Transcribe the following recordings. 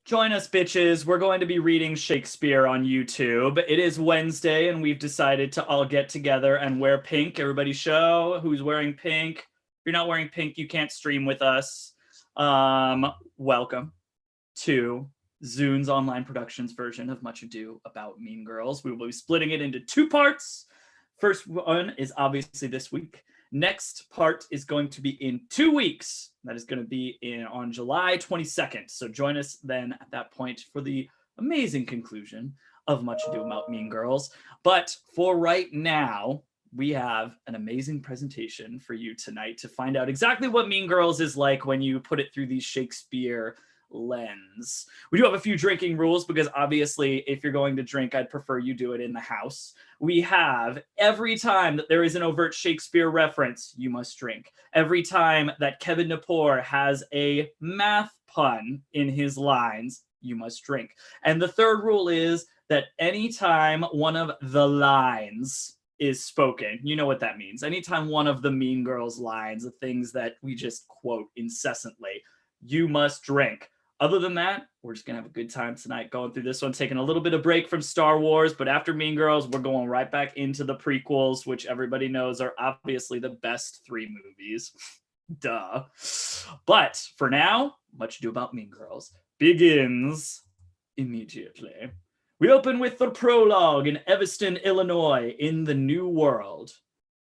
Join us, bitches. We're going to be reading Shakespeare on YouTube. It is Wednesday, and we've decided to all get together and wear pink. Everybody show who's wearing pink. If you're not wearing pink, you can't stream with us. Welcome to Zounds Online Productions version of Much Ado About Mean Girls. We will be splitting it into two parts. First one is obviously this week. Next part is going to be in 2 weeks. That is going to be on July 22nd. So join us then at that point for the amazing conclusion of Much Ado About Mean Girls. But for right now, we have an amazing presentation for you tonight to find out exactly what Mean Girls is like when you put it through the Shakespeare lens. We do have a few drinking rules because obviously if you're going to drink, I'd prefer you do it in the house. We have every time that there is an overt Shakespeare reference, you must drink. Every time that Kevin Napor has a math pun in his lines, you must drink. And the third rule is that anytime one of the lines is spoken, you know what that means. Anytime one of the Mean Girls lines, the things that we just quote incessantly, you must drink. Other than that, we're just going to have a good time tonight going through this one, taking a little bit of break from Star Wars, but after Mean Girls, we're going right back into the prequels, which everybody knows are obviously the best three movies. Duh. But for now, Much Ado About Mean Girls begins immediately. We open with the prologue in Evanston, Illinois, in the New World.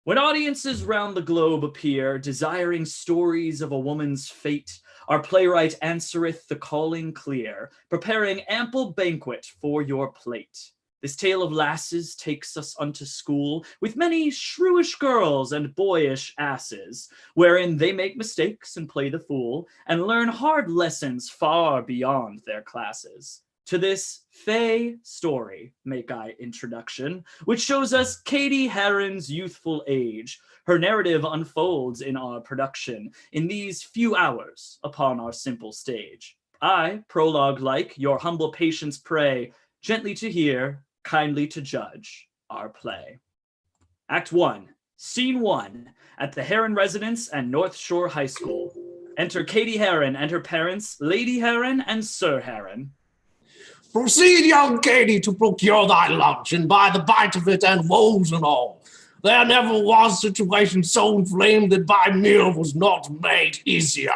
When audiences round the globe appear, desiring stories of a woman's fate, our playwright answereth the calling clear, preparing ample banquet for your plate. This tale of lasses takes us unto school, with many shrewish girls and boyish asses, wherein they make mistakes and play the fool, and learn hard lessons far beyond their classes. To this fey story make I introduction, which shows us Cady Heron's youthful age. Her narrative unfolds in our production in these few hours upon our simple stage. I, prologue-like, your humble patience pray, gently to hear, kindly to judge our play. Act 1, Scene 1, at the Heron residence and North Shore High School. Enter Cady Heron and her parents, Lady Heron and Sir Heron. Proceed, young Cady, to procure thy lunch, and by the bite of it and woes and all, there never was situation so inflamed that by meal was not made easier.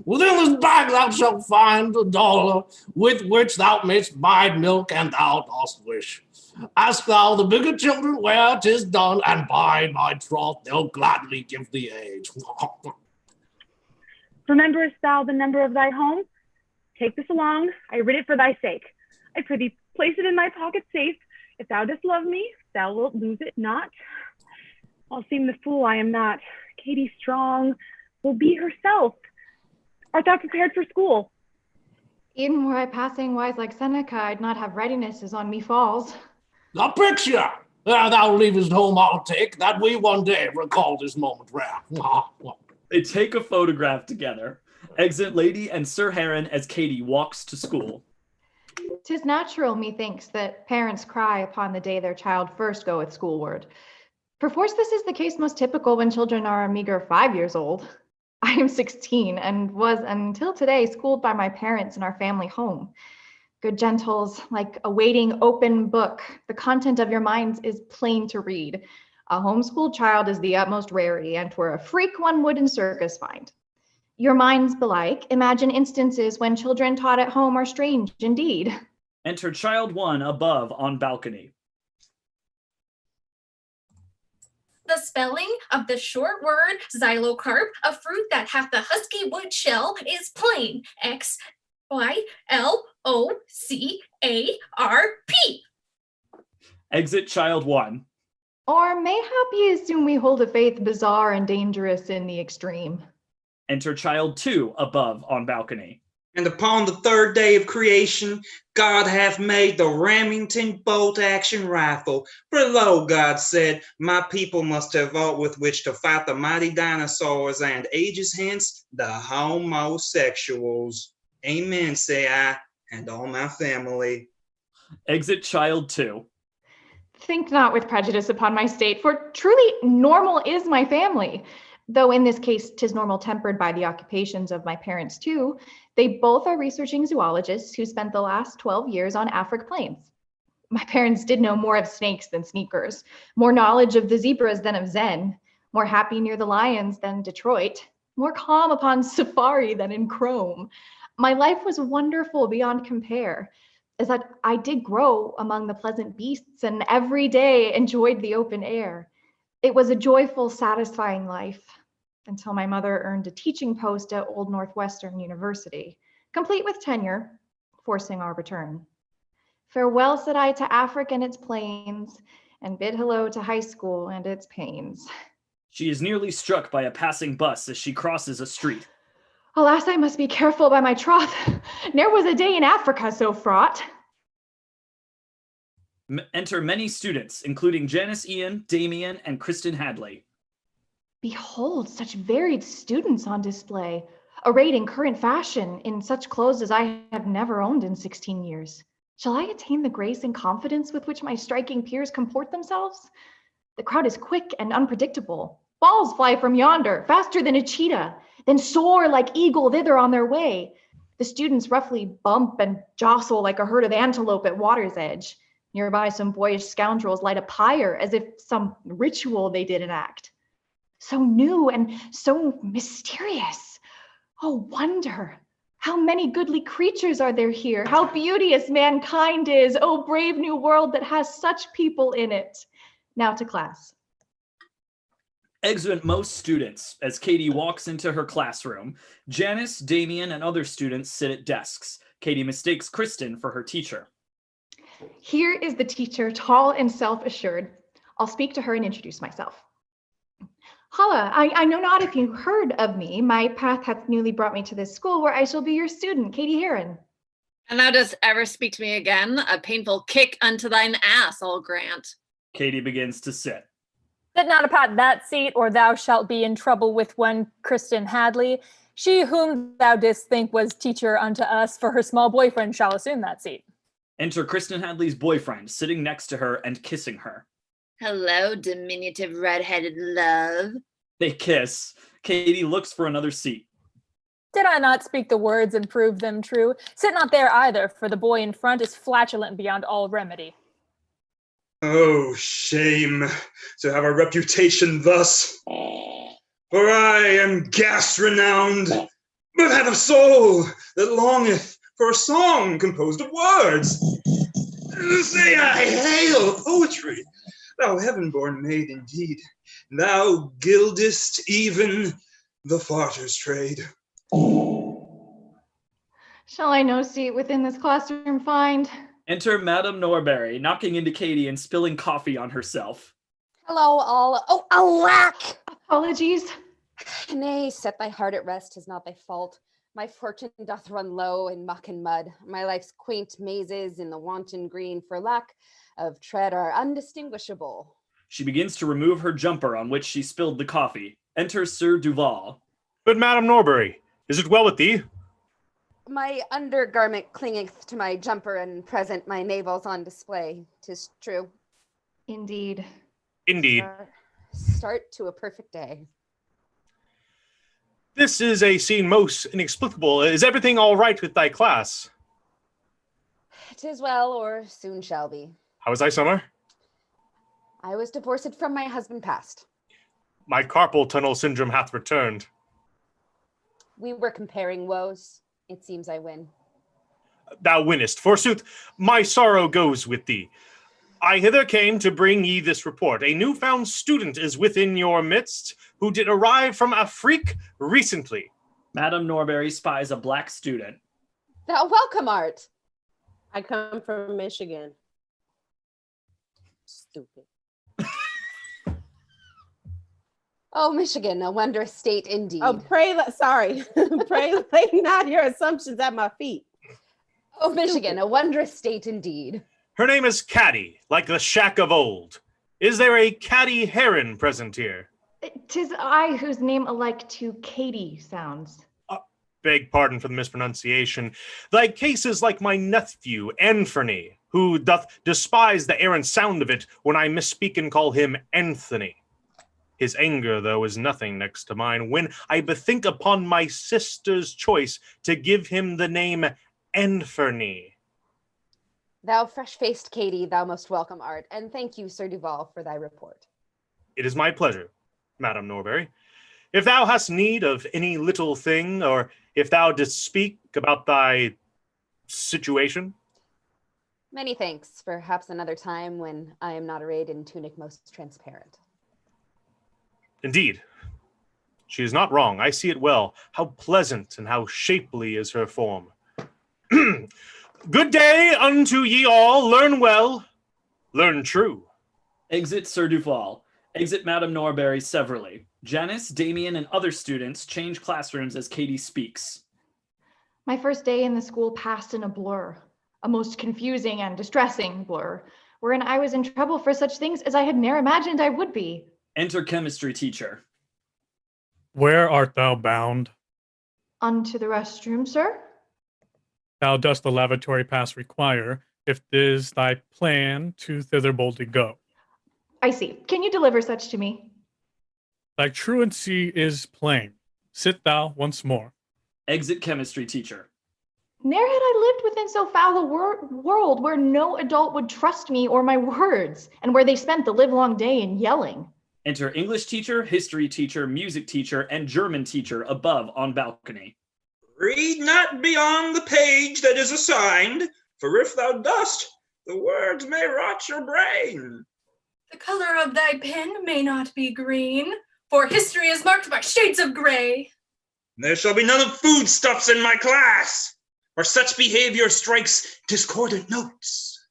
Within this bag thou shalt find $1, with which thou mayst buy milk and thou dost wish. Ask thou the bigger children where 'tis done, and by my troth they'll gladly give thee aid. Rememberest thou the number of thy home? Take this along, I writ it for thy sake. I prithee, place it in my pocket safe. If thou dost love me, thou wilt lose it not. I'll seem the fool I am not. Cady strong will be herself. Art thou prepared for school? Even were I passing wise like Seneca, I'd not have readiness as on me falls. The picture, ere thou leavest home, I'll take, that we one day recall this moment rare. They take a photograph together. Exit Lady and Sir Heron as Cady walks to school. 'Tis natural, methinks, that parents cry upon the day their child first goeth schoolward. Perforce this is the case most typical when children are a meager 5 years old. I am 16 and was until today schooled by my parents in our family home. Good gentles, like a waiting open book, the content of your minds is plain to read. A homeschooled child is the utmost rarity, and 'twere a freak one would in circus find. Your minds belike imagine instances when children taught at home are strange indeed. Enter child 1 above on balcony. The spelling of the short word xylocarp, a fruit that hath the husky wood shell, is plain. XYLOCARP. Exit child 1. Or mayhap ye assume we hold a faith bizarre and dangerous in the extreme. Enter child 2 above on balcony. And upon the third day of creation, God hath made the Remington bolt-action rifle. For lo, God said, my people must have aught with which to fight the mighty dinosaurs and ages hence, the homosexuals. Amen, say I, and all my family. Exit child 2. Think not with prejudice upon my state, for truly normal is my family. Though in this case, 'tis normal tempered by the occupations of my parents too, they both are researching zoologists who spent the last 12 years on Afric plains. My parents did know more of snakes than sneakers, more knowledge of the zebras than of Zen, more happy near the lions than Detroit, more calm upon safari than in Chrome. My life was wonderful beyond compare, as that I did grow among the pleasant beasts and every day enjoyed the open air. It was a joyful, satisfying life until my mother earned a teaching post at Old Northwestern University, complete with tenure, forcing our return. Farewell, said I, to Africa and its plains, and bid hello to high school and its pains. She is nearly struck by a passing bus as she crosses a street. Alas, I must be careful by my troth. Ne'er was a day in Africa so fraught. Enter many students, including Janis Ian, Damien, and Kristen Hadley. Behold, such varied students on display, arrayed in current fashion, in such clothes as I have never owned in 16 years. Shall I attain the grace and confidence with which my striking peers comport themselves? The crowd is quick and unpredictable. Balls fly from yonder, faster than a cheetah, then soar like eagle thither on their way. The students roughly bump and jostle like a herd of antelope at water's edge. Nearby, some boyish scoundrels light a pyre as if some ritual they did enact. So new and so mysterious. Oh, wonder! How many goodly creatures are there here? How beauteous mankind is! Oh, brave new world that has such people in it. Now to class. Exit most students as Cady walks into her classroom. Janis, Damien, and other students sit at desks. Cady mistakes Kristen for her teacher. Here is the teacher, tall and self-assured. I'll speak to her and introduce myself. Holla, I know not if you heard of me. My path hath newly brought me to this school where I shall be your student, Cady Heron. And thou dost ever speak to me again, a painful kick unto thine ass I'll grant. Cady begins to sit. Sit not upon that seat, or thou shalt be in trouble with one Kristen Hadley. She whom thou didst think was teacher unto us, for her small boyfriend shall assume that seat. Enter Kristen Hadley's boyfriend, sitting next to her and kissing her. Hello, diminutive red-headed love. They kiss. Cady looks for another seat. Did I not speak the words and prove them true? Sit not there either, for the boy in front is flatulent beyond all remedy. Oh, shame to have a reputation thus. For I am gas-renowned, but have a soul that longeth for a song composed of words. Say I hail poetry, thou heaven-born maid indeed. Thou gildest even the farter's trade. Shall I no seat within this classroom find? Enter Madame Norbury, knocking into Cady and spilling coffee on herself. Hello, all. Oh, alack! Apologies. Nay, set thy heart at rest, 'tis not thy fault. My fortune doth run low in muck and mud. My life's quaint mazes in the wanton green for lack of tread are undistinguishable. She begins to remove her jumper on which she spilled the coffee. Enter Sir Duval. But Madame Norbury, is it well with thee? My undergarment clingeth to my jumper, and present my navel's on display. 'Tis true. Indeed. Indeed. Start to a perfect day. This is a scene most inexplicable. Is everything all right with thy class? 'Tis well, or soon shall be. How was thy summer? I was divorced from my husband past. My carpal tunnel syndrome hath returned. We were comparing woes. It seems I win. Thou winnest. Forsooth, my sorrow goes with thee. I hither came to bring ye this report. A newfound student is within your midst, who did arrive from Afrique recently. Madame Norbury spies a black student. Thou welcome art. I come from Michigan. Stupid. Oh, Michigan, a wondrous state indeed. Oh, sorry. Pray lay not your assumptions at my feet. Oh, Michigan, a wondrous state indeed. Her name is Cady, like the shack of old. Is there a Cady Heron present here? 'Tis I whose name alike to Cady sounds. Beg pardon for the mispronunciation. Thy case is like my nephew, Anthony, who doth despise the errant sound of it when I misspeak and call him Anthony. His anger, though, is nothing next to mine, when I bethink upon my sister's choice to give him the name Enferny. Thou fresh-faced Cady, thou most welcome art, and thank you, Sir Duval, for thy report. It is my pleasure, Madam Norbury. If thou hast need of any little thing, or if thou didst speak about thy situation. Many thanks. Perhaps another time when I am not arrayed in tunic most transparent. Indeed. She is not wrong. I see it well. How pleasant and how shapely is her form. Good day unto ye all. Learn well, learn true. Exit Sir Duval. Exit Madame Norbury severally. Janis, Damien, and other students change classrooms as Cady speaks. My first day in the school passed in a blur, a most confusing and distressing blur, wherein I was in trouble for such things as I had ne'er imagined I would be. Enter chemistry teacher. Where art thou bound? Unto the restroom, sir. Thou dost the lavatory pass require, if 'tis thy plan to thither boldly go. I see. Can you deliver such to me? Thy truancy is plain. Sit thou once more. Exit chemistry teacher. Ne'er had I lived within so foul a world where no adult would trust me or my words, and where they spent the livelong day in yelling. Enter English teacher, history teacher, music teacher, and German teacher above on balcony. Read not beyond the page that is assigned, for if thou dost, the words may rot your brain. The color of thy pen may not be green, for history is marked by shades of gray. There shall be none of foodstuffs in my class, or such behavior strikes discordant notes.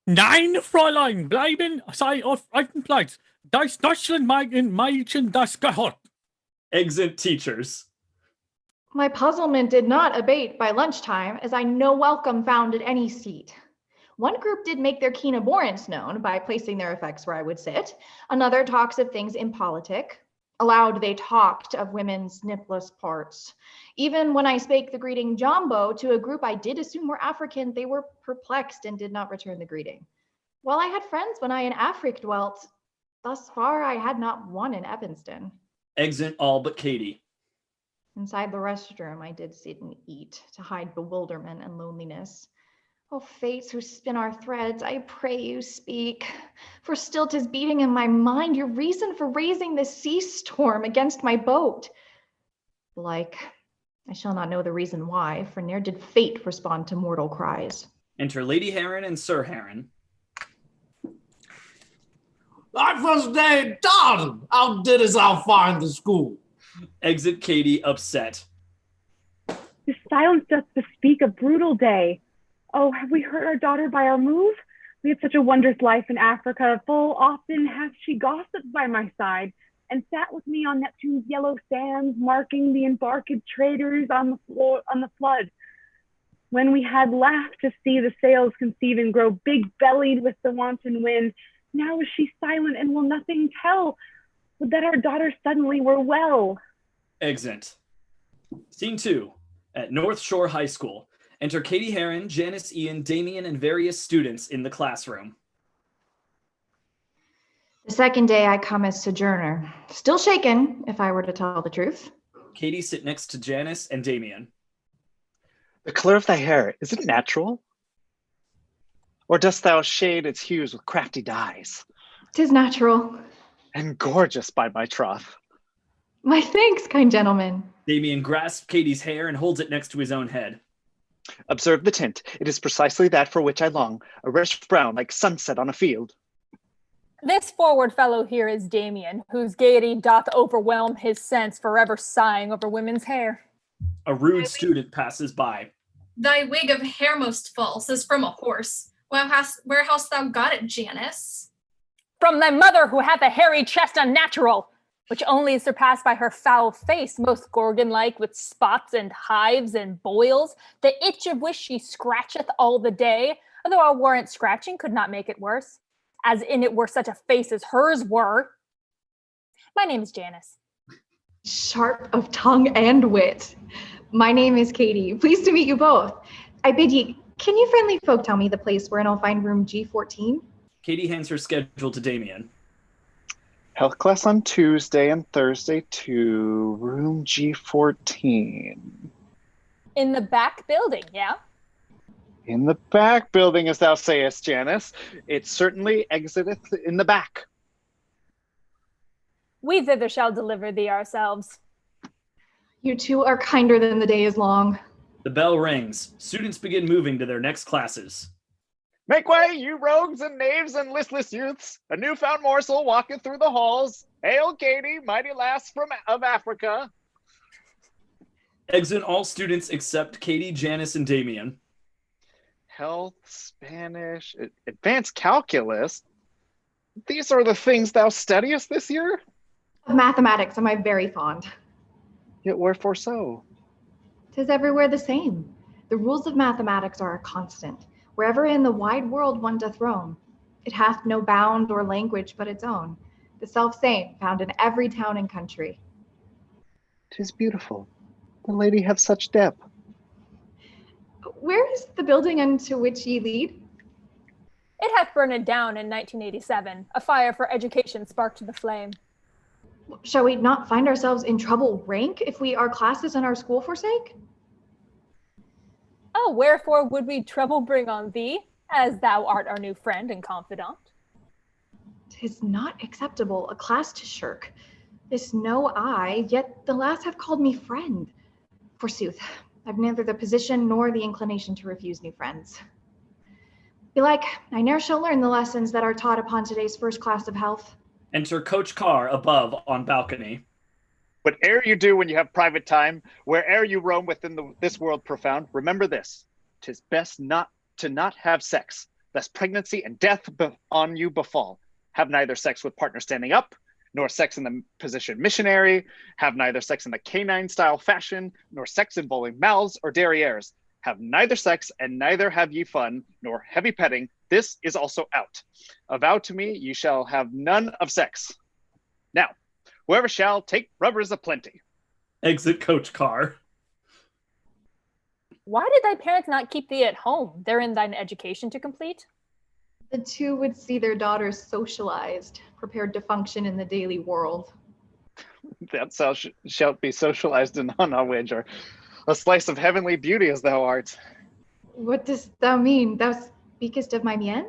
Nein, Fräulein, bleiben sei auf alten Platz. Das Deutschland Mädchen das gehört. Exit teachers. My puzzlement did not abate by lunchtime, as I no welcome found at any seat. One group did make their keen abhorrence known by placing their effects where I would sit. Another talks of things impolitic. Aloud they talked of women's nipless parts. Even when I spake the greeting Jumbo to a group I did assume were African, they were perplexed and did not return the greeting. While I had friends when I in Afric dwelt, thus far I had not one in Evanston. Exit all but Cady. Inside the restroom I did sit and eat to hide bewilderment and loneliness. O fates who spin our threads, I pray you speak. For still 'tis beating in my mind your reason for raising this sea storm against my boat. Like, I shall not know the reason why, for ne'er did fate respond to mortal cries. Enter Lady Heron and Sir Heron. Thy first day done! How didst thou find the school? Exit Cady upset. This silence doth bespeak a brutal day. Oh, have we hurt our daughter by our move? We had such a wondrous life in Africa. Full often hath she gossiped by my side, and sat with me on Neptune's yellow sands, marking the embarked traders on the flood. When we had laughed to see the sails conceive and grow big-bellied with the wanton wind, now is she silent and will nothing tell. Would that our daughter suddenly were well. Exit. Scene 2. At North Shore High School. Enter Cady Heron, Janis, Ian, Damien, and various students in the classroom. The second day I come as sojourner, still shaken, if I were to tell the truth. Cady sit next to Janis and Damien. The color of thy hair, is it natural? Or dost thou shade its hues with crafty dyes? 'Tis natural. And gorgeous, by my troth. My thanks, kind gentleman. Damien grasps Cady's hair and holds it next to his own head. Observe the tint. It is precisely that for which I long, a reddish brown like sunset on a field. This forward fellow here is Damien, whose gaiety doth overwhelm his sense, forever sighing over women's hair. A rude student passes by. Thy wig of hair most false is from a horse. Where hast thou got it, Janis? From thy mother, who hath a hairy chest unnatural, which only is surpassed by her foul face, most gorgon-like, with spots and hives and boils, the itch of which she scratcheth all the day, although a warrant scratching could not make it worse, as in it were such a face as hers were. My name is Janis. Sharp of tongue and wit. My name is Cady. Pleased to meet you both. I bid ye, can you friendly folk tell me the place wherein I'll find room G14? Cady hands her schedule to Damien. Health class on Tuesday and Thursday to room G14. In the back building, yeah? In the back building, as thou sayest, Janis. It certainly exiteth in the back. We thither shall deliver thee ourselves. You two are kinder than the day is long. The bell rings. Students begin moving to their next classes. Make way, you rogues and knaves and listless youths. A newfound morsel walketh through the halls. Hail, Cady, mighty lass of Africa. Exit all students except Cady, Janis, and Damien. Health, Spanish, advanced calculus. These are the things thou studiest this year? Of mathematics am I very fond. Yet wherefore so? 'Tis everywhere the same. The rules of mathematics are a constant. Wherever in the wide world one doth roam, it hath no bound or language but its own, the self-same found in every town and country. 'Tis beautiful. The lady hath such depth. Where is the building unto which ye lead? It hath burned down in 1987. A fire for education sparked the flame. Shall we not find ourselves in trouble rank if we our classes and our school forsake? Oh, wherefore would we trouble bring on thee, as thou art our new friend and confidant? 'Tis not acceptable a class to shirk. This know I, yet the lass have called me friend. Forsooth, I've neither the position nor the inclination to refuse new friends. Belike, I ne'er shall learn the lessons that are taught upon today's first class of health. Enter Coach Carr above on balcony. Whate'er you do when you have private time, where'er you roam within this world profound, remember this: 'tis best not have sex, lest pregnancy and death on you befall. Have neither sex with partner standing up, nor sex in the position missionary. Have neither sex in the canine style fashion, nor sex involving mouths or derrieres. Have neither sex, and neither have ye fun, nor heavy petting. This is also out. Avow to me ye shall have none of sex. Now, whoever shall take rubbers aplenty. Exit Coach Carr. Why did thy parents not keep thee at home? Therein thine education to complete? The two would see their daughters socialized, prepared to function in the daily world. That shalt be socialized in on a wager. A slice of heavenly beauty as thou art. What dost thou mean? Thou speakest of my bien?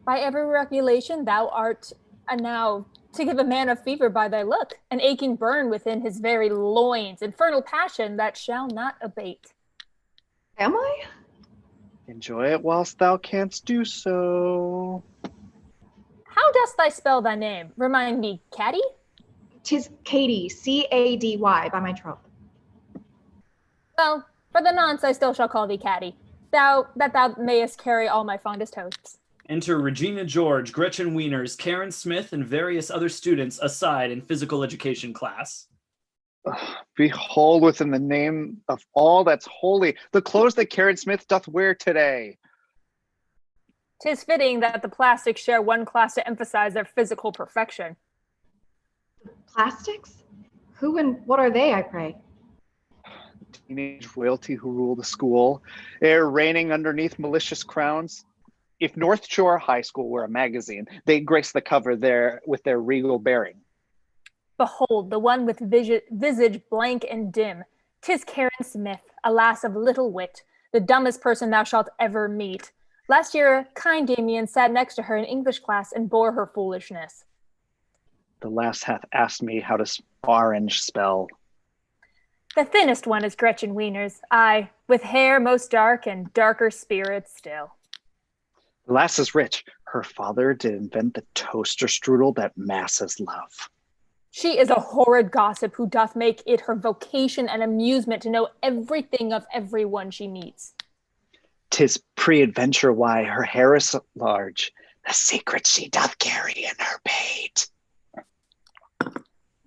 By every regulation thou art now to give a man a fever by thy look, an aching burn within his very loins, infernal passion that shall not abate. Am I? Enjoy it whilst thou canst do so. How dost thou spell thy name? Remind me, Cady? 'Tis Cady, Cady, by my troth. Well, for the nonce I still shall call thee Cady, thou mayest carry all my fondest hopes. Enter Regina George, Gretchen Weiners, Karen Smith, and various other students aside in physical education class. Behold within the name of all that's holy, the clothes that Karen Smith doth wear today. 'Tis fitting that the plastics share one class to emphasize their physical perfection. Plastics? Who and what are they, I pray? Teenage royalty who rule the school, ere reigning underneath malicious crowns. If North Shore High School were a magazine, they'd grace the cover there with their regal bearing. Behold, the one with visage blank and dim. 'Tis Karen Smith, a lass of little wit, the dumbest person thou shalt ever meet. Last year, kind Damien sat next to her in English class and bore her foolishness. The lass hath asked me how to orange spell. The thinnest one is Gretchen Weiners, aye, with hair most dark and darker spirit still. The lass is rich. Her father did invent the toaster strudel that masses love. She is a horrid gossip who doth make it her vocation and amusement to know everything of everyone she meets. 'Tis pre-adventure why her hair is so large, the secret she doth carry in her pate.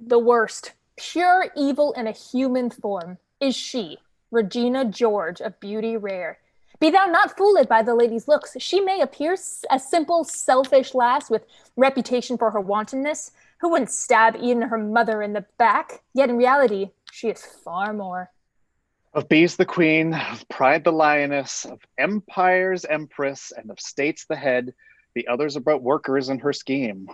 The worst, pure evil in a human form, is she, Regina George, of beauty rare. Be thou not fooled by the lady's looks. She may appear a simple, selfish lass with reputation for her wantonness, who wouldn't stab even her mother in the back, yet in reality, she is far more. Of bees the queen, of pride the lioness, of empires empress, and of states the head, the others are but workers in her scheme.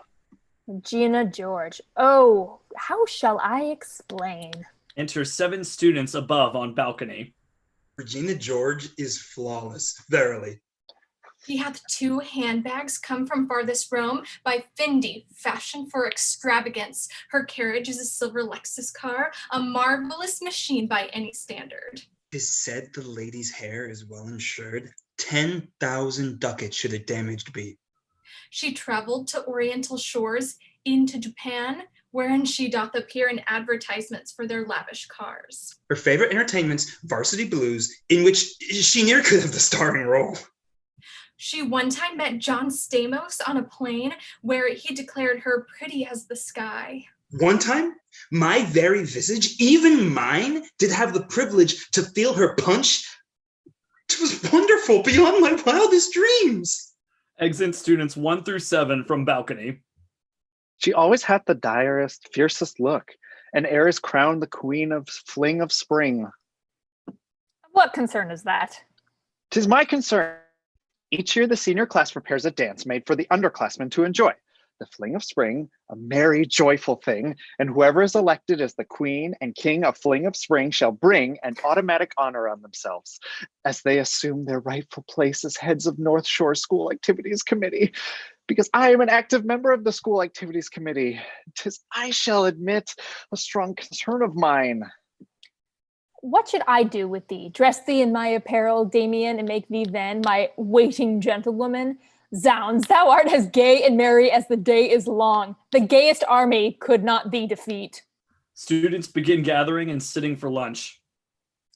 Regina George. Oh, how shall I explain? Enter 7 students above on balcony. Regina George is flawless, verily. He hath 2 handbags come from farthest Rome by Fendi, fashioned for extravagance. Her carriage is a silver Lexus car, a marvelous machine by any standard. 'Tis said the lady's hair is well insured. 10,000 ducats should it damaged be. She travelled to oriental shores, into Japan, wherein she doth appear in advertisements for their lavish cars. Her favorite entertainments, Varsity Blues, in which she near could have the starring role. She one time met John Stamos on a plane where he declared her pretty as the sky. One time, my very visage, even mine, did have the privilege to feel her punch. 'Twas wonderful beyond my wildest dreams. Exit students 1 through 7 from balcony. She always hath the direst, fiercest look, and e'er is crowned the queen of fling of spring. What concern is that? 'Tis my concern. Each year the senior class prepares a dance made for the underclassmen to enjoy. The fling of spring, a merry, joyful thing, and whoever is elected as the queen and king of fling of spring shall bring an automatic honor on themselves as they assume their rightful place as heads of North Shore School Activities Committee. Because I am an active member of the School Activities Committee, 'tis, I shall admit, a strong concern of mine. What should I do with thee? Dress thee in my apparel, Damien, and make thee then my waiting gentlewoman? Zounds, thou art as gay and merry as the day is long. The gayest army could not thee defeat. Students begin gathering and sitting for lunch.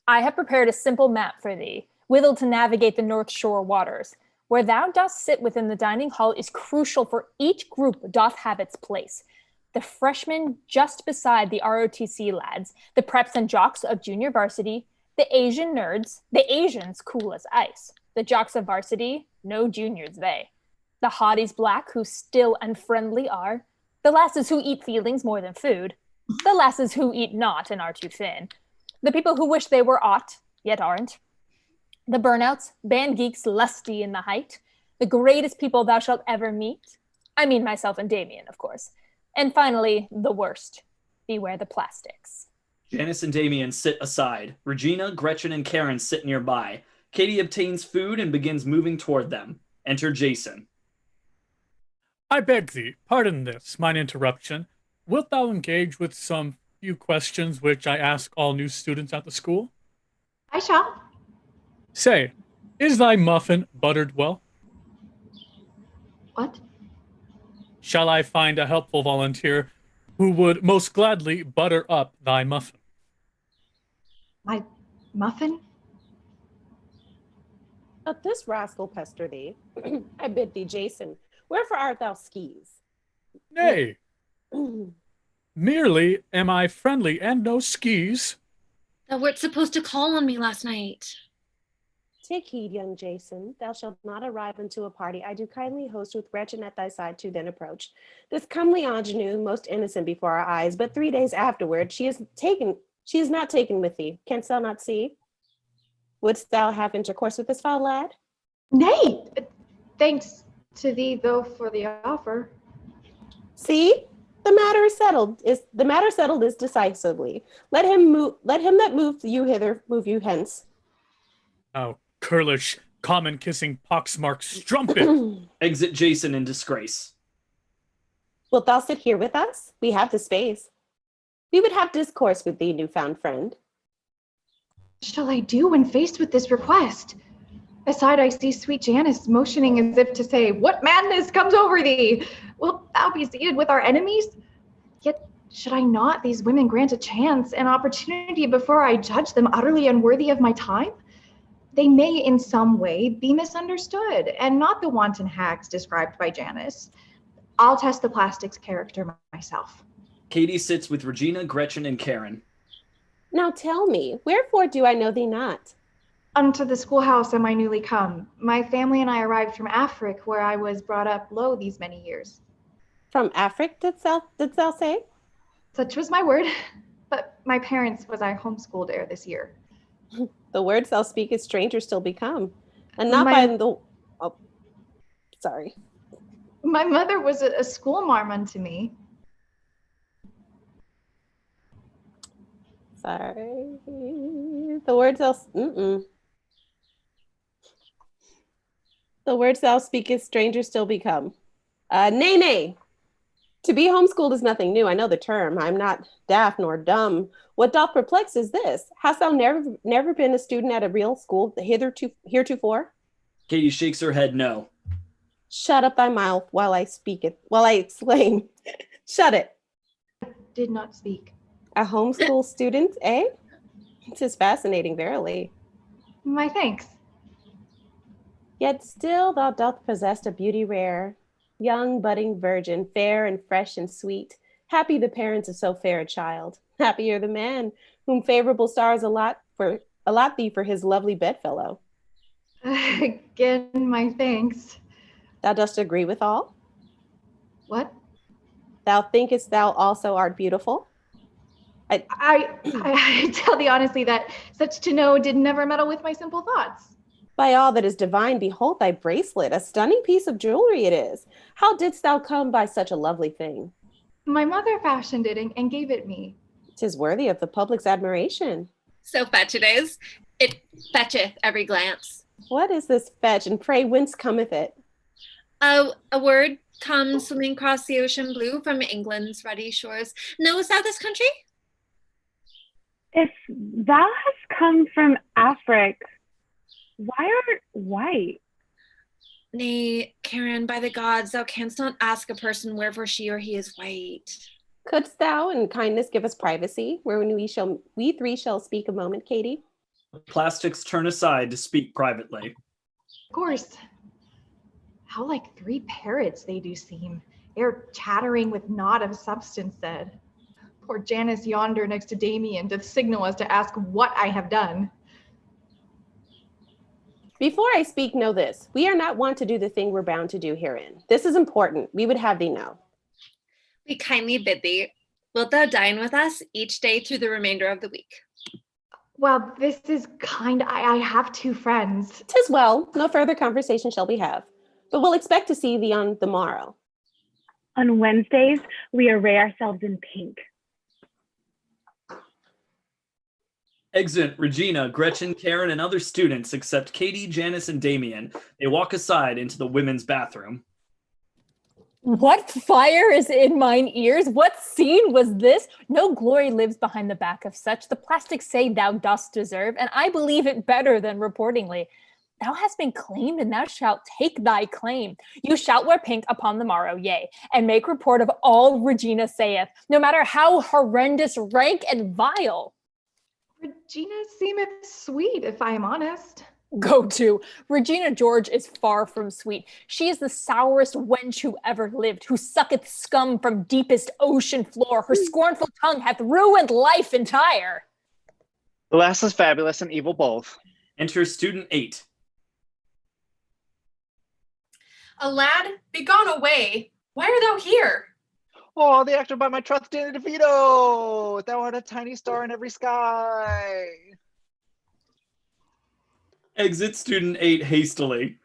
I have prepared a simple map for thee, withal to navigate the North Shore waters. Where thou dost sit within the dining hall is crucial, for each group doth have its place. The freshmen just beside the ROTC lads, the preps and jocks of junior varsity, the Asian nerds, the Asians cool as ice, the jocks of varsity, no juniors they, the hotties black who still unfriendly are, the lasses who eat feelings more than food, the lasses who eat not and are too thin, the people who wish they were aught, yet aren't, the burnouts, band geeks lusty in the height, the greatest people thou shalt ever meet, I mean myself and Damien, of course, and finally, the worst, beware the plastics. Janis and Damien sit aside. Regina, Gretchen, and Karen sit nearby. Cady obtains food and begins moving toward them. Enter Jason. I beg thee, pardon this, mine interruption. Wilt thou engage with some few questions which I ask all new students at the school? I shall. Say, is thy muffin buttered well? What? Shall I find a helpful volunteer who would most gladly butter up thy muffin? My muffin? Let this rascal pester thee. I bid thee, Jason, wherefore art thou skis? Nay, merely am I friendly and no skis. Thou wert supposed to call on me last night. Take heed, young Jason, thou shalt not arrive unto a party I do kindly host with Gretchen at thy side to then approach. This comely ingenue, most innocent before our eyes, but 3 days afterward she is not taken with thee. Canst thou not see? Wouldst thou have intercourse with this foul lad? Nay, thanks to thee though for the offer. See, the matter settled is decisively. Let him that moved you hither move you hence. Thou curlish, common-kissing, poxmarked strumpet! Exit Jason in disgrace. Wilt thou sit here with us? We have the space. We would have discourse with thee, newfound friend. What shall I do when faced with this request? Aside I see sweet Janis motioning as if to say, what madness comes over thee? Wilt thou be seated with our enemies? Yet should I not these women grant a chance, an opportunity before I judge them utterly unworthy of my time? They may in some way be misunderstood and not the wanton hags described by Janis. I'll test the plastic's character myself. Cady sits with Regina, Gretchen, and Karen. Now tell me, wherefore do I know thee not? Unto the schoolhouse am I newly come. My family and I arrived from Afric, where I was brought up low these many years. From Afric, didst thou say? Such was my word, but my parents was I homeschooled ere this year. The words thou speakest strangers still become, and not by the... Oh, sorry. My mother was a schoolmarm unto me. Sorry. The words thou speakest, strangers still become. Nay, nay. To be homeschooled is nothing new. I know the term. I'm not daft nor dumb. What doth perplex is this. Hast thou never been a student at a real school heretofore? Cady shakes her head no. Shut up thy mouth while I exclaim. Shut it. Did not speak. A homeschool student, eh? 'Tis fascinating, verily. My thanks. Yet still thou doth possess a beauty rare, young budding virgin, fair and fresh and sweet. Happy the parents of so fair a child. Happier the man whom favorable stars allot thee for his lovely bedfellow. Again, my thanks. Thou dost agree with all? What? Thou thinkest thou also art beautiful? I tell thee honestly that such to know did never meddle with my simple thoughts. By all that is divine, behold thy bracelet, a stunning piece of jewelry it is. How didst thou come by such a lovely thing? My mother fashioned it and gave it me. 'Tis worthy of the public's admiration. So fetch it is. It fetcheth every glance. What is this fetch, and pray whence cometh it? A word comes swimming across the ocean blue from England's ruddy shores. Knowest thou this country? If thou hast come from Afric, why art white? Nay, Karen, by the gods, thou canst not ask a person wherefore she or he is white. Couldst thou in kindness give us privacy, wherein we three shall speak a moment, Cady? Plastics turn aside to speak privately. Of course. How like three parrots they do seem. They're chattering with naught of substance said. Poor Janis yonder next to Damien doth signal as to ask what I have done. Before I speak, know this. We are not wont to do the thing we're bound to do herein. This is important. We would have thee know. We kindly bid thee, wilt thou dine with us each day through the remainder of the week? Well, this is kind. I have two friends. 'Tis well. No further conversation shall we have. But we'll expect to see thee on the morrow. On Wednesdays, we array ourselves in pink. Exit Regina, Gretchen, Karen, and other students except Cady, Janis, and Damien. They walk aside into the women's bathroom. What fire is in mine ears? What scene was this? No glory lives behind the back of such. The plastics say thou dost deserve, and I believe it better than reportingly. Thou hast been claimed, and thou shalt take thy claim. You shalt wear pink upon the morrow, yea, and make report of all Regina saith, no matter how horrendous, rank, and vile. Regina seemeth sweet, if I am honest. Go to. Regina George is far from sweet. She is the sourest wench who ever lived, who sucketh scum from deepest ocean floor. Her scornful tongue hath ruined life entire. The lass is fabulous and evil both. Enter student 8. A lad, begone away. Why art thou here? Oh, the actor by my trust, Danny DeVito! Thou art a tiny star in every sky. Exit student 8 hastily.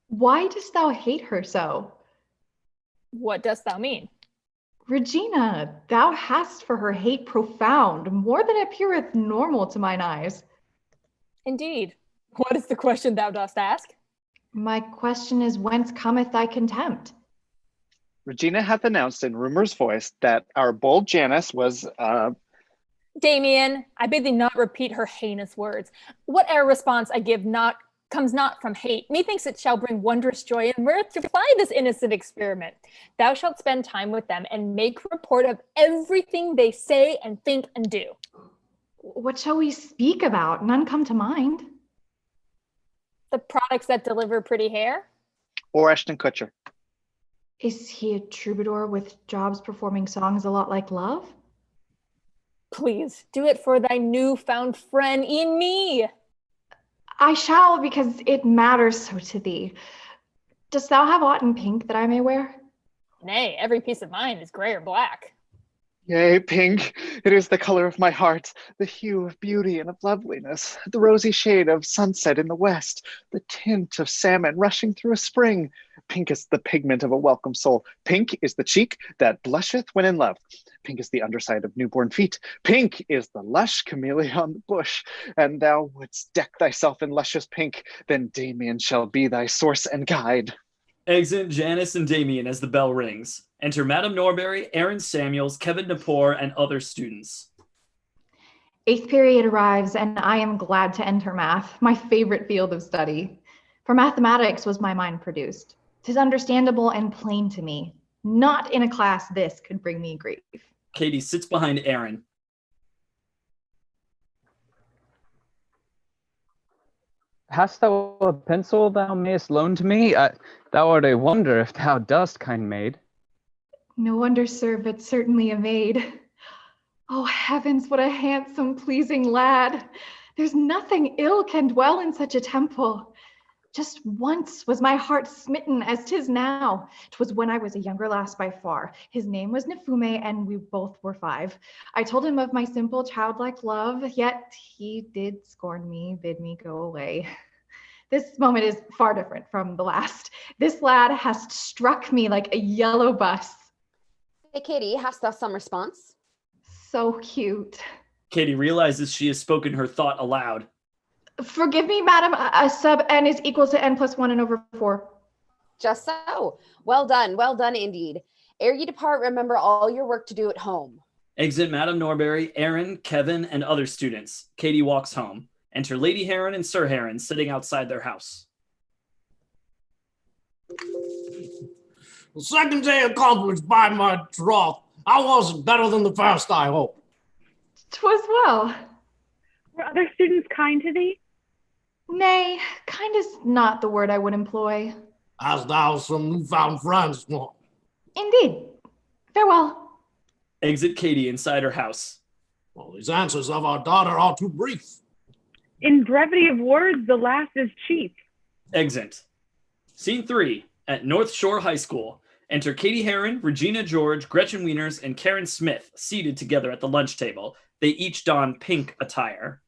Why dost thou hate her so? What dost thou mean? Regina, thou hast for her hate profound, more than appeareth normal to mine eyes. Indeed. What is the question thou dost ask? My question is, whence cometh thy contempt? Regina hath announced in rumor's voice that our bold Janis was, Damien, I bid thee not repeat her heinous words. Whate'er response I give comes not from hate. Methinks it shall bring wondrous joy and mirth to fly this innocent experiment. Thou shalt spend time with them and make report of everything they say and think and do. What shall we speak about? None come to mind. The products that deliver pretty hair? or Ashton Kutcher. Is he a troubadour with jobs performing songs a lot like Love? Please, do it for thy newfound friend in me. I shall, because it matters so to thee. Dost thou have aught in pink that I may wear? Nay, every piece of mine is gray or black. Yea, pink, it is the color of my heart, the hue of beauty and of loveliness, the rosy shade of sunset in the west, the tint of salmon rushing through a spring. Pink is the pigment of a welcome soul. Pink is the cheek that blusheth when in love. Pink is the underside of newborn feet. Pink is the lush camellia on the bush. And thou wouldst deck thyself in luscious pink, then Damien shall be thy source and guide. Exit Janis and Damien as the bell rings. Enter Madame Norbury, Aaron Samuels, Kevin Napor, and other students. 8th period arrives, and I am glad to enter math, my favorite field of study. For mathematics was my mind produced. 'Tis understandable and plain to me. Not in a class this could bring me grief. Cady sits behind Aaron. Hast thou a pencil thou mayest loan to me? Thou art a wonder if thou dost, kind maid. No wonder, sir, but certainly a maid. Oh heavens, what a handsome, pleasing lad. There's nothing ill can dwell in such a temple. Just once was my heart smitten as 'tis now. 'Twas when I was a younger lass by far. His name was Nefume, and we both were 5. I told him of my simple childlike love, yet he did scorn me, bid me go away. This moment is far different from the last. This lad has struck me like a yellow bus. Hey, Cady, hast thou some response? So cute. Cady realizes she has spoken her thought aloud. Forgive me, madam, a sub n is equal to n plus 1 and over 4. Just so. Well done indeed. Ere you depart, remember all your work to do at home. Exit Madame Norbury, Aaron, Kevin, and other students. Cady walks home. Enter Lady Heron and Sir Heron sitting outside their house. The second day accomplished by my troth. I wasn't better than the first, I hope. 'Twas well. Were other students kind to thee? Nay, kind is not the word I would employ. Hast thou some newfound friends? Indeed. Farewell. Exit Cady inside her house. Well, these answers of our daughter are too brief. In brevity of words, the last is chief. Exit. Scene 3 at North Shore High School. Enter Cady Heron, Regina George, Gretchen Weiners, and Karen Smith seated together at the lunch table. They each don pink attire.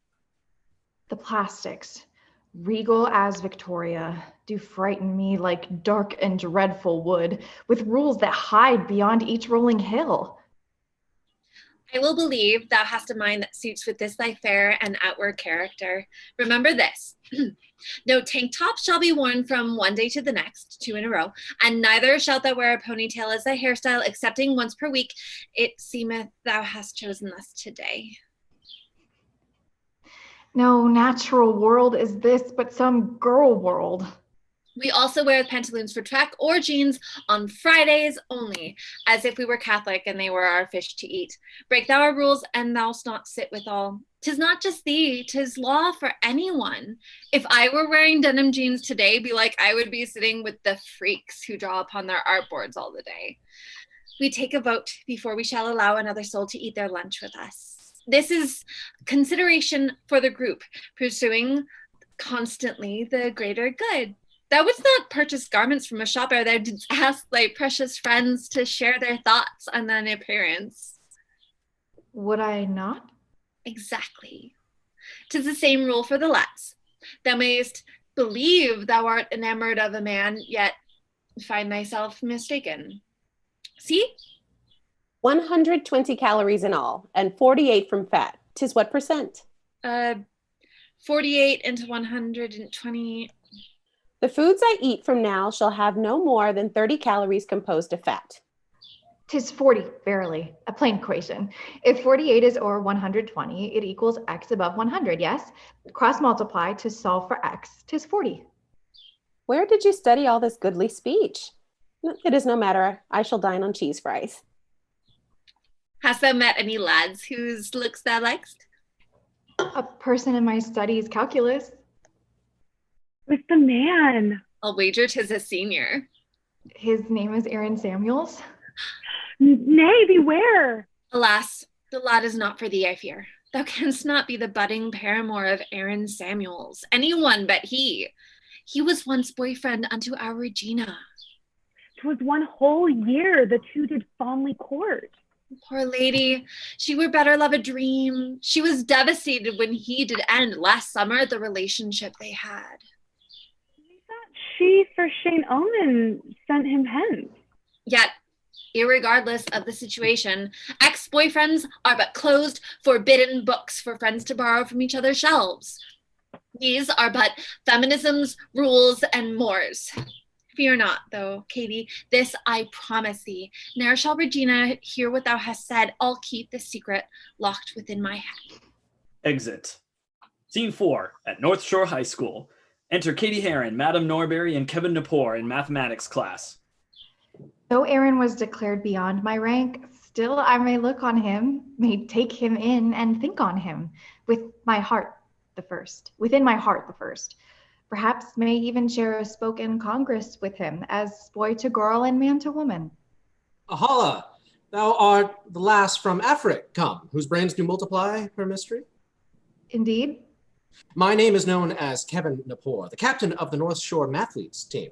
The plastics, regal as Victoria, do frighten me like dark and dreadful wood, with rules that hide beyond each rolling hill. I will believe thou hast a mind that suits with this thy fair and outward character. Remember this. No tank top shall be worn from one day to the next, 2 in a row, and neither shalt thou wear a ponytail as thy hairstyle, excepting once per week. It seemeth thou hast chosen thus today. No natural world is this, but some girl world. We also wear pantaloons for track or jeans on Fridays only, as if we were Catholic and they were our fish to eat. Break thou our rules, and thou'st not sit with all. 'Tis not just thee, 'tis law for anyone. If I were wearing denim jeans today, be like I would be sitting with the freaks who draw upon their artboards all the day. We take a vote before we shall allow another soul to eat their lunch with us. This is consideration for the group, pursuing constantly the greater good. Thou wouldst not purchase garments from a shop ere thou didst ask thy precious friends to share their thoughts on thine appearance. Would I not? Exactly. 'Tis the same rule for the lads. Thou mayest believe thou art enamored of a man, yet find thyself mistaken. See? 120 calories in all, and 48 from fat. 'Tis what percent? 48 into 120. The foods I eat from now shall have no more than 30 calories composed of fat. 'Tis 40, verily, a plain equation. If 48 is o'er 120, it equals x above 100, yes? Cross multiply to solve for x, 'tis 40. Where did you study all this goodly speech? It is no matter, I shall dine on cheese fries. Hast thou met any lads whose looks thou likest? A person in my studies calculus. Who's the man? I'll wager 'tis a senior. His name is Aaron Samuels. Nay, beware. Alas, the lad is not for thee, I fear. Thou canst not be the budding paramour of Aaron Samuels, anyone but he. He was once boyfriend unto our Regina. 'Twas one whole year the two did fondly court. Poor lady. She would better love a dream. She was devastated when he did end last summer, the relationship they had. She, for shame omen, sent him hence. Yet, irregardless of the situation, ex-boyfriends are but closed, forbidden books for friends to borrow from each other's shelves. These are but feminism's rules and mores. Fear not, though, Cady, this I promise thee. Ne'er shall Regina hear what thou hast said. I'll keep this secret locked within my head. Exit. Scene 4 at North Shore High School. Enter Cady Heron, Madame Norbury, and Kevin Napor in mathematics class. Though Aaron was declared beyond my rank, still I may look on him, may take him in and think on him, within my heart the first. Perhaps may even share a spoken congress with him, as boy to girl and man to woman. Ahala, thou art the last from Afric come, whose brains do multiply per mystery? Indeed. My name is known as Kevin Napor, the captain of the North Shore Mathletes team.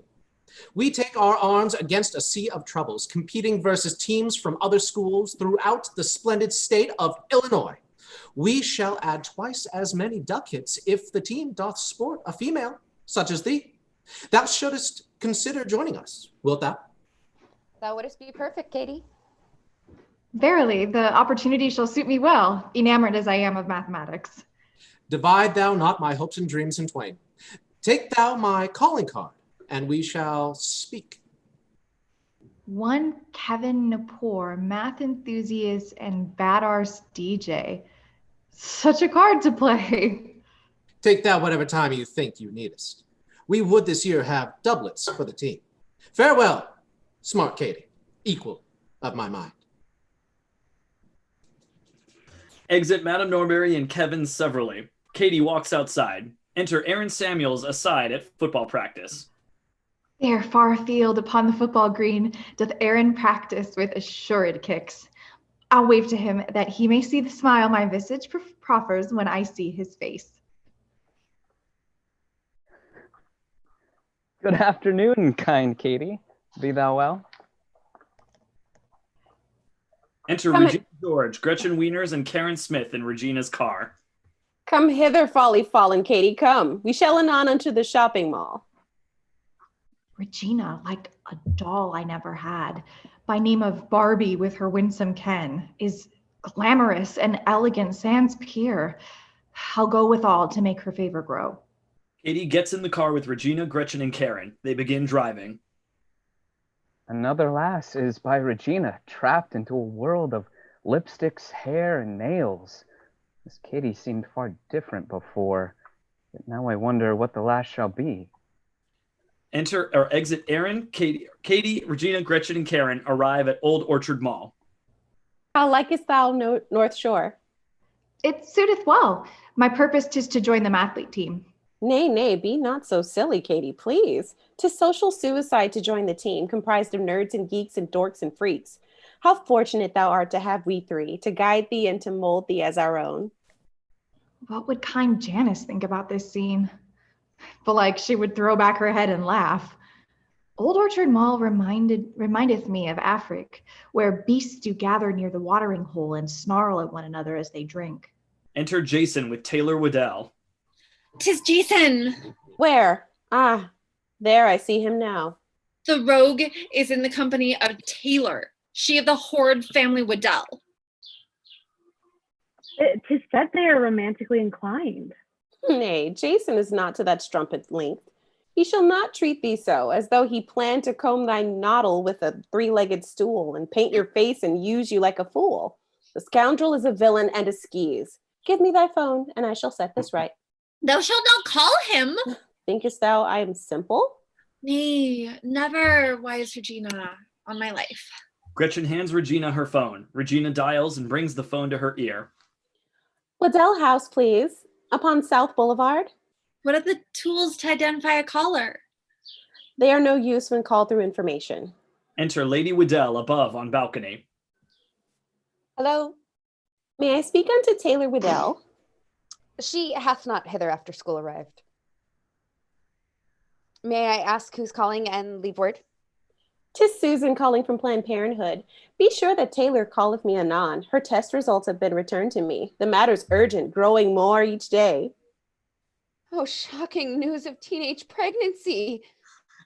We take our arms against a sea of troubles, competing versus teams from other schools throughout the splendid state of Illinois. We shall add twice as many ducats if the team doth sport a female, such as thee. Thou shouldest consider joining us, wilt thou? Thou wouldst be perfect, Cady. Verily, the opportunity shall suit me well, enamored as I am of mathematics. Divide thou not my hopes and dreams in twain. Take thou my calling card, and we shall speak. One Kevin Napor, math enthusiast and bad arse DJ. Such a card to play. Take thou whatever time you think you needest. We would this year have doublets for the team. Farewell, smart Cady, equal of my mind. Exit Madame Norbury and Kevin severally. Cady walks outside. Enter Aaron Samuels aside at football practice. There, far afield upon the football green, doth Aaron practice with assured kicks. I'll wave to him that he may see the smile my visage proffers when I see his face. Good afternoon, kind Cady. Be thou well? Enter Regina George, Gretchen Weiners, and Karen Smith in Regina's car. Come hither, folly fallen Cady, come. We shall anon unto the shopping mall. Regina, like a doll I never had, by name of Barbie with her winsome Ken, is glamorous and elegant sans peer. I'll go with all to make her favor grow. Cady gets in the car with Regina, Gretchen, and Karen. They begin driving. Another lass is by Regina, trapped into a world of lipsticks, hair, and nails. This Cady seemed far different before, but now I wonder what the last shall be. Enter or exit Aaron, Cady, Regina, Gretchen, and Karen arrive at Old Orchard Mall. How likest thou North Shore? It suiteth well. My purpose 'tis to join the mathlete team. Nay, nay, be not so silly, Cady, please. 'Tis social suicide to join the team, comprised of nerds and geeks and dorks and freaks. How fortunate thou art to have we three, to guide thee and to mold thee as our own. What would kind Janis think about this scene? But like she would throw back her head and laugh. Old Orchard Mall remindeth me of Afric, where beasts do gather near the watering hole and snarl at one another as they drink. Enter Jason with Taylor Wedell. 'Tis Jason! Where? Ah, there I see him now. The rogue is in the company of Taylor, she of the horrid family Wedell. 'Tis said they are romantically inclined. Nay, Jason is not to that strumpet length. He shall not treat thee so, as though he planned to comb thy noddle with a three-legged stool and paint your face and use you like a fool. The scoundrel is a villain and a skis. Give me thy phone, and I shall set this right. Thou shalt not call him. Thinkest thou I am simple? Nay, never, wise Regina, on my life. Gretchen hands Regina her phone. Regina dials and brings the phone to her ear. Wedell House, please. Upon South Boulevard. What are the tools to identify a caller? They are no use when called through information. Enter Lady Wedell above on balcony. Hello. May I speak unto Taylor Wedell? She hath not hither after school arrived. May I ask who's calling and leave word? 'Tis Susan calling from Planned Parenthood. Be sure that Taylor calleth me anon. Her test results have been returned to me. The matter's urgent, growing more each day. Oh, shocking news of teenage pregnancy.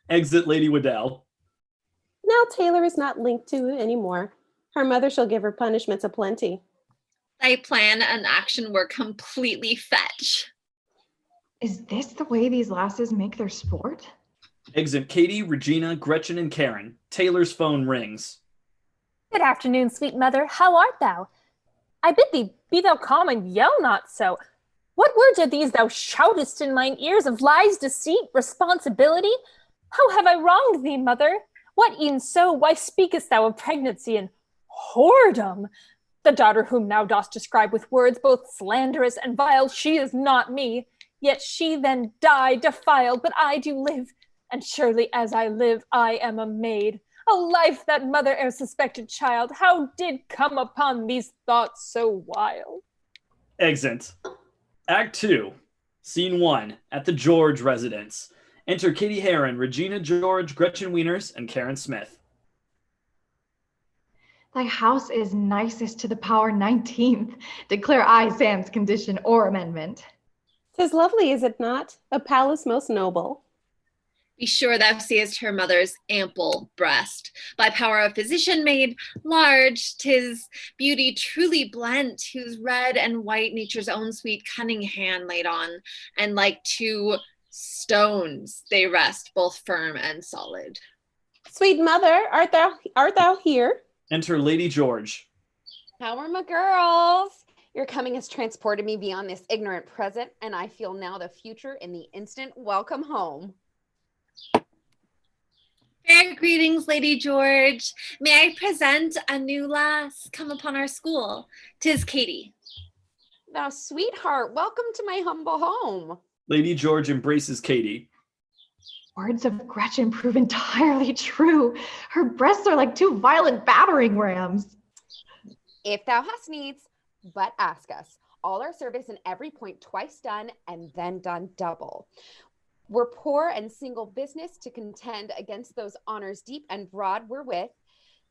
Exit Lady Wedell. Now Taylor is not linked to it anymore. Her mother shall give her punishments aplenty. Thy plan and action were completely fetch. Is this the way these lasses make their sport? Exit Cady, Regina, Gretchen, and Karen. Taylor's phone rings. Good afternoon, sweet mother. How art thou? I bid thee, be thou calm and yell not so. What words are these thou shoutest in mine ears of lies, deceit, responsibility? How have I wronged thee, mother? What e'en so? Why speakest thou of pregnancy and whoredom? The daughter whom thou dost describe with words both slanderous and vile, she is not me. Yet she then died defiled, but I do live. And surely as I live, I am a maid. A life that mother ere suspected child, how did come upon these thoughts so wild? Exit. Act 2. Scene 1. At the George residence. Enter Cady Heron, Regina George, Gretchen Weiners, and Karen Smith. Thy house is nicest to the power 19th. Declare I Sam's condition or amendment. 'Tis lovely, is it not? A palace most noble. Be sure thou seest her mother's ample breast, by power of physician made large. 'Tis beauty truly blent, whose red and white nature's own sweet cunning hand laid on, and like two stones they rest, both firm and solid. Sweet mother, art thou here? Enter Lady George. How are my girls? Your coming has transported me beyond this ignorant present, and I feel now the future in the instant welcome home. Fair greetings, Lady George. May I present a new lass come upon our school? 'Tis Cady. Thou sweetheart, welcome to my humble home. Lady George embraces Cady. Words of Gretchen prove entirely true. Her breasts are like two violent battering rams. If thou hast needs, but ask us. All our service in every point twice done, and then done double. We're poor and single business to contend against those honors deep and broad wherewith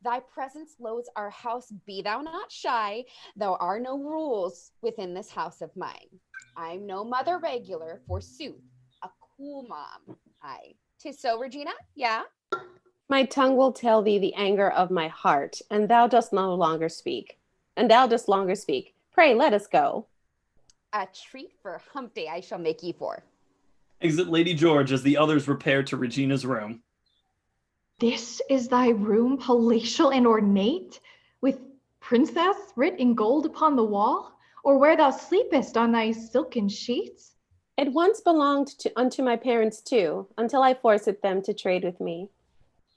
thy presence loads our house. Be thou not shy, there are no rules within this house of mine. I'm no mother regular, forsooth, a cool mom. Aye, 'tis so, Regina, yeah? My tongue will tell thee the anger of my heart, and thou dost no longer speak. Pray, let us go. A treat for hump day I shall make ye for. Exit Lady George as the others repair to Regina's room. This is thy room, palatial and ornate, with princess writ in gold upon the wall, or where thou sleepest on thy silken sheets? It once belonged unto my parents too, until I forced them to trade with me.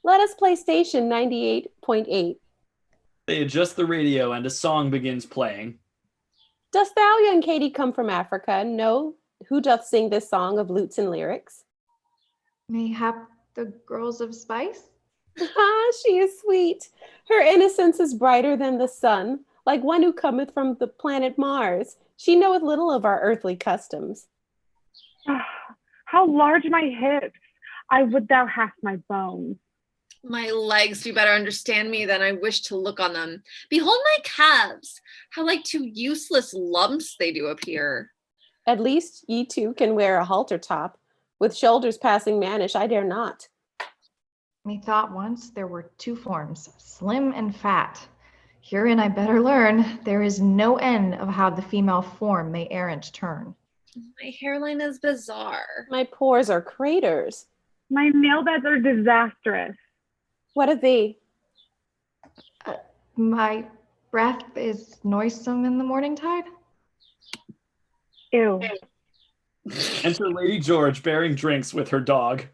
Let us play station 98.8. They adjust the radio and a song begins playing. Dost thou, young Cady, come from Africa, know who doth sing this song of lutes and lyrics? Mayhap the girls of Spice? Ah, she is sweet. Her innocence is brighter than the sun, like one who cometh from the planet Mars. She knoweth little of our earthly customs. How large my hips! I would thou hast my bones. My legs do better understand me than I wish to look on them. Behold my calves, how like two useless lumps they do appear. At least ye two can wear a halter top. With shoulders passing mannish, I dare not. Methought once there were two forms, slim and fat. Herein I better learn, there is no end of how the female form may errant turn. My hairline is bizarre. My pores are craters. My nail beds are disastrous. What of thee? My breath is noisome in the morning tide. Ew. Enter Lady George bearing drinks with her dog.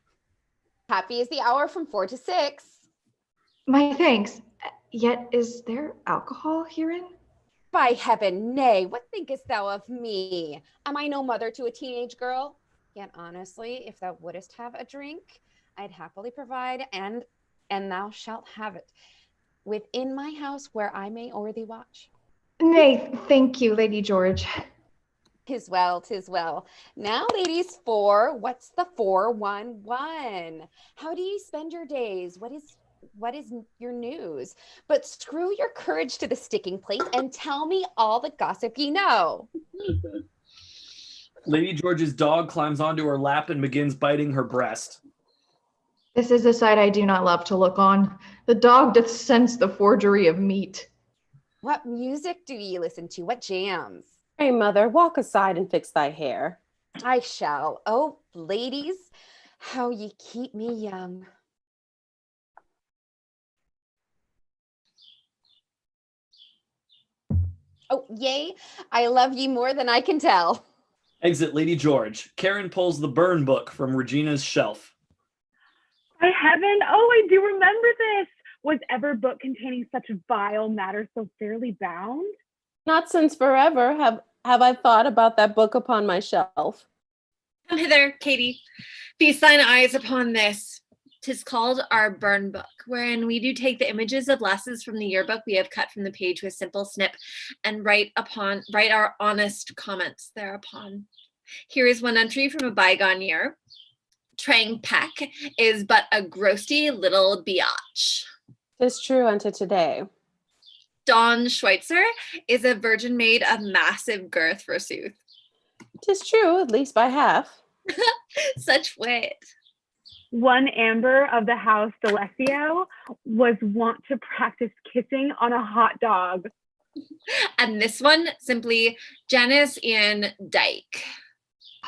Happy is the hour from 4 to 6. My thanks. Yet is there alcohol herein? By heaven, nay, what thinkest thou of me? Am I no mother to a teenage girl? Yet honestly, if thou wouldest have a drink, I'd happily provide, and thou shalt have it within my house where I may o'er thee watch. Nay, thank you, Lady George. 'Tis well, 'tis well. Now, ladies, what's the 411? How do ye spend your days? What is what is your news? But screw your courage to the sticking place and tell me all the gossip you know. Lady George's dog climbs onto her lap and begins biting her breast. This is a sight I do not love to look on. The dog doth sense the forgery of meat. What music do ye listen to? What jams? Pray, mother, walk aside and fix thy hair. I shall. Oh, ladies, how ye keep me young. Oh, yea, I love ye more than I can tell. Exit Lady George. Karen pulls the burn book from Regina's shelf. By heaven, oh, I do remember this. Was ever book containing such vile matter so fairly bound? Not since forever have I thought about that book upon my shelf. Come hither, Cady. Feast thine eyes upon this. 'Tis called our burn book, wherein we do take the images of lasses from the yearbook we have cut from the page with simple snip and write our honest comments thereupon. Here is one entry from a bygone year. Trang Peck is but a grosty little biatch. 'Tis true unto today. Dawn Schweitzer is a virgin maid of massive girth, forsooth. 'Tis true, at least by half. Such wit. One Amber of the house D'Alessio was wont to practice kissing on a hot dog. And this one, simply Janis in Dyke.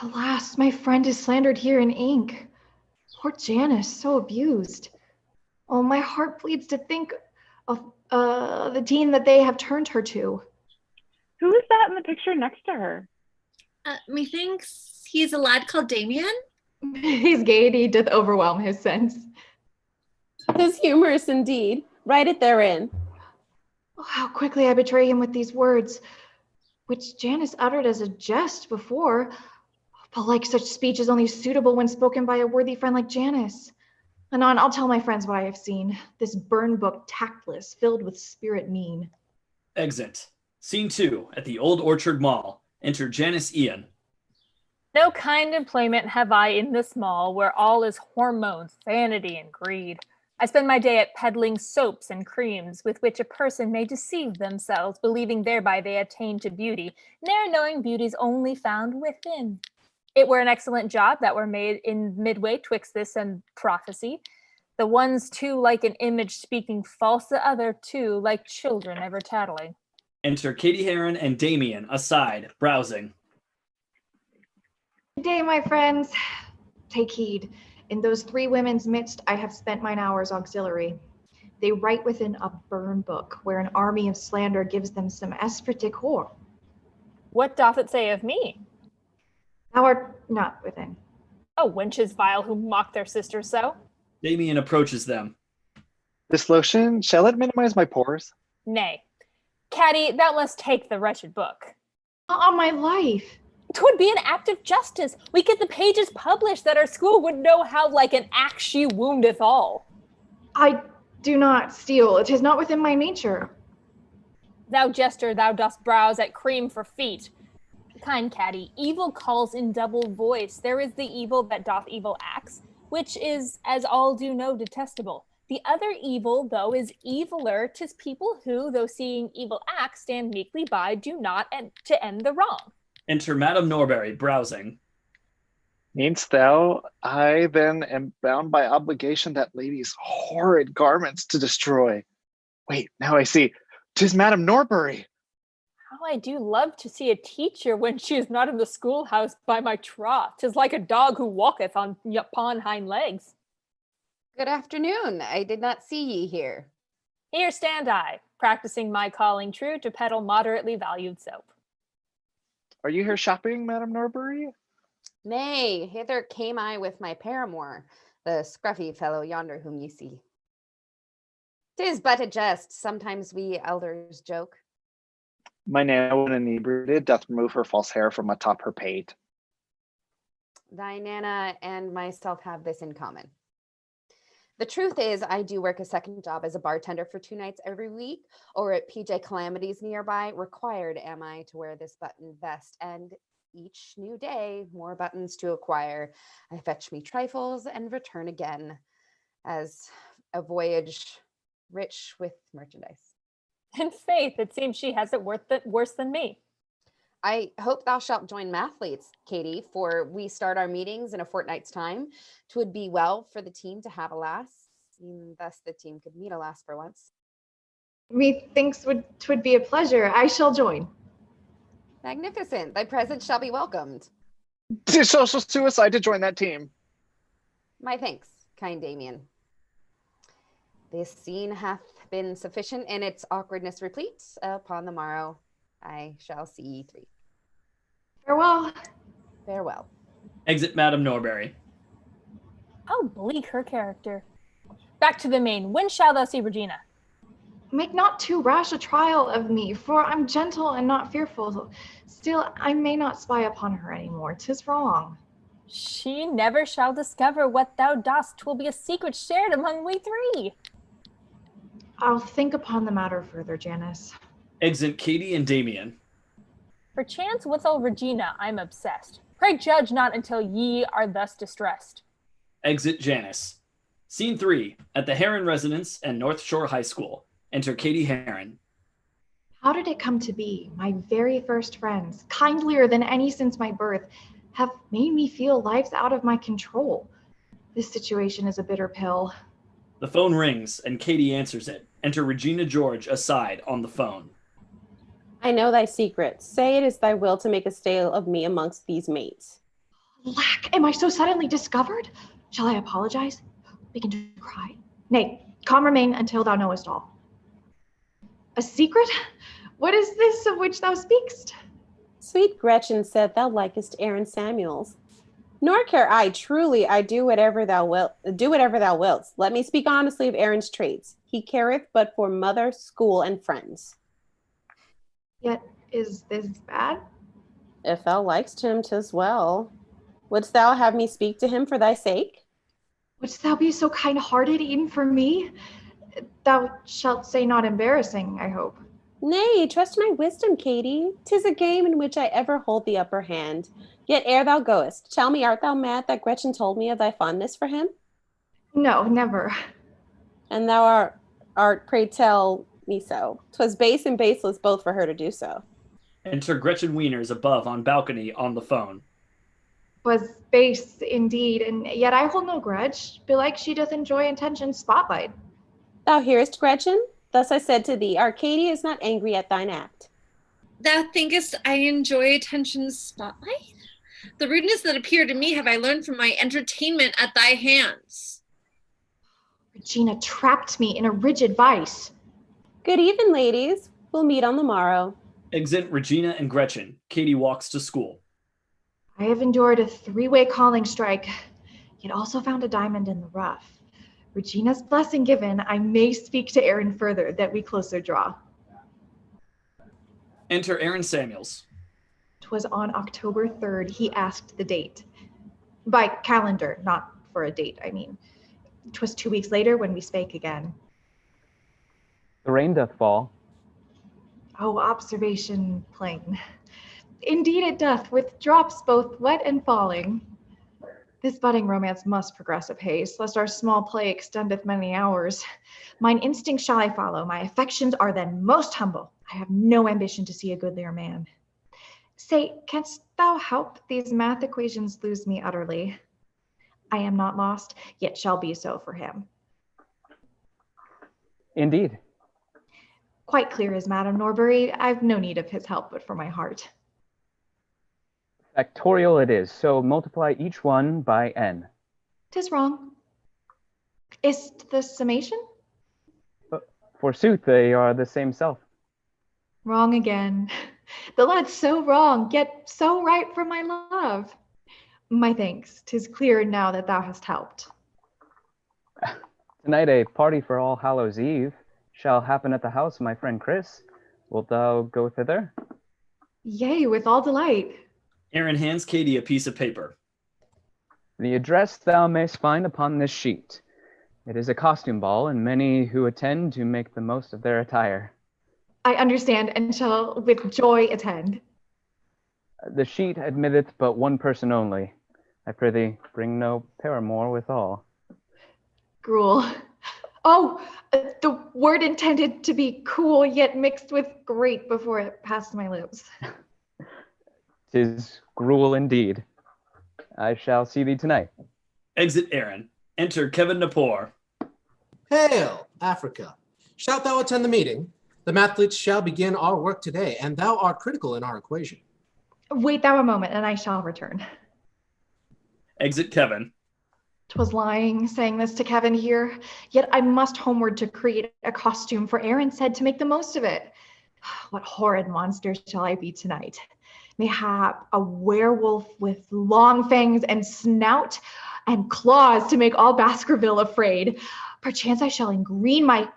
Alas, my friend is slandered here in ink. Poor Janis, so abused. Oh, my heart bleeds to think of the teen that they have turned her to. Who is that in the picture next to her? Methinks he's a lad called Damien. His gaiety doth overwhelm his sense. 'Tis humorous indeed. Write it therein. Oh, how quickly I betray him with these words, which Janis uttered as a jest before. But like such speech is only suitable when spoken by a worthy friend like Janis. Anon, I'll tell my friends what I have seen. This burn book tactless, filled with spirit mean. Exit. Scene 2 at the Old Orchard Mall. Enter Janis Ian. No kind employment have I in this mall where all is hormones, vanity, and greed. I spend my day at peddling soaps and creams with which a person may deceive themselves, believing thereby they attain to beauty, ne'er knowing beauty's only found within. It were an excellent job that were made in midway twixt this and prophecy. The one's too like an image speaking false, the other too like children ever tattling. Enter Cady Heron and Damien aside, browsing. Good day, my friends. Take heed. In those three women's midst, I have spent mine hours auxiliary. They write within a burn book, where an army of slander gives them some esprit de corps. What doth it say of me? Thou art not within. Oh, wenches vile who mock their sisters so. Damien approaches them. This lotion, shall it minimize my pores? Nay. Cady, thou must take the wretched book. On my life. 'Twould be an act of justice. We get the pages published that our school would know how like an axe she woundeth all. I do not steal. It is not within my nature. Thou jester, thou dost browse at cream for feet. Kind Cady, evil calls in double voice. There is the evil that doth evil acts, which is, as all do know, detestable. The other evil, though, is eviler. 'Tis people who, though seeing evil acts, stand meekly by, do not to end the wrong. Enter Madame Norbury, browsing. Meanst thou I then am bound by obligation that lady's horrid garments to destroy? Wait, now I see. 'Tis Madame Norbury. How I do love to see a teacher when she is not in the schoolhouse by my troth. 'Tis like a dog who walketh upon hind legs. Good afternoon. I did not see ye here. Here stand I, practicing my calling true to peddle moderately valued soap. Are you here shopping, Madame Norbury? Nay, hither came I with my paramour, the scruffy fellow yonder whom ye see. 'Tis but a jest. Sometimes we elders joke. My Nana, when inebriated, doth remove her false hair from atop her pate. Thy Nana and myself have this in common. The truth is, I do work a second job as a bartender for 2 nights every week, or at PJ Calamities nearby. Required am I to wear this button vest, and each new day, more buttons to acquire. I fetch me trifles and return again, as a voyage rich with merchandise. In faith, it seems she has it worse than me. I hope thou shalt join mathletes, Cady, for we start our meetings in a fortnight's time. 'Twould be well for the team to have a lass, and thus the team could meet a lass for once. Methinks 'twould be a pleasure. I shall join. Magnificent. Thy presence shall be welcomed. 'Tis social suicide to join that team. My thanks, kind Damien. This scene hath been sufficient in its awkwardness replete. Upon the morrow, I shall see ye three. Farewell. Farewell. Exit Madame Norbury. How bleak her character. Back to the main. When shall thou see Regina? Make not too rash a trial of me, for I'm gentle and not fearful. Still, I may not spy upon her any more. 'Tis wrong. She never shall discover what thou dost. 'Twill be a secret shared among we three. I'll think upon the matter further, Janis. Exit Cady and Damien. Perchance withal Regina, I'm obsessed. Pray judge not until ye are thus distressed. Exit Janis. Scene 3, at the Heron residence and North Shore High School. Enter Cady Heron. How did it come to be? My very first friends, kindlier than any since my birth, have made me feel life's out of my control. This situation is a bitter pill. The phone rings and Cady answers it. Enter Regina George aside on the phone. I know thy secret. Say it is thy will to make a stale of me amongst these mates. Lack, am I so suddenly discovered? Shall I apologize? Begin to cry? Nay, calm remain until thou knowest all. A secret? What is this of which thou speakst? Sweet Gretchen said thou likest Aaron Samuels. Nor care I, truly, I do whatever thou wilt. Let me speak honestly of Aaron's traits. He careth but for mother, school, and friends. Yet is this bad? If thou likest him, 'tis well. Wouldst thou have me speak to him for thy sake? Wouldst thou be so kind-hearted e'en for me? Thou shalt say not embarrassing, I hope. Nay, trust my wisdom, Cady. 'Tis a game in which I ever hold the upper hand. Yet ere thou goest, tell me, art thou mad that Gretchen told me of thy fondness for him? No, never. And thou art, pray tell me so. 'Twas base and baseless both for her to do so. Enter Gretchen Weiners above on balcony on the phone. 'Was base indeed, and yet I hold no grudge. Belike she doth enjoy attention's spotlight. Thou hearest, Gretchen? Thus I said to thee, Arcadia is not angry at thine act. Thou thinkest I enjoy attention's spotlight? The rudeness that appeared to me have I learned from my entertainment at thy hands. Regina trapped me in a rigid vice. Good even, ladies. We'll meet on the morrow. Exit Regina and Gretchen. Cady walks to school. I have endured a 3-way calling strike, yet also found a diamond in the rough. Regina's blessing given, I may speak to Aaron further, that we closer draw. Enter Aaron Samuels. 'Twas on October 3rd he asked the date. By calendar, not for a date, I mean. 'Twas 2 weeks later when we spake again. The rain doth fall. Oh, observation plain. Indeed it doth, with drops both wet and falling. This budding romance must progress apace, lest our small play extendeth many hours. Mine instinct shall I follow, my affections are then most humble. I have no ambition to see a goodlier man. Say, canst thou help these math equations lose me utterly? I am not lost, yet shall be so for him. Indeed. Quite clear is Madame Norbury. I've no need of his help but for my heart. Factorial it is, so multiply each one by n. 'Tis wrong. Is't the summation? Forsooth, they are the same self. Wrong again. The lad's so wrong, yet so right for my love. My thanks. 'Tis clear now that thou hast helped. Tonight a party for All Hallows Eve shall happen at the house of my friend Chris. Wilt thou go thither? Yea, with all delight. Aaron hands Cady a piece of paper. The address thou mayst find upon this sheet. It is a costume ball, and many who attend do make the most of their attire. I understand and shall with joy attend. The sheet admitteth but one person only. I prithee, bring no paramour withal. Gruel. Oh, the word intended to be cool, yet mixed with great before it passed my lips. 'Tis gruel indeed. I shall see thee tonight. Exit Aaron. Enter Kevin Napor. Hail, Africa. Shalt thou attend the meeting? The mathletes shall begin our work today, and thou art critical in our equation. Wait thou a moment, and I shall return. Exit Kevin. 'Twas lying, saying this to Kevin here, yet I must homeward to create a costume, for Aaron said to make the most of it. What horrid monster shall I be tonight? Mayhap a werewolf with long fangs and snout and claws to make all Baskerville afraid. Perchance I shall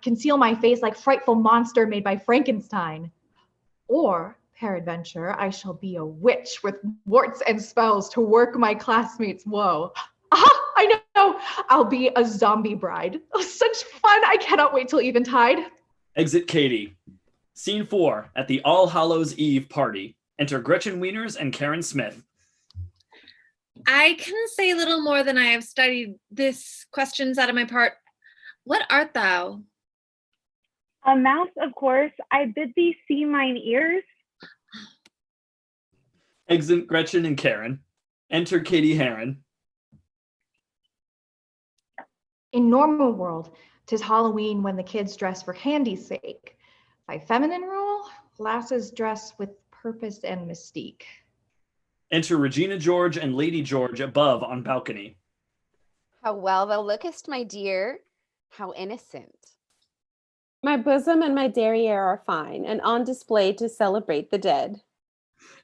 conceal my face like frightful monster made by Frankenstein. Or, peradventure, I shall be a witch with warts and spells to work my classmates' woe. Aha, I know, I'll be a zombie bride. Oh, such fun, I cannot wait till eventide. Exit Cady. Scene 4, at the All Hallows Eve party. Enter Gretchen Weiners and Karen Smith. I can say little more than I have studied this questions out of my part. What art thou? A mouse, of course. I bid thee see mine ears. Exit Gretchen and Karen. Enter Katie Heron. In normal world, 'tis Halloween when the kids dress for candy's sake. By feminine rule, lasses dress with purpose and mystique. Enter Regina George and Lady George above on balcony. How well thou lookest, my dear. How innocent. My bosom and my derriere are fine, and on display to celebrate the dead.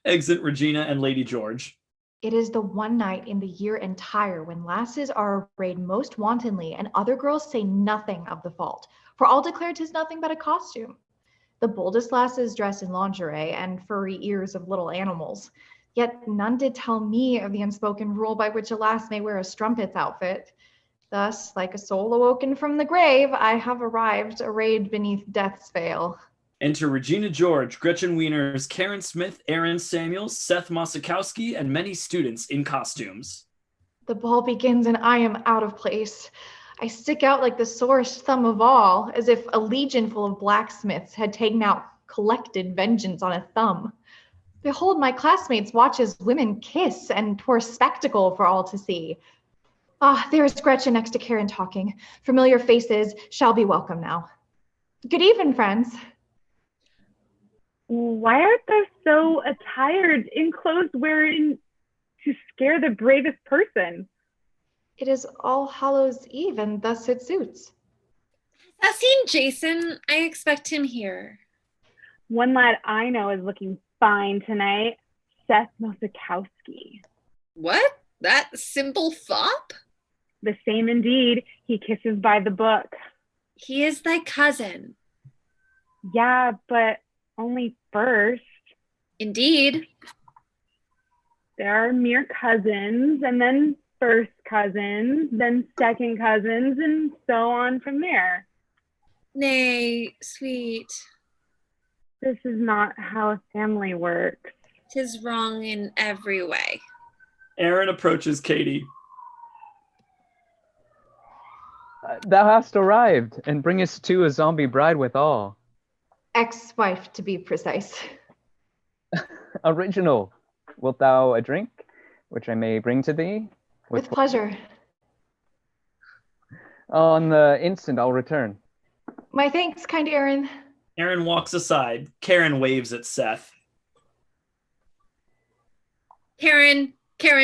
Exit Regina and Lady George. It is the one night in the year entire when lasses are arrayed most wantonly, and other girls say nothing of the fault, for all declare 'tis nothing but a costume. The boldest lasses dress in lingerie and furry ears of little animals, yet none did tell me of the unspoken rule by which a lass may wear a strumpet's outfit. Thus, like a soul awoken from the grave, I have arrived arrayed beneath death's veil. Enter Regina George, Gretchen Weiners, Karen Smith, Aaron Samuels, Seth Mosikowski, and many students in costumes. The ball begins and I am out of place. I stick out like the sorest thumb of all, as if a legion full of blacksmiths had taken out collected vengeance on a thumb. Behold, my classmates watch as women kiss, and 'twere spectacle for all to see. Ah, there is Gretchen next to Karen talking. Familiar faces shall be welcome now. Good evening, friends. Why art thou so attired in clothes wherein to scare the bravest person? It is All Hallows Eve, and thus it suits. I've seen Jason. I expect him here. One lad I know is looking fine tonight, Seth Mosikowski. What? That simple fop? The same indeed. He kisses by the book. He is thy cousin. Yeah, but only first. Indeed. There are mere cousins, and then first cousins, then second cousins, and so on from there. Nay, sweet. This is not how a family works. 'Tis wrong in every way. Aaron approaches Katie. Thou hast arrived, and bringest too a zombie bride withal. Ex-wife, to be precise. Original. Wilt thou a drink, which I may bring to thee? With pleasure. On the instant I'll return. My thanks, kind Aaron. Aaron walks aside. Karen waves at Seth. Karen,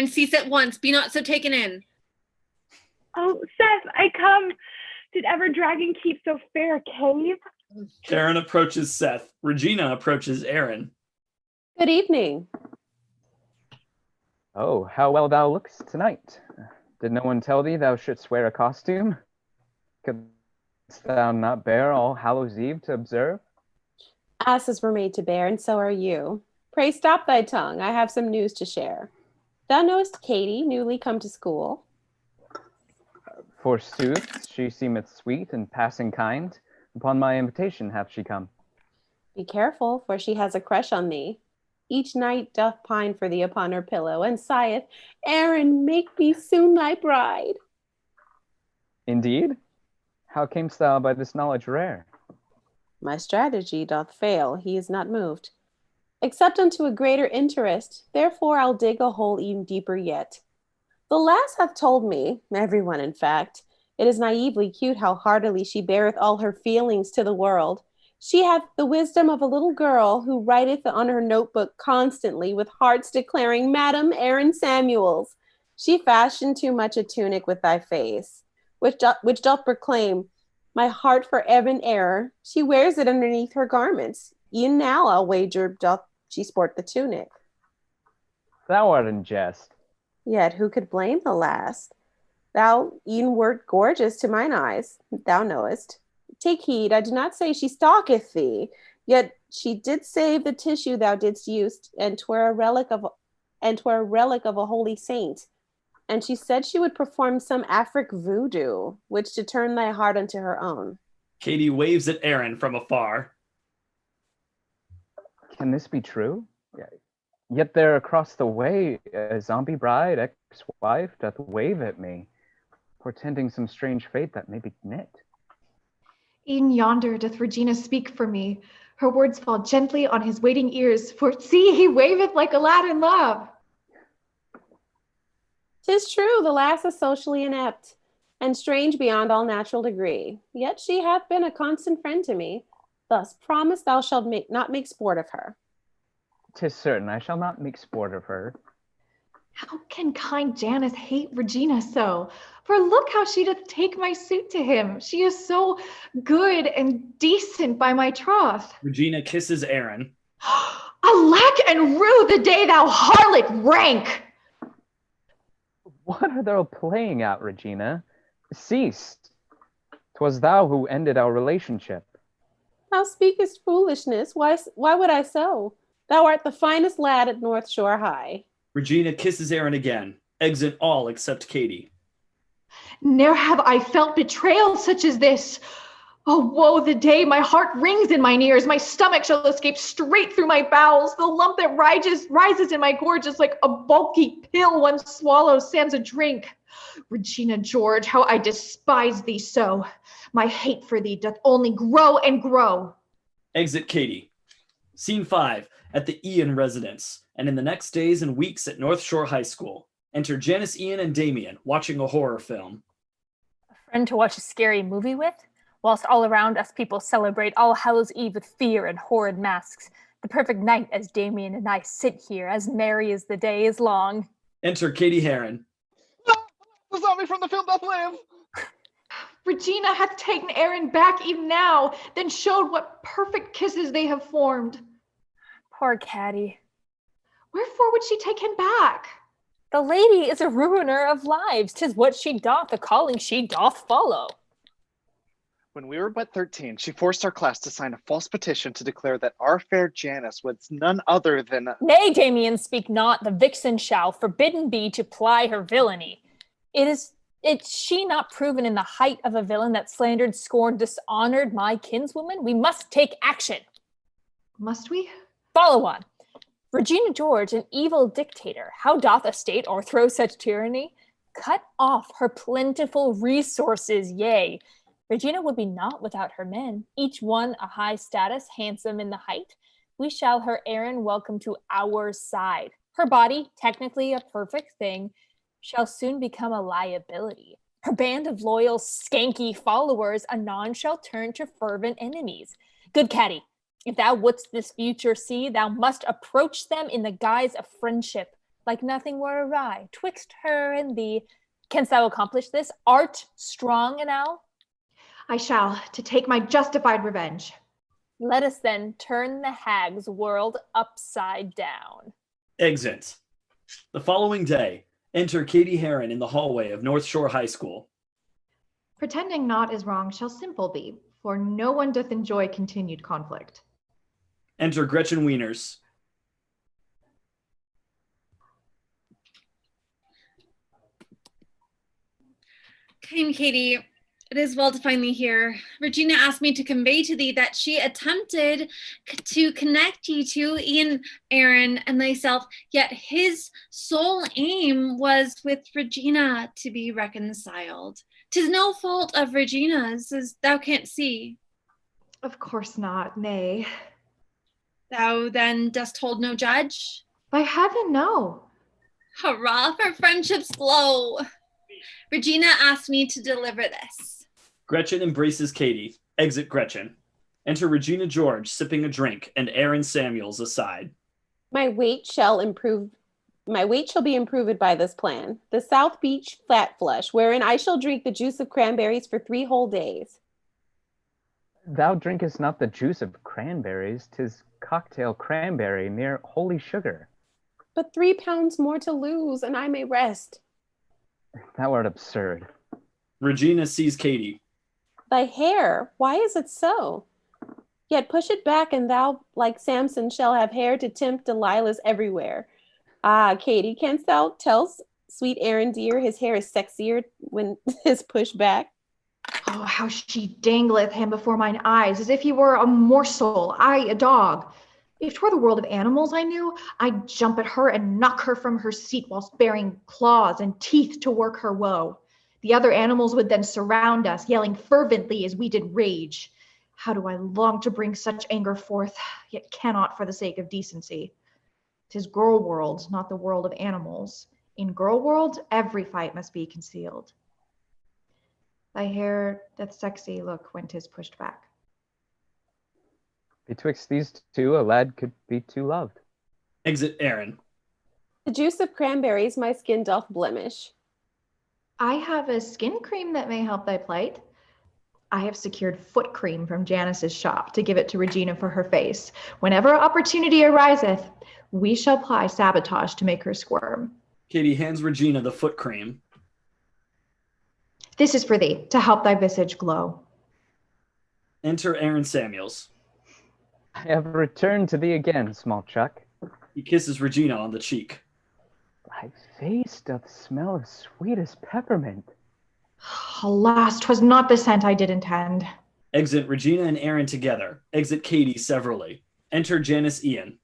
cease at once. Be not so taken in. Oh, Seth, I come. Did ever dragon keep so fair a cave? Karen approaches Seth. Regina approaches Aaron. Good evening. Oh, how well thou lookst tonight. Did no one tell thee thou shouldst wear a costume? Couldst thou not bear All Hallows Eve to observe? Asses were made to bear, and so are you. Pray stop thy tongue. I have some news to share. Thou knowest Cady, newly come to school. Forsooth, she seemeth sweet and passing kind. Upon my invitation hath she come. Be careful, for she has a crush on thee. Each night doth pine for thee upon her pillow, and sigheth, Aaron, make me soon thy bride. Indeed? How camest thou by this knowledge rare? My strategy doth fail, he is not moved. Except unto a greater interest, therefore I'll dig a hole even deeper yet. The lass hath told me, everyone in fact, it is naively cute how heartily she beareth all her feelings to the world. She hath the wisdom of a little girl who writeth on her notebook constantly with hearts declaring, Madam Aaron Samuels. She fashioned too much a tunic with thy face, which doth proclaim, my heart for Evan error. She wears it underneath her garments. E'en now I'll wager doth she sport the tunic. Thou art in jest. Yet who could blame the lass? Thou e'en wert gorgeous to mine eyes, thou knowest. Take heed, I do not say she stalketh thee, yet she did save the tissue thou didst use, and 'twere a relic of a holy saint. And she said she would perform some Afric voodoo, which to turn thy heart unto her own. Cady waves at Aaron from afar. Can this be true? Yet there across the way, a zombie bride, ex-wife, doth wave at me, portending some strange fate that may be knit. E'en yonder doth Regina speak for me. Her words fall gently on his waiting ears, for see, he waveth like a lad in love. 'Tis true, the lass is socially inept, and strange beyond all natural degree. Yet she hath been a constant friend to me. Thus, promise thou shalt not make sport of her. 'Tis certain I shall not make sport of her. How can kind Janis hate Regina so? For look how she doth take my suit to him. She is so good and decent by my troth. Regina kisses Aaron. Alack and rue the day thou harlot rank! What are thou playing at, Regina? Cease. 'Twas thou who ended our relationship. Thou speakest foolishness. Why would I so? Thou art the finest lad at North Shore High. Regina kisses Aaron again. Exit all except Cady. Ne'er have I felt betrayal such as this. Oh, woe the day my heart rings in mine ears. My stomach shall escape straight through my bowels. The lump that rises in my gorge is like a bulky pill one swallows sans a drink. Regina George, how I despise thee so. My hate for thee doth only grow and grow. Exit Cady. Scene 5, at the Ian residence, and in the next days and weeks at North Shore High School. Enter Janis, Ian, and Damien, watching a horror film. A friend to watch a scary movie with? Whilst all around us people celebrate All Hallows Eve with fear and horrid masks. The perfect night as Damien and I sit here, as merry as the day is long. Enter Cady Heron. The zombie from the film doth live! Regina hath taken Aaron back even now, then showed what perfect kisses they have formed. Poor Cady. Wherefore would she take him back? The lady is a ruiner of lives. 'Tis what she doth, a calling she doth follow. When we were but 13, she forced our class to sign a false petition to declare that our fair Janis was none other than... Nay, Damien, speak not. The vixen shall forbidden be to ply her villainy. It's she not proven in the height of a villain that slandered, scorned, dishonored my kinswoman? We must take action. Must we? Follow on. Regina George, an evil dictator, how doth a state o'erthrow such tyranny? Cut off her plentiful resources, yea. Regina would be naught without her men, each one a high status, handsome in the height. We shall her Aaron welcome to our side. Her body, technically a perfect thing, shall soon become a liability. Her band of loyal, skanky followers anon shall turn to fervent enemies. Good Cady, if thou wouldst this future see, thou must approach them in the guise of friendship, like nothing were awry twixt her and thee. Canst thou accomplish this? Art strong enow? I shall, to take my justified revenge. Let us then turn the hag's world upside down. Exit. The following day, enter Cady Heron in the hallway of North Shore High School. Pretending naught is wrong shall simple be, for no one doth enjoy continued conflict. Enter Gretchen Weiners. Cady, It is well to find thee here. Regina asked me to convey to thee that she attempted to connect ye to Ian, Aaron, and thyself, yet his sole aim was with Regina to be reconciled. 'Tis no fault of Regina's, as thou canst see. Of course not, nay. Thou then dost hold no judge? By heaven, no. Hurrah for friendship's glow! Regina asked me to deliver this. Gretchen embraces Cady. Exit Gretchen. Enter Regina George sipping a drink and Aaron Samuels aside. My weight shall be improved by this plan. The South Beach flat flush, wherein I shall drink the juice of cranberries for 3 whole days. Thou drinkest not the juice of cranberries, 'tis cocktail cranberry, mere holy sugar. But 3 pounds more to lose, and I may rest. Thou art absurd. Regina sees Cady. Thy hair, why is it so? Yet push it back, and thou, like Samson, shall have hair to tempt Delilahs everywhere. Ah, Cady, canst thou tell sweet Aaron dear his hair is sexier when his pushed back? Oh, how she dangleth him before mine eyes, as if he were a morsel, I a dog. If 'twere the world of animals I knew, I'd jump at her and knock her from her seat whilst bearing claws and teeth to work her woe. The other animals would then surround us, yelling fervently as we did rage. How do I long to bring such anger forth, yet cannot for the sake of decency. 'Tis girl world, not the world of animals. In girl world, every fight must be concealed. Thy hair doth sexy look when 'tis pushed back. Betwixt these two, a lad could be too loved. Exit Aaron. The juice of cranberries my skin doth blemish. I have a skin cream that may help thy plight. I have secured foot cream from Janis's shop to give it to Regina for her face. Whenever opportunity ariseth, we shall ply sabotage to make her squirm. Cady hands Regina the foot cream. This is for thee, to help thy visage glow. Enter Aaron Samuels. I have returned to thee again, small Chuck. He kisses Regina on the cheek. Thy face doth smell of sweetest peppermint. Alas, 'twas not the scent I did intend. Exit Regina and Aaron together. Exit Cady severally. Enter Janis Ian.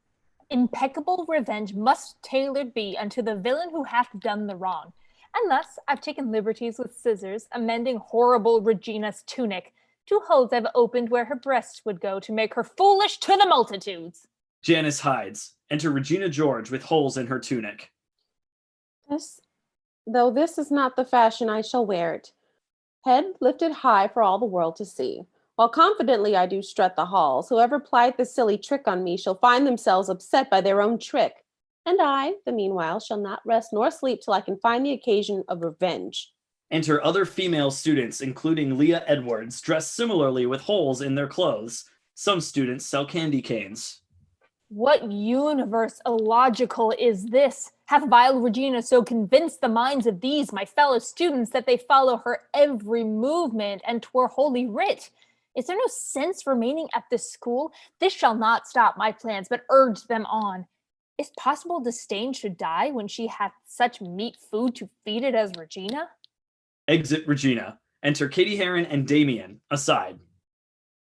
Impeccable revenge must tailored be unto the villain who hath done the wrong. And thus I've taken liberties with scissors, amending horrible Regina's tunic. 2 holes I've opened where her breasts would go to make her foolish to the multitudes. Janis hides. Enter Regina George with holes in her tunic. Though this is not the fashion, I shall wear it. Head lifted high for all the world to see. While confidently I do strut the halls, whoever plied this silly trick on me shall find themselves upset by their own trick. And I, the meanwhile, shall not rest nor sleep till I can find the occasion of revenge. Enter other female students, including Leah Edwards, dressed similarly with holes in their clothes. Some students sell candy canes. What universe illogical is this? Hath vile Regina so convinced the minds of these, my fellow students, that they follow her every movement, and 'twere holy writ? Is there no sense remaining at this school? This shall not stop my plans, but urge them on. Is possible disdain should die when she hath such meat food to feed it as Regina? Exit Regina. Enter Cady Heron and Damien, aside.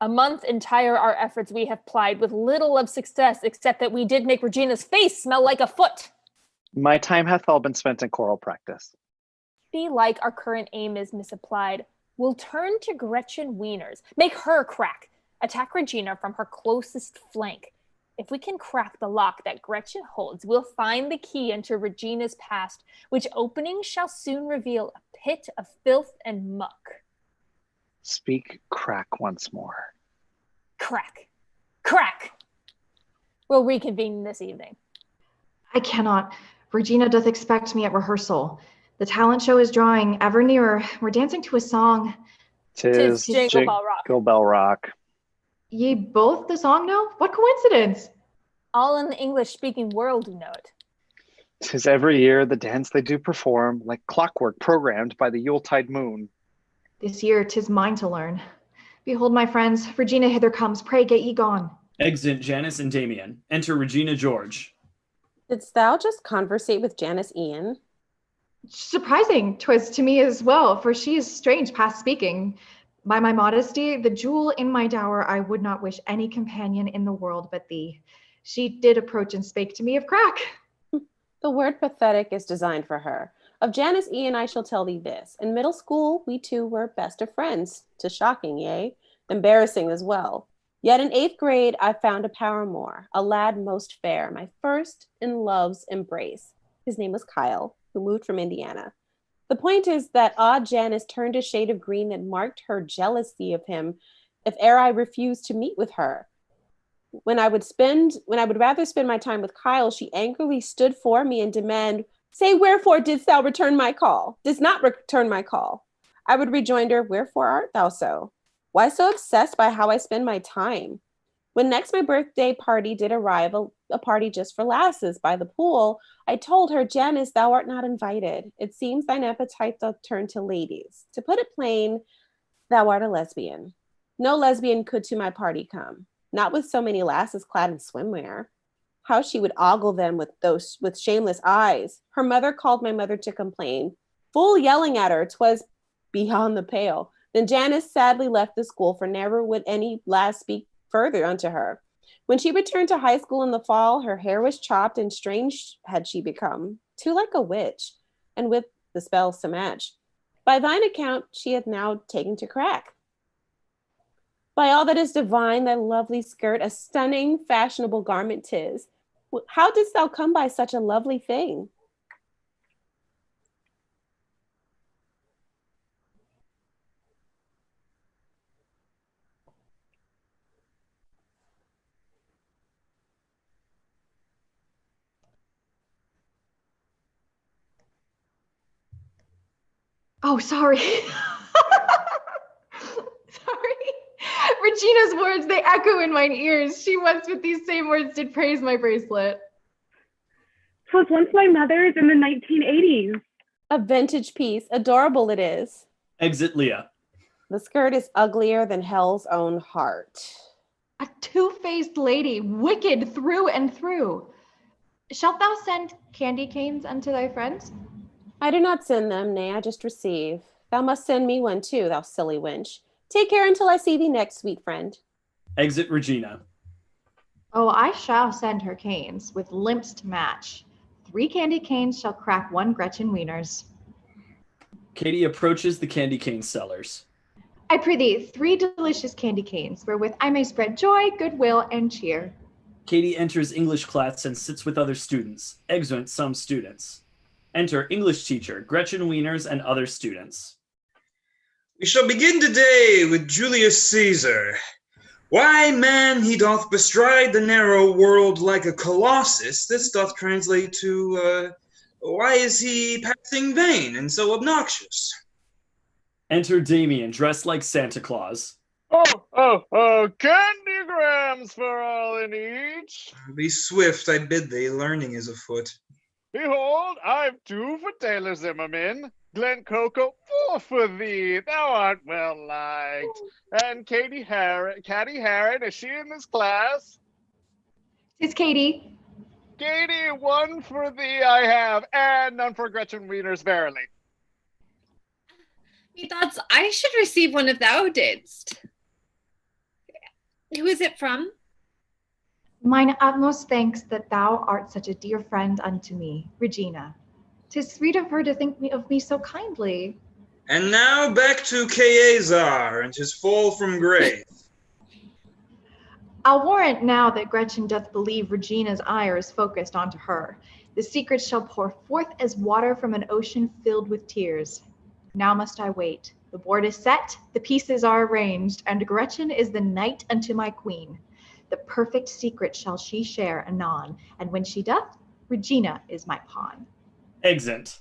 A month entire our efforts we have plied with little of success, except that we did make Regina's face smell like a foot. My time hath all been spent in choral practice. Belike our current aim is misapplied. We'll turn to Gretchen Weiners, make her crack, attack Regina from her closest flank. If we can crack the lock that Gretchen holds, we'll find the key into Regina's past, which opening shall soon reveal a pit of filth and muck. Speak crack once more. Crack. Crack! We'll reconvene this evening. I cannot. Regina doth expect me at rehearsal. The talent show is drawing ever nearer. We're dancing to a song. Tis Jingle Bell Rock. Ye both the song know? What coincidence? All in the English-speaking world know it. 'Tis every year the dance they do perform, like clockwork programmed by the Yuletide moon. This year 'tis mine to learn. Behold, my friends, Regina hither comes. Pray get ye gone. Exit Janis and Damien. Enter Regina George. Didst thou just conversate with Janis Ian? Surprising 'twas to me as well, for she is strange past speaking. By my modesty, the jewel in my dower, I would not wish any companion in the world but thee. She did approach and spake to me of crack. The word pathetic is designed for her. Of Janis and I shall tell thee this. In middle school, we two were best of friends. 'Tis shocking, yea, embarrassing as well. Yet in 8th grade, I found a paramour, a lad most fair, my first in love's embrace. His name was Kyle, who moved from Indiana. The point is that odd Janis turned a shade of green that marked her jealousy of him if e'er I refused to meet with her. When I would rather spend my time with Kyle, she angrily stood for me and demanded, "Say, wherefore didst thou return my call? Didst not return my call?" I would rejoin her, "Wherefore art thou so? Why so obsessed by how I spend my time?" When next my birthday party did arrive, a party just for lasses by the pool, I told her, "Janis, thou art not invited. It seems thine appetite doth turn to ladies. To put it plain, thou art a lesbian. No lesbian could to my party come, not with so many lasses clad in swimwear." How she would ogle them with shameless eyes. Her mother called my mother to complain, full yelling at her, 'twas beyond the pale. Then Janis sadly left the school, for never would any lass speak further unto her. When she returned to high school in the fall, her hair was chopped, and strange had she become, too like a witch, and with the spell to match. By thine account, she hath now taken to crack. By all that is divine, thy lovely skirt, a stunning, fashionable garment 'tis. How didst thou come by such a lovely thing? Oh, sorry. Regina's words, they echo in mine ears. She once with these same words did praise my bracelet. 'Twas once my mother's in the 1980s. A vintage piece. Adorable it is. Exit Leah. The skirt is uglier than hell's own heart. A two-faced lady, wicked through and through. Shalt thou send candy canes unto thy friends? I do not send them, nay, I just receive. Thou must send me one too, thou silly wench. Take care until I see thee next, sweet friend. Exit Regina. Oh, I shall send her canes, with limps to match. 3 candy canes shall crack 1 Gretchen Weiners. Cady approaches the candy cane sellers. I prithee, 3 delicious candy canes, wherewith I may spread joy, goodwill, and cheer. Cady enters English class and sits with other students. Exeunt some students. Enter English teacher, Gretchen Weiners, and other students. We shall begin today with Julius Caesar. Why, man, he doth bestride the narrow world like a colossus. This doth translate to, why is he passing vain and so obnoxious? Enter Damien, dressed like Santa Claus. Oh, candygrams for all in each. Be swift, I bid thee, learning is afoot. Behold, I've 2 for Taylor Zimmerman. Glen Coco, 4 for thee. Thou art well liked. And Caddy Heron, is she in this class? It's Cady. Cady, 1 for thee I have, and none for Gretchen Weiners, verily. Methought I should receive one if thou didst. Who is it from? Mine utmost thanks that thou art such a dear friend unto me, Regina. 'Tis sweet of her to think of me so kindly. And now back to Kaazar and his fall from grace. I'll warrant now that Gretchen doth believe Regina's ire is focused onto her. The secret shall pour forth as water from an ocean filled with tears. Now must I wait. The board is set, the pieces are arranged, and Gretchen is the knight unto my queen. The perfect secret shall she share anon, and when she doth, Regina is my pawn. Exit.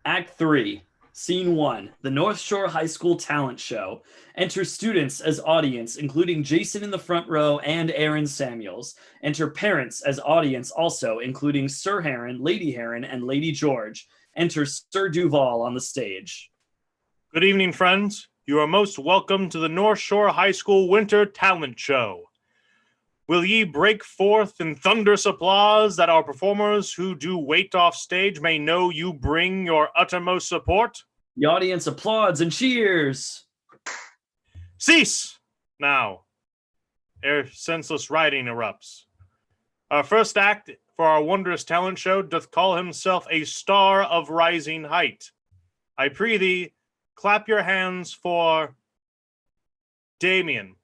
Act 3. Scene 1. The North Shore High School Talent Show. Enter students as audience, including Jason in the front row and Aaron Samuels. Enter parents as audience also, including Sir Heron, Lady Heron, and Lady George. Enter Sir Duval on the stage. Good evening, friends. You are most welcome to the North Shore High School Winter Talent Show. Will ye break forth in thunderous applause that our performers who do wait off stage may know you bring your uttermost support? The audience applauds and cheers. Cease now, ere senseless writing erupts. Our first act for our wondrous talent show doth call himself a star of rising height. I pray thee, clap your hands for Damien.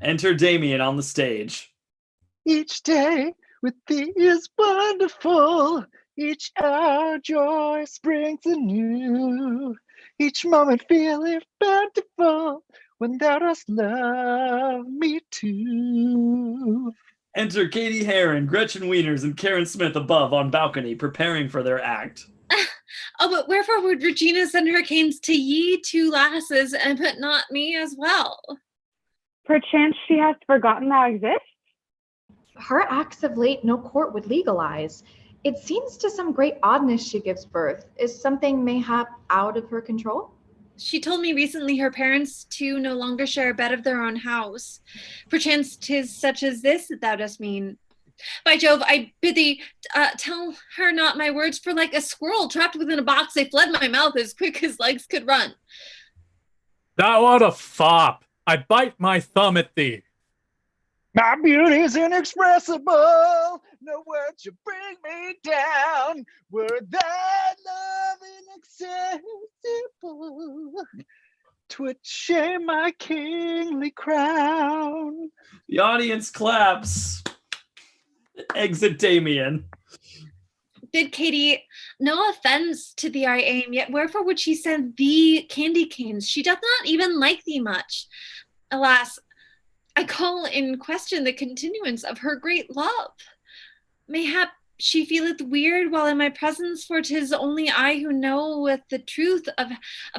Enter Damien on the stage. Each day with thee is wonderful. Each hour joy springs anew. Each moment feeleth bountiful when thou dost love me too. Enter Cady, Heron, Gretchen, Weiners, and Karen Smith above on balcony, preparing for their act. Oh, but wherefore would Regina send her canes to ye two lasses, and but not me as well? Perchance she hath forgotten thou exist? Her acts of late no court would legalize. It seems to some great oddness she gives birth. Is something mayhap out of her control? She told me recently her parents too no longer share a bed of their own house. Perchance 'tis such as this that thou dost mean. By Jove, I bid thee tell her not my words, for like a squirrel trapped within a box, they fled my mouth as quick as legs could run. Thou art a fop. I bite my thumb at thee. My beauty's inexpressible. No words should bring me down. Were thy love inaccessible, 'twould shame my kingly crown. The audience claps. Exit Damien. Bid Cady, no offense to thee I aim, yet wherefore would she send thee candy canes? She doth not even like thee much. Alas, I call in question the continuance of her great love. Mayhap she feeleth weird while in my presence, for 'tis only I who know with the truth of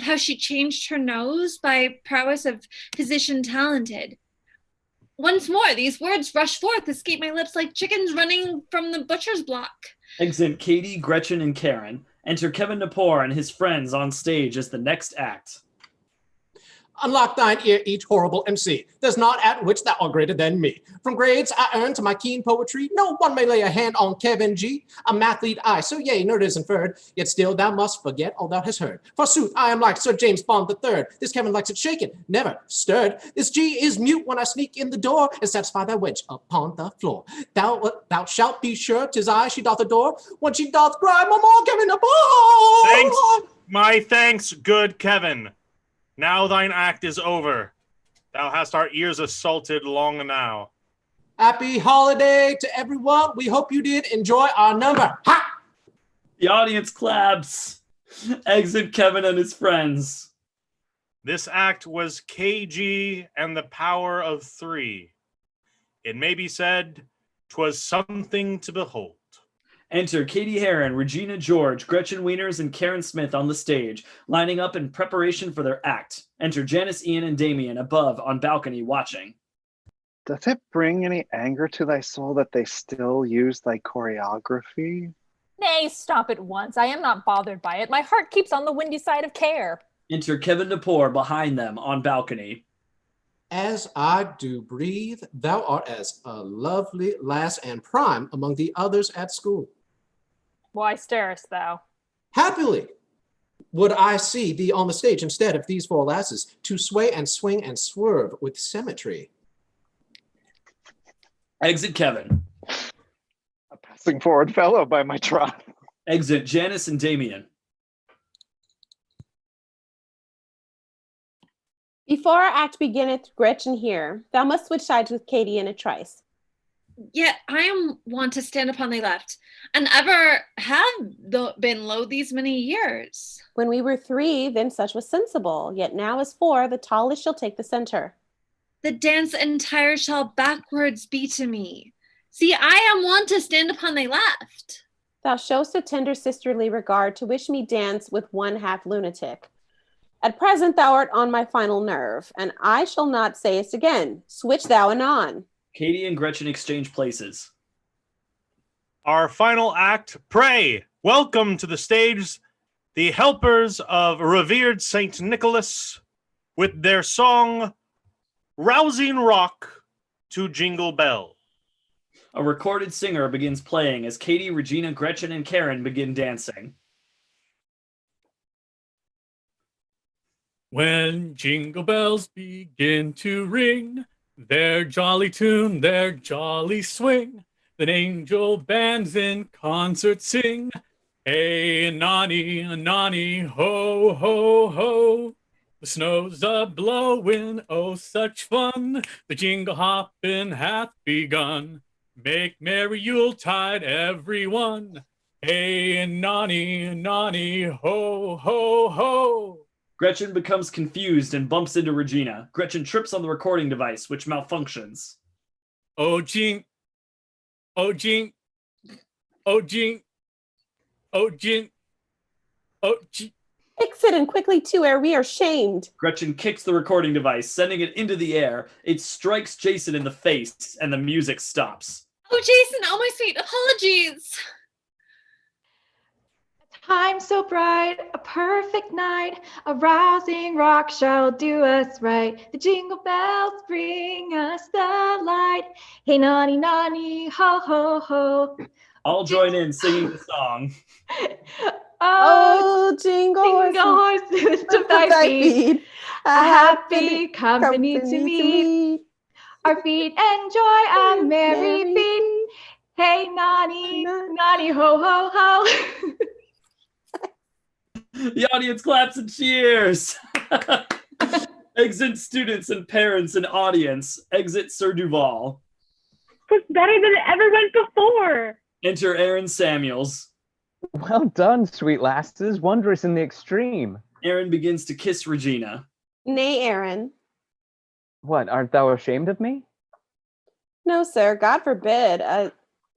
how she changed her nose by prowess of physician talented. Once more, these words rush forth, escape my lips like chickens running from the butcher's block. Exit Cady, Gretchen, and Karen. Enter Kevin Napor and his friends on stage as the next act. Unlock thine ear, each horrible MC. There's not at which thou art greater than me. From grades I earn to my keen poetry, no one may lay a hand on Kevin G. A mathlete I, so yea, nerd is inferred, yet still thou must forget all thou hast heard. Forsooth, I am like Sir James Bond III. This Kevin likes it shaken, never stirred. This G is mute when I sneak in the door and satisfy thy wench upon the floor. Thou shalt be sure 'tis I she doth adore when she doth cry, "Mama, Kevin Napor!" Thanks, my thanks, good Kevin. Now thine act is over. Thou hast our ears assaulted long now. Happy holiday to everyone. We hope you did enjoy our number. Ha! The audience claps. Exit Kevin and his friends. This act was KG and the power of 3. It may be said 'twas something to behold. Enter Cady, Heron, Regina, George, Gretchen, Weiners, and Karen Smith on the stage, lining up in preparation for their act. Enter Janis, Ian, and Damien above on balcony watching. Doth it bring any anger to thy soul that they still use thy choreography? Nay, stop at once. I am not bothered by it. My heart keeps on the windy side of care. Enter Kevin Napor behind them on balcony. As I do breathe, thou art as a lovely lass and prime among the others at school. Why starest thou? Happily would I see thee on the stage instead of these 4 lasses, to sway and swing and swerve with symmetry. Exit Kevin. A passing forward fellow by my troth. Exit Janis and Damien. Before our act beginneth, Gretchen here, thou must switch sides with Cady in a trice. Yet I am wont to stand upon thy left, and ever have been low these many years. When we were 3, then such was sensible, yet now as 4, the tallest shall take the center. The dance entire shall backwards be to me. See, I am wont to stand upon thy left. Thou showst a tender sisterly regard to wish me dance with one half lunatic. At present thou art on my final nerve, and I shall not say it again. Switch thou anon. Cady and Gretchen exchange places. Our final act, pray. Welcome to the stage, the helpers of revered Saint Nicholas, with their song, Rousing Rock to Jingle Bells. A recorded singer begins playing as Cady, Regina, Gretchen, and Karen begin dancing. When jingle bells begin to ring, their jolly tune, their jolly swing, then angel bands in concert sing. Hey, nonny, ho, ho, ho. The snow's a-blowing, oh, such fun. The jingle hopping hath begun. Make merry Yuletide, everyone. Hey, nonny, ho, ho, ho. Gretchen becomes confused and bumps into Regina. Gretchen trips on the recording device, which malfunctions. Oh, jink. Oh, jink. Oh, jink. Oh, jink. Oh, jink. Fix it and quickly too, ere we are shamed. Gretchen kicks the recording device, sending it into the air. It strikes Jason in the face, and the music stops. Oh, Jason, oh my sweet apologies. Time so bright, a perfect night, a rousing rock shall do us right. The jingle bells bring us the light. Hey, nonny, ho, ho, ho. All join in singing the song. Oh, jingle horses to thy feet, a happy company to meet. Our feet enjoy a merry beat. Hey, nonny, ho, ho, ho. The audience claps and cheers. Exit students and parents and audience. Exit Sir Duval. It was better than it ever went before. Enter Aaron Samuels. Well done, sweet lasses. Wondrous in the extreme. Aaron begins to kiss Regina. Nay, Aaron. What, art thou ashamed of me? No, sir, God forbid.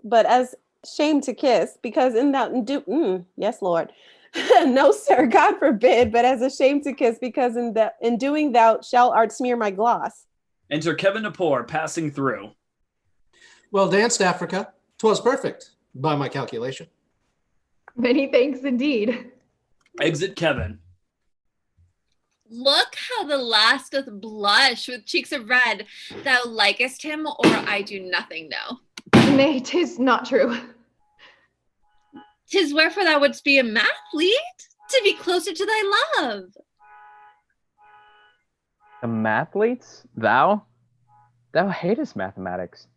But as shame to kiss, because yes, Lord. No, sir, God forbid, but as a shame to kiss, because in doing thou shalt art smear my gloss. Enter Kevin Napor passing through. Well danced, Africa. 'Twas perfect, by my calculation. Many thanks indeed. Exit Kevin. Look how the lass doth blush with cheeks of red. Thou likest him, or I do nothing know. Nay, 'tis not true. 'Tis wherefore thou wouldst be a mathlete, to be closer to thy love. The mathletes? Thou? Thou hatest mathematics.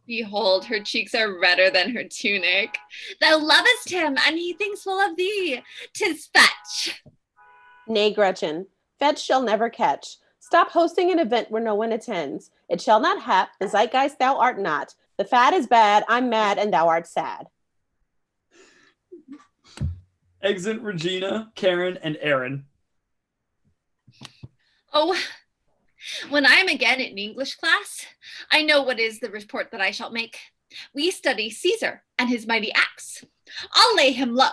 Behold, her cheeks are redder than her tunic. Thou lovest him, and he thinks well of thee. 'Tis fetch. Nay, Gretchen, fetch shall never catch. Stop hosting an event where no one attends. It shall not hap, the zeitgeist thou art not. The fad is bad, I'm mad, and thou art sad. Exit Regina, Karen, and Aaron. Oh, when I am again in English class, I know what is the report that I shall make. We study Caesar and his mighty acts. I'll lay him low.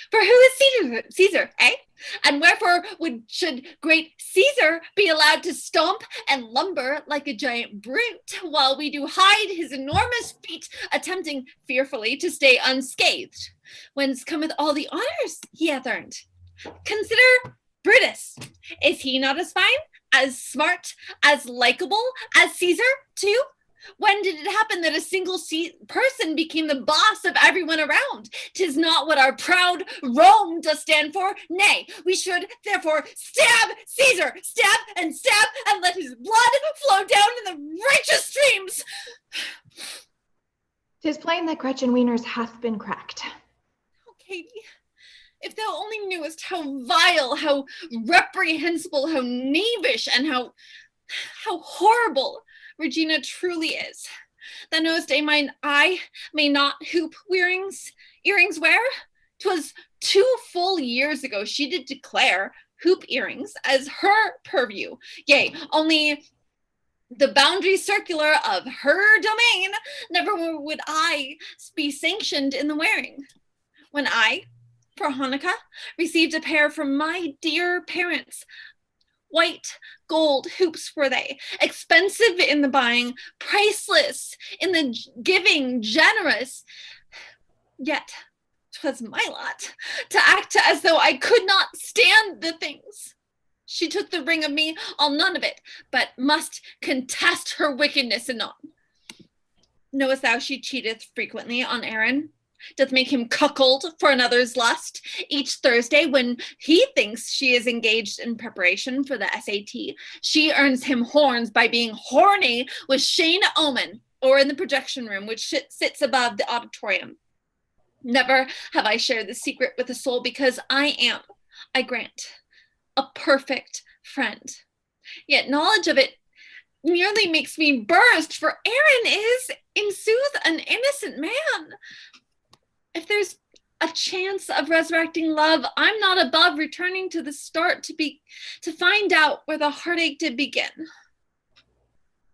For who is Caesar, eh? And wherefore should great Caesar be allowed to stomp and lumber like a giant brute, while we do hide his enormous feet, attempting fearfully to stay unscathed? Whence cometh all the honors he hath earned? Consider Brutus. Is he not as fine, as smart, as likable as Caesar too? When did it happen that a single person became the boss of everyone around? 'Tis not what our proud Rome does stand for. Nay, we should therefore stab Caesar, stab, and let his blood flow down in the righteous streams. 'Tis plain that Gretchen Weiners hath been cracked. Oh, Cady, if thou only knewest how vile, how reprehensible, how knavish, and how horrible Regina truly is. Thou knowest I may not hoop earrings wear. 'Twas 2 full years ago she did declare hoop earrings as her purview. Yea, only the boundary circular of her domain, never would I be sanctioned in the wearing. When I, for Hanukkah, received a pair from my dear parents, white gold hoops were they, expensive in the buying, priceless in the giving, generous. Yet 'twas my lot to act as though I could not stand the things. She took the ring of me, I'll none of it, but must contest her wickedness anon. Knowest thou she cheateth frequently on Aaron? Doth make him cuckold for another's lust each Thursday when he thinks she is engaged in preparation for the SAT. She earns him horns by being horny with Shane Omen or in the projection room, which sits above the auditorium. Never have I shared the secret with a soul because I am, I grant, a perfect friend. Yet knowledge of it nearly makes me burst, for Aaron is, in sooth, an innocent man. If there's a chance of resurrecting love, I'm not above returning to the start to find out where the heartache did begin.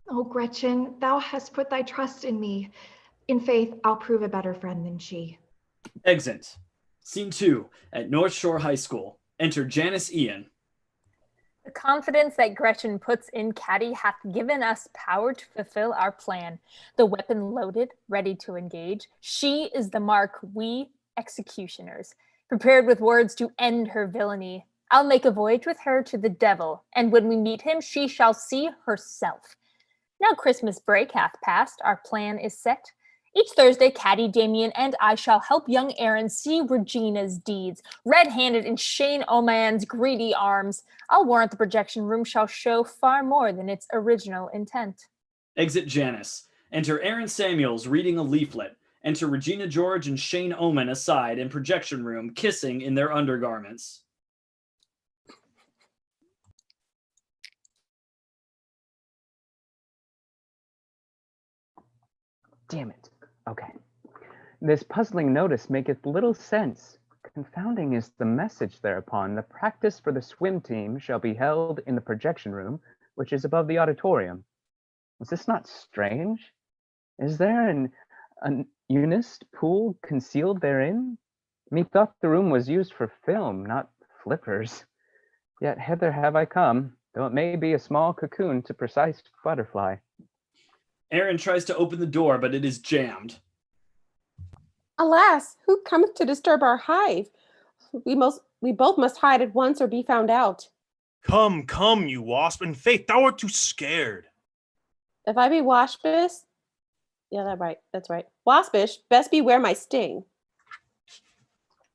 Oh, Gretchen, thou hast put thy trust in me. In faith, I'll prove a better friend than she. Exit. Scene 2 at North Shore High School. Enter Janis Ian. The confidence that Gretchen puts in Cady hath given us power to fulfill our plan. The weapon loaded, ready to engage. She is the mark, we executioners, prepared with words to end her villainy. I'll make a voyage with her to the devil, and when we meet him, she shall see herself. Now Christmas break hath passed, our plan is set. Each Thursday, Cady, Damien, and I shall help young Aaron see Regina's deeds, red-handed in Shane Oman's greedy arms. I'll warrant the projection room shall show far more than its original intent. Exit Janis. Enter Aaron Samuels reading a leaflet. Enter Regina George and Shane Oman aside in projection room, kissing in their undergarments. Damn it. Okay. This puzzling notice maketh little sense. Confounding is the message thereupon. The practice for the swim team shall be held in the projection room, which is above the auditorium. Is this not strange? Is there an unused pool concealed therein? Methought the room was used for film, not flippers. Yet hither have I come, though it may be a small cocoon to precise butterfly. Aaron tries to open the door, but it is jammed. Alas, who cometh to disturb our hive? We both must hide at once or be found out. Come, come, you wasp, in faith, thou art too scared. If I be waspish, yeah, that's right. Waspish, best beware my sting.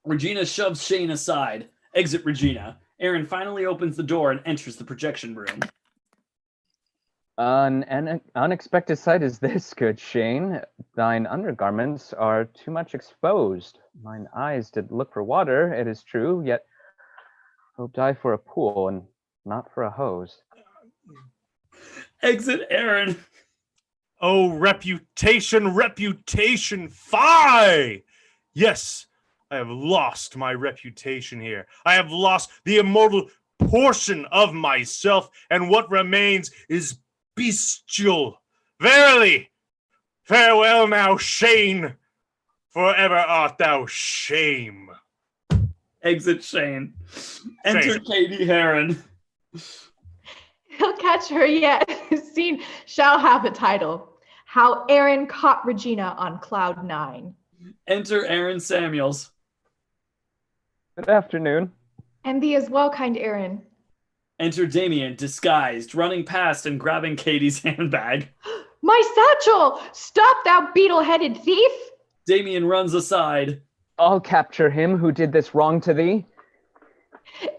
Regina shoves Shane aside. Exit Regina. Aaron finally opens the door and enters the projection room. An unexpected sight is this, good Shane. Thine undergarments are too much exposed. Mine eyes did look for water, it is true, yet hoped I for a pool and not for a hose. Exit Aaron. Oh, reputation, reputation, fie! Yes, I have lost my reputation here. I have lost the immortal portion of myself, and what remains is bestial. Verily, farewell now, Shane. Forever art thou shame. Exit Shane. Enter Cady Heron. He'll catch her yet. Scene shall have a title. How Aaron Caught Regina on Cloud 9. Enter Aaron Samuels. Good afternoon. And thee as well, kind Aaron. Enter Damien, disguised, running past and grabbing Cady's handbag. My satchel! Stop, thou beetle-headed thief! Damien runs aside. I'll capture him who did this wrong to thee.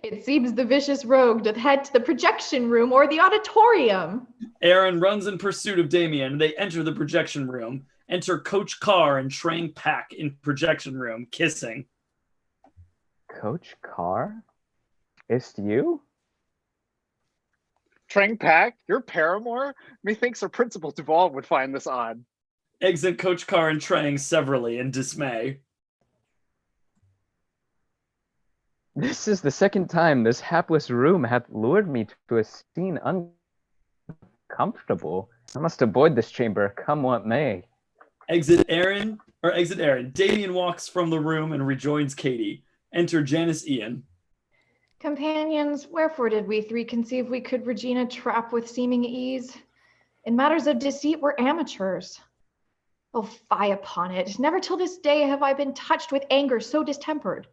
It seems the vicious rogue doth head to the projection room or the auditorium. Aaron runs in pursuit of Damien. They enter the projection room. Enter Coach Carr and Trang Pak in projection room, kissing. Coach Carr? Is't you? Trang Pak, your paramour? Methinks our principal Duval would find this odd. Exit Coach Carr and Trang severally in dismay. This is the second time this hapless room hath lured me to a scene uncomfortable. I must avoid this chamber, come what may. Exit Aaron. Damien walks from the room and rejoins Cady. Enter Janis Ian. Companions, wherefore did we three conceive we could Regina trap with seeming ease? In matters of deceit, we're amateurs. Oh, fie upon it. Never till this day have I been touched with anger so distempered.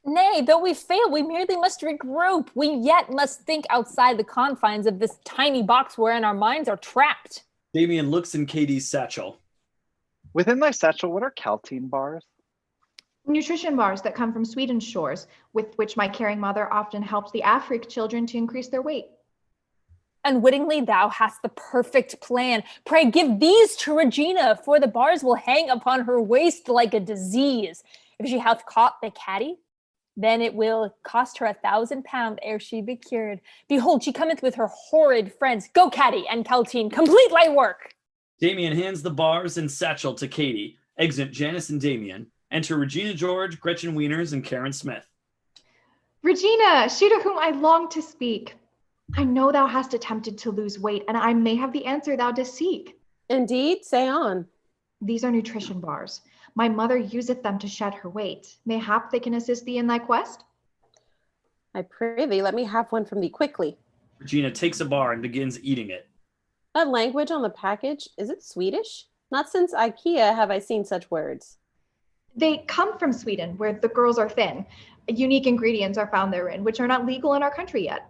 Nay, though we fail, we merely must regroup. We yet must think outside the confines of this tiny box wherein our minds are trapped. Damien looks in Cady's satchel. Within thy satchel, what are Kalteen bars? Nutrition bars that come from Sweden's shores, with which my caring mother often helps the Afric children to increase their weight. Unwittingly, thou hast the perfect plan. Pray give these to Regina, for the bars will hang upon her waist like a disease. If she hath caught the Cady, then it will cost her 1,000 pounds ere she be cured. Behold, she cometh with her horrid friends. Go, Cady and Kalteen, complete thy work. Damien hands the bars and satchel to Cady. Exit Janis and Damien. Enter Regina George, Gretchen Weiners, and Karen Smith. Regina, she to whom I long to speak. I know thou hast attempted to lose weight, and I may have the answer thou dost seek. Indeed, say on. These are nutrition bars. My mother useth them to shed her weight. Mayhap they can assist thee in thy quest? I pray thee, let me have one from thee quickly. Regina takes a bar and begins eating it. That language on the package, is it Swedish? Not since IKEA have I seen such words. They come from Sweden, where the girls are thin. Unique ingredients are found therein, which are not legal in our country yet.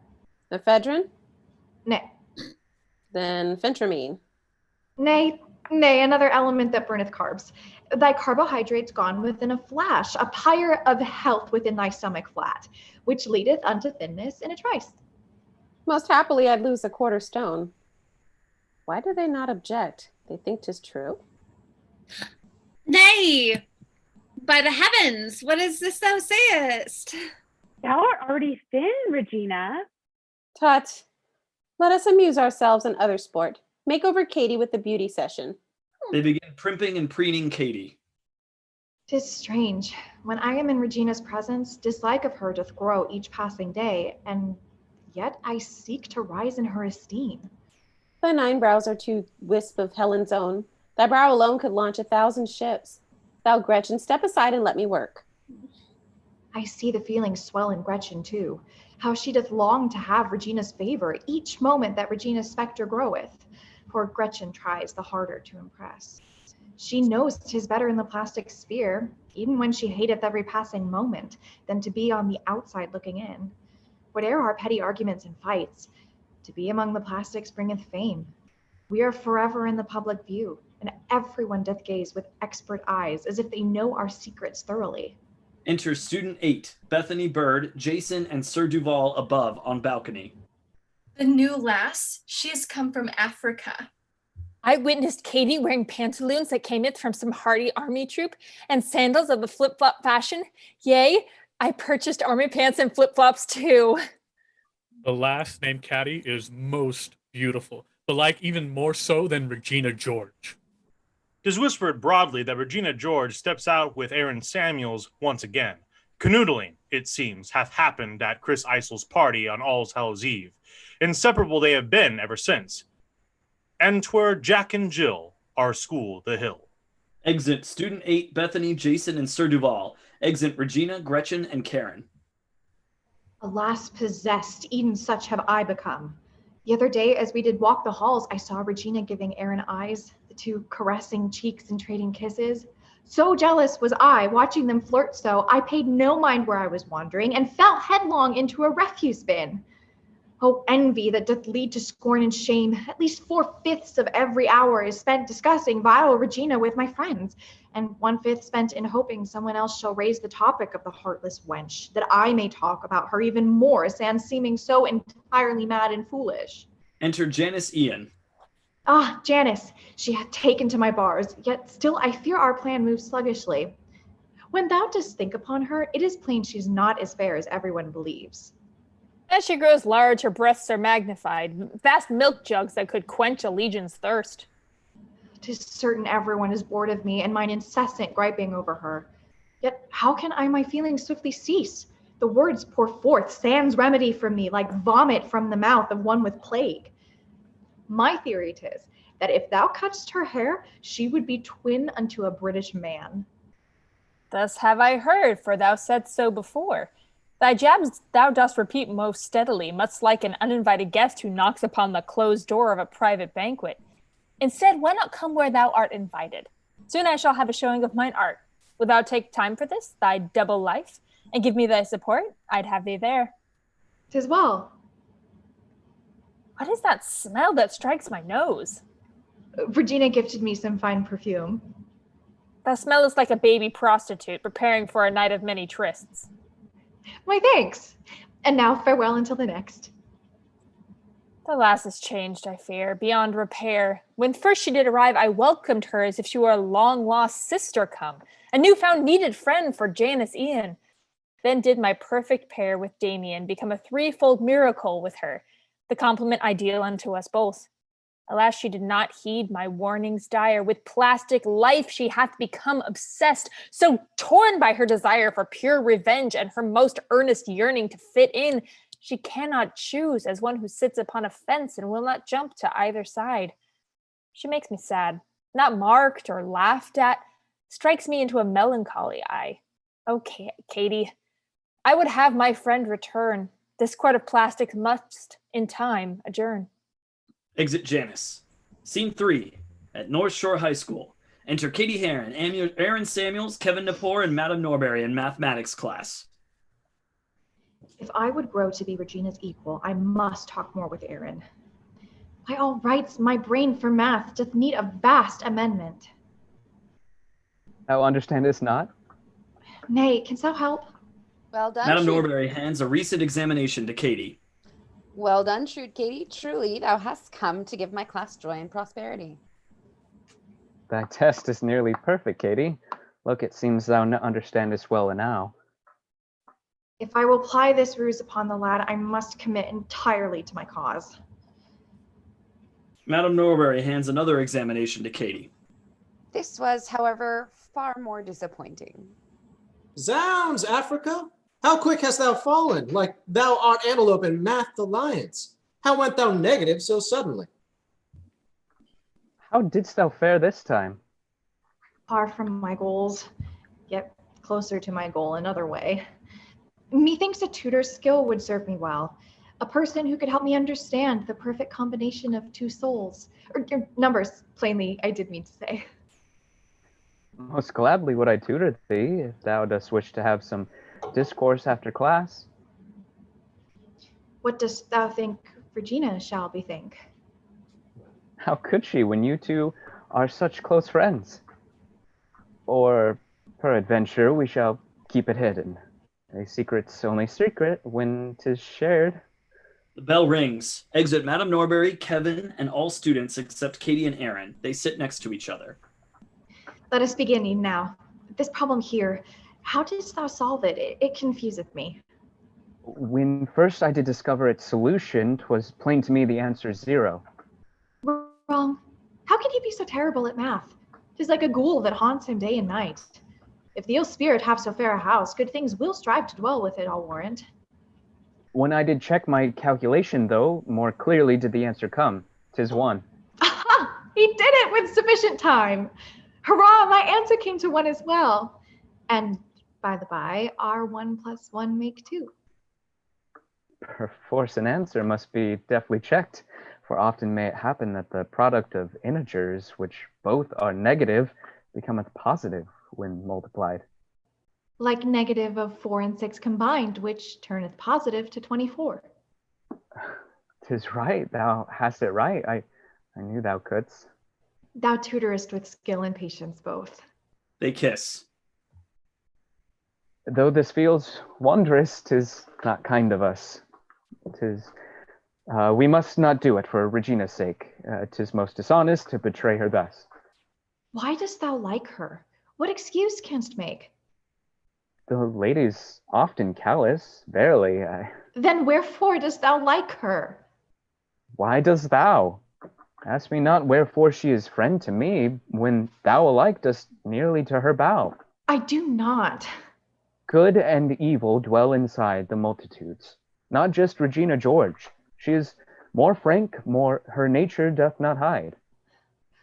Ephedrine? Nay. Then phentermine? Nay, another element that burneth carbs. Thy carbohydrates gone within a flash, a pyre of health within thy stomach flat, which leadeth unto thinness in a trice. Most happily I'd lose a quarter stone. Why do they not object? They think 'tis true. Nay, by the heavens, what is this thou sayest? Thou art already thin, Regina. Tut, let us amuse ourselves in other sport. Make over Cady with the beauty session. They begin primping and preening Cady. 'Tis strange. When I am in Regina's presence, dislike of her doth grow each passing day, and yet I seek to rise in her esteem. Thy 9 brows are too wisp of Helen's own. Thy brow alone could launch 1,000 ships. Thou, Gretchen, step aside and let me work. I see the feelings swell in Gretchen too, how she doth long to have Regina's favor each moment that Regina's spectre groweth, for Gretchen tries the harder to impress. She knows 'tis better in the plastic sphere, even when she hateth every passing moment, than to be on the outside looking in. Whate'er our petty arguments and fights, to be among the plastics bringeth fame. We are forever in the public view, and everyone doth gaze with expert eyes, as if they know our secrets thoroughly. Enter Student 8, Bethany Bird, Jason, and Sir Duval above on balcony. The new lass, she has come from Africa. I witnessed Cady wearing pantaloons that cameth from some hardy army troop and sandals of the flip-flop fashion. Yea, I purchased army pants and flip-flops too. The last named Cady is most beautiful, but like even more so than Regina George. It is whispered broadly that Regina George steps out with Aaron Samuels once again. Canoodling, it seems, hath happened at Chris Eisel's party on All's Hallows Eve. Inseparable they have been ever since. And 'twere Jack and Jill, our school the hill. Exit Student 8, Bethany, Jason, and Sir Duval. Exit Regina, Gretchen, and Karen. Alas, possessed, even such have I become. The other day, as we did walk the halls, I saw Regina giving Aaron eyes, the two caressing cheeks and trading kisses. So jealous was I, watching them flirt so, I paid no mind where I was wandering, and fell headlong into a refuse bin. Oh, envy that doth lead to scorn and shame. At least 4/5 of every hour is spent discussing vile Regina with my friends, and 1/5 spent in hoping someone else shall raise the topic of the heartless wench, that I may talk about her even more, sans seeming so entirely mad and foolish. Enter Janis Ian. Ah, Janis, she hath taken to my bars, yet still I fear our plan moves sluggishly. When thou dost think upon her, it is plain she's not as fair as everyone believes. As she grows large, her breasts are magnified, vast milk jugs that could quench a legion's thirst. 'Tis certain everyone is bored of me and mine incessant griping over her. Yet how can I my feelings swiftly cease? The words pour forth sans remedy from me, like vomit from the mouth of one with plague. My theory 'tis that if thou cuttest her hair, she would be twin unto a British man. Thus have I heard, for thou saidst so before. Thy jabs thou dost repeat most steadily, much like an uninvited guest who knocks upon the closed door of a private banquet. Instead, why not come where thou art invited? Soon I shall have a showing of mine art. Wilt thou take time for this, thy double life, and give me thy support? I'd have thee there. 'Tis well. What is that smell that strikes my nose? Regina gifted me some fine perfume. Thou smellest like a baby prostitute preparing for a night of many trysts. Why, thanks. And now farewell until the next. The lass has changed, I fear, beyond repair. When first she did arrive, I welcomed her as if she were a long-lost sister come, a newfound needed friend for Janis Ian. Then did my perfect pair with Damien become a threefold miracle with her, the compliment ideal unto us both. Alas, she did not heed my warnings dire. With plastic life she hath become obsessed, so torn by her desire for pure revenge and her most earnest yearning to fit in, she cannot choose as one who sits upon a fence and will not jump to either side. She makes me sad, not marked or laughed at, strikes me into a melancholy eye. Okay, Cady, I would have my friend return. This court of plastic must, in time, adjourn. Exit Janis. Scene 3, at North Shore High School. Enter Cady Heron, Aaron Samuels, Kevin Napor, and Madame Norbury in mathematics class. If I would grow to be Regina's equal, I must talk more with Aaron. By all rights, my brain for math doth need a vast amendment. Thou understandest not? Nay, canst thou help? Well done, Madame shrewd. Norbury hands a recent examination to Cady. Well done, shrewd Cady. Truly, thou hast come to give my class joy and prosperity. Thy test is nearly perfect, Cady. Look, it seems thou understandest well enow. If I will ply this ruse upon the lad, I must commit entirely to my cause. Madame Norbury hands another examination to Cady. This was, however, far more disappointing. Zounds, Africa! How quick hast thou fallen, like thou art antelope in math alliance? How went thou negative so suddenly? How didst thou fare this time? Far from my goals, yet closer to my goal another way. Methinks a tutor's skill would serve me well. A person who could help me understand the perfect combination of two souls. Or numbers, plainly, I did mean to say. Most gladly would I tutor thee, if thou dost wish to have some discourse after class. What dost thou think Regina shall bethink? How could she, when you two are such close friends? Or, peradventure, we shall keep it hidden. A secret's only secret when 'tis shared. The bell rings. Exit Madame Norbury, Kevin, and all students except Cady and Aaron. They sit next to each other. Let us begin now. This problem here, how didst thou solve it? It confuseth me. When first I did discover its solution, 'twas plain to me the answer's 0. Wrong. How can he be so terrible at math? 'Tis like a ghoul that haunts him day and night. If the ill spirit have so fair a house, good things will strive to dwell with it, I'll warrant. When I did check my calculation, though, more clearly did the answer come. 'Tis 1. Aha! He did it with sufficient time. Hurrah, my answer came to 1 as well. And by the by, are 1 + 1 make 2? Perforce an answer must be deftly checked, for often may it happen that the product of integers, which both are negative, becometh positive when multiplied. Like negative of 4 and 6 combined, which turneth positive to 24. 'Tis right, thou hast it right. I knew thou couldst. Thou tutorest with skill and patience both. They kiss. Though this feels wondrous, 'tis not kind of us. 'Tis, we must not do it for Regina's sake. 'Tis most dishonest to betray her thus. Why dost thou like her? What excuse canst make? The lady's often callous, verily. Then wherefore dost thou like her? Why dost thou? Ask me not wherefore she is friend to me, when thou alike dost nearly to her bow. I do not. Good and evil dwell inside the multitudes. Not just Regina George. She is more frank, more her nature doth not hide.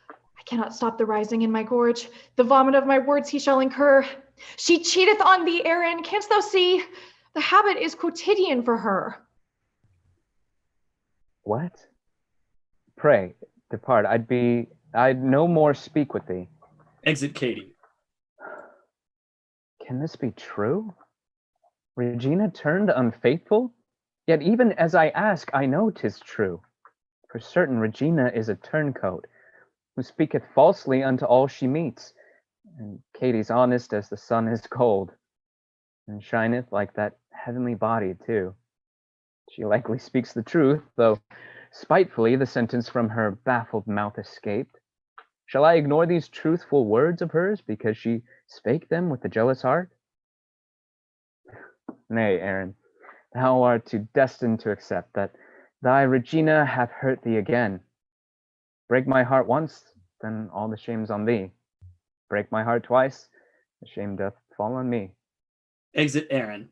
I cannot stop the rising in my gorge. The vomit of my words he shall incur. She cheateth on thee, Aaron. Canst thou see? The habit is quotidian for her. What? Pray, depart. I'd no more speak with thee. Exit Cady. Can this be true? Regina turned unfaithful? Yet even as I ask, I know 'tis true. For certain Regina is a turncoat. who speaketh falsely unto all she meets. And Cady's honest as the sun is cold, and shineth like that heavenly body too. She likely speaks the truth, though spitefully the sentence from her baffled mouth escaped. Shall I ignore these truthful words of hers, because she spake them with a jealous heart? Nay, Aaron, thou art too destined to accept that thy Regina hath hurt thee again. Break my heart once, then all the shame's on thee. Break my heart twice, the shame doth fall on me. Exit Aaron.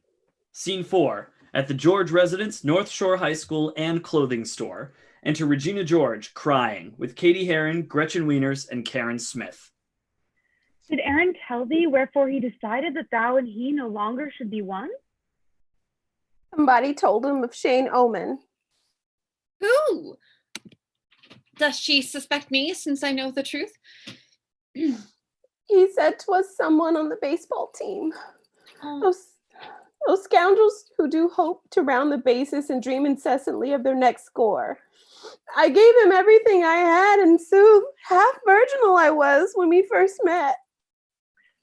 Scene 4. At the George residence, North Shore High School and clothing store. Enter Regina George, crying, with Cady Heron, Gretchen Weiners, and Karen Smith. Did Aaron tell thee wherefore he decided that thou and he no longer should be one? Somebody told him of Shane Omen. Who? Does she suspect me, since I know the truth? He said 'twas someone on the baseball team. Oh. Those scoundrels who do hope to round the bases and dream incessantly of their next score. I gave him everything I had, and sooth, half virginal I was when we first met.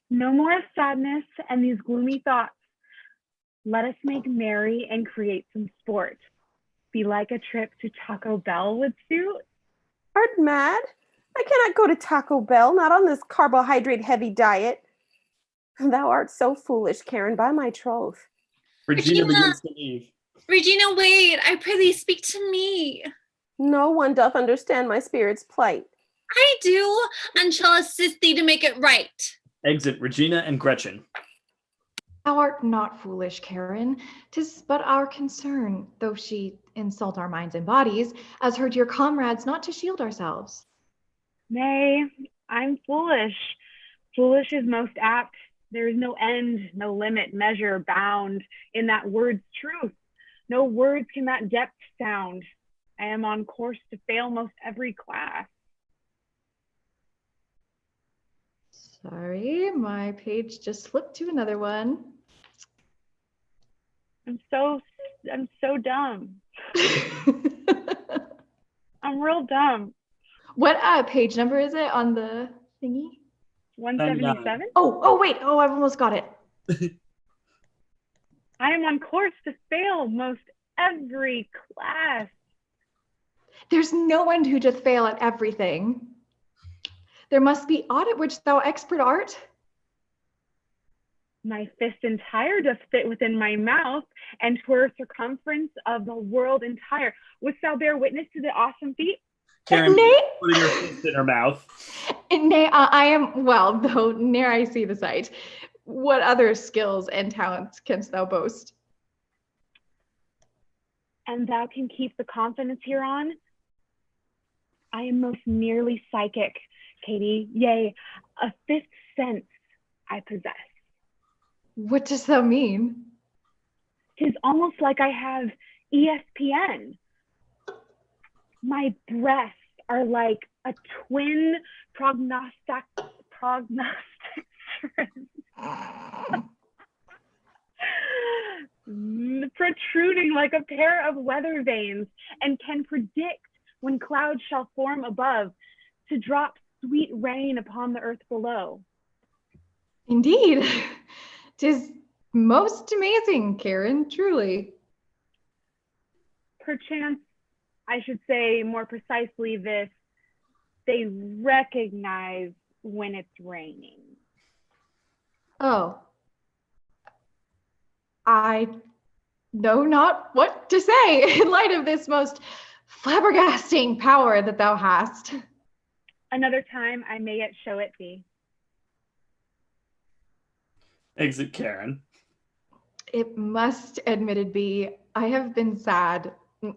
No more of sadness and these gloomy thoughts. Let us make merry and create some sport. Be like a trip to Taco Bell would suit. Art mad? I cannot go to Taco Bell, not on this carbohydrate-heavy diet. Thou art so foolish, Karen, by my troth. Regina begins to leave. Regina, wait, I prithee speak to me. No one doth understand my spirit's plight. I do, and shall assist thee to make it right. Exit Regina and Gretchen. Thou art not foolish, Karen. 'Tis but our concern, though she insult our minds and bodies, as her dear comrades, not to shield ourselves. Nay, I'm foolish. Foolish is most apt. There is no end, no limit, measure, bound in that word's truth. No words can that depth sound. I am on course to fail most every class. Sorry, my page just flipped to another one. I'm so dumb. I'm real dumb. What page number is it on the thingy? 177? Oh, wait. Oh, I've almost got it. I am on course to fail most every class. There's no one who doth fail at everything. There must be aught at which thou expert art. My fist entire doth fit within my mouth, and 'twere circumference of the world entire. Wouldst thou bear witness to the awesome feat? Karen Nay. putting her fist in her mouth. Nay, I am, well, though ne'er I see the sight. What other skills and talents canst thou boast? And thou can keep the confidence hereon? I am most nearly psychic, Cady. Yea, a fifth sense I possess. What does that mean? 'Tis almost like I have ESPN. My breasts are like a twin prognostic protruding like a pair of weather vanes, and can predict when clouds shall form above to drop sweet rain upon the earth below. Indeed. 'Tis most amazing, Karen, truly. Perchance, I should say more precisely this, they recognize when it's raining. Oh. I know not what to say in light of this most flabbergasting power that thou hast. Another time I may yet show it thee. Exit Karen. It must admitted be, I have been sad,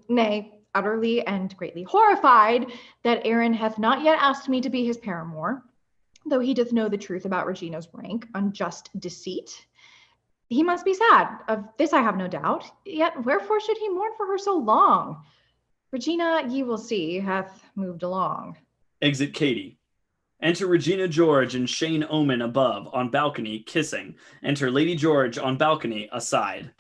nay, utterly and greatly horrified that Aaron hath not yet asked me to be his paramour, though he doth know the truth about Regina's rank, unjust deceit. He must be sad, of this I have no doubt, yet wherefore should he mourn for her so long? Regina, ye will see, hath moved along. Exit Cady. Enter Regina George and Shane Omen above, on balcony, kissing. Enter Lady George on balcony, aside.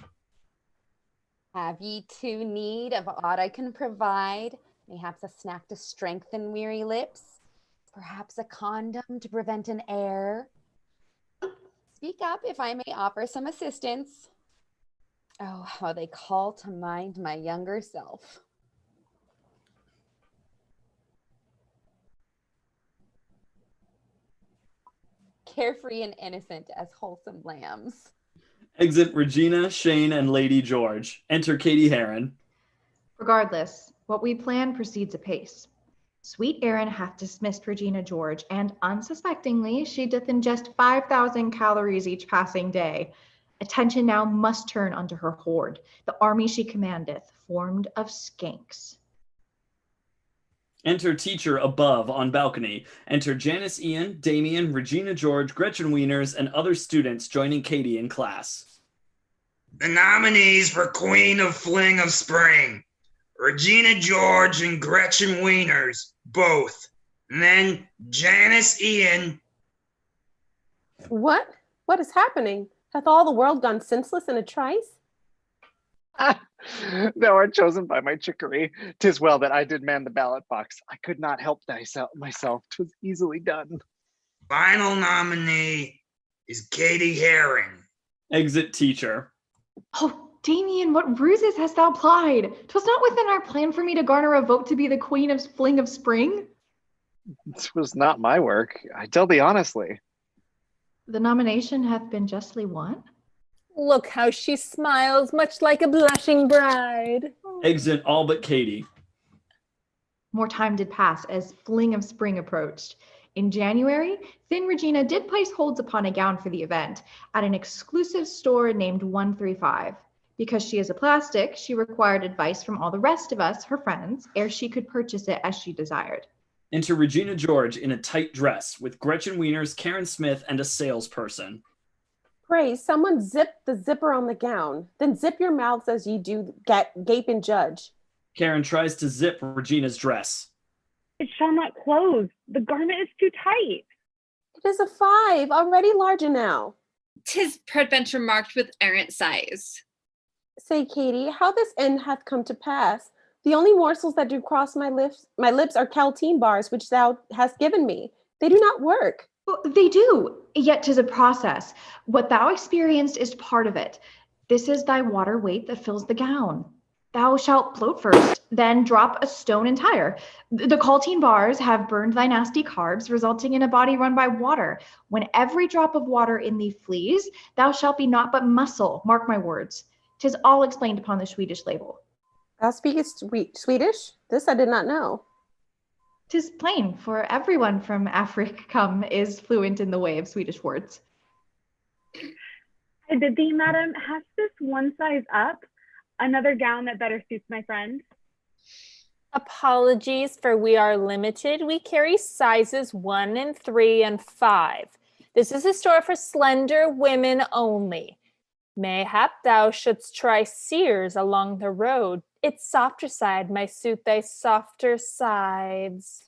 Have ye two need of aught I can provide? Mayhaps a snack to strengthen weary lips? Perhaps a condom to prevent an error? Speak up if I may offer some assistance. Oh, how they call to mind my younger self. Carefree and innocent as wholesome lambs. Exit Regina, Shane, and Lady George. Enter Cady Heron. Regardless, what we plan proceeds apace. Sweet Erin hath dismissed Regina George, and unsuspectingly she doth ingest 5,000 calories each passing day. Attention now must turn unto her horde, the army she commandeth, formed of skanks. Enter teacher above on balcony. Enter Janis Ian, Damien, Regina George, Gretchen Weiners, and other students joining Cady in class. The nominees for Queen of Fling of Spring. Regina George and Gretchen Weiners, both. And then Janis Ian. What? What is happening? Hath all the world gone senseless in a trice? Thou art chosen by my chicory. 'Tis well that I did man the ballot box. I could not help myself. 'Twas easily done. Final nominee is Cady Heron. Exit teacher. Oh, Damien, what ruses hast thou plied? 'Twas not within our plan for me to garner a vote to be the queen of fling of spring. This was not my work. I tell thee honestly. The nomination hath been justly won. Look how she smiles, much like a blushing bride. Exit all but Cady. More time did pass as fling of spring approached. In January, thin Regina did place holds upon a gown for the event at an exclusive store named 135. Because she is a plastic, she required advice from all the rest of us, her friends, ere she could purchase it as she desired. Enter Regina George in a tight dress with Gretchen Weiners, Karen Smith, and a salesperson. Pray, someone zip the zipper on the gown. Then zip your mouths as ye do gape and judge. Karen tries to zip Regina's dress. It shall not close. The garment is too tight. It is a 5, already large enow. 'Tis peradventure marked with errant size. Say, Cady, how this end hath come to pass. The only morsels that do cross my lips are Kalteen bars, which thou hast given me. They do not work. Well, they do, yet 'tis a process. What thou experienced is part of it. This is thy water weight that fills the gown. Thou shalt float first, then drop a stone entire. The Kalteen bars have burned thy nasty carbs, resulting in a body run by water. When every drop of water in thee flees, thou shalt be naught but muscle, mark my words. 'Tis all explained upon the Swedish label. Thou speakest Swedish? This I did not know. 'Tis plain, for everyone from Africa come is fluent in the way of Swedish words. I bid thee, madam, hast this one size up? Another gown that better suits my friend? Apologies, for we are limited. We carry sizes 1 and 3 and 5. This is a store for slender women only. Mayhap thou shouldst try Sears along the road. Its softer side may suit thy softer sides.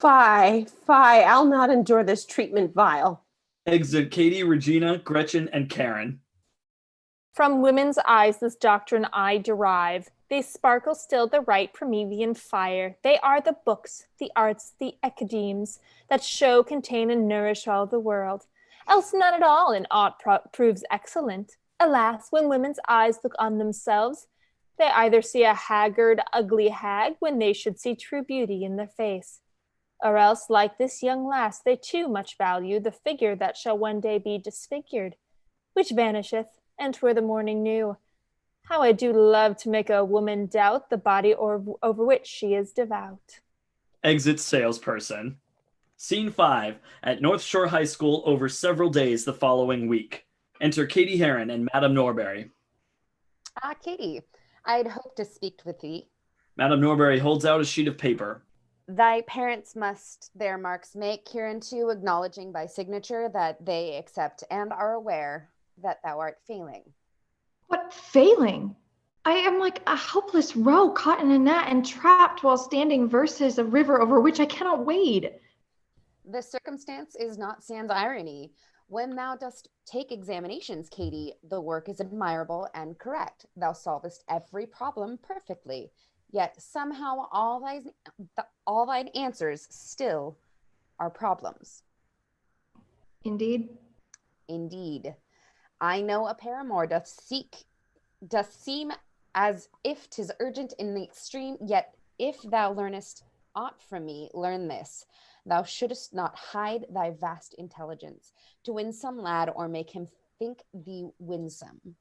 Fie, I'll not endure this treatment vile. Exit Cady, Regina, Gretchen, and Karen. From women's eyes this doctrine I derive. They sparkle still the right Promethean fire. They are the books, the arts, the academes that show, contain, and nourish all the world. Else none at all in aught proves excellent. Alas, when women's eyes look on themselves, they either see a haggard, ugly hag when they should see true beauty in their face. Or else, like this young lass, they too much value the figure that shall one day be disfigured, which vanisheth, and 'twere the morning new. How I do love to make a woman doubt the body over which she is devout. Exit salesperson. Scene 5 at North Shore High School over several days the following week. Enter Cady Heron and Madame Norbury. Cady, I'd hoped to speak with thee. Madame Norbury holds out a sheet of paper. Thy parents must their marks make hereunto, acknowledging by signature that they accept and are aware that thou art failing. What failing? I am like a helpless roe caught in a net and trapped while standing versus a river over which I cannot wade. The circumstance is not sans irony. When thou dost take examinations, Cady, the work is admirable and correct. Thou solvest every problem perfectly. Yet somehow all thine answers still are problems. Indeed. Indeed. I know a paramour doth seem as if 'tis urgent in the extreme, yet if thou learnest aught from me, learn this. Thou shouldest not hide thy vast intelligence to win some lad or make him think thee winsome.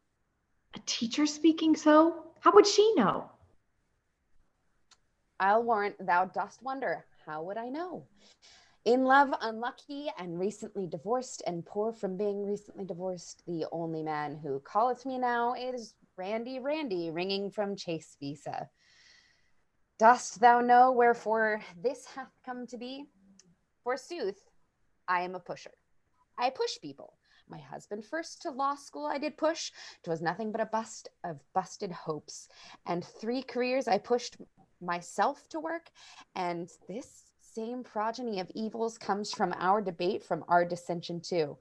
A teacher speaking so? How would she know? I'll warrant thou dost wonder, how would I know? In love, unlucky, and recently divorced, and poor from being recently divorced, the only man who calleth me now is Randy, ringing from Chase Visa. Dost thou know wherefore this hath come to be? Forsooth, I am a pusher. I push people. My husband first to law school I did push. 'Twas nothing but a bust of busted hopes. And 3 careers I pushed myself to work, and this same progeny of evils comes from our debate, from our dissension too.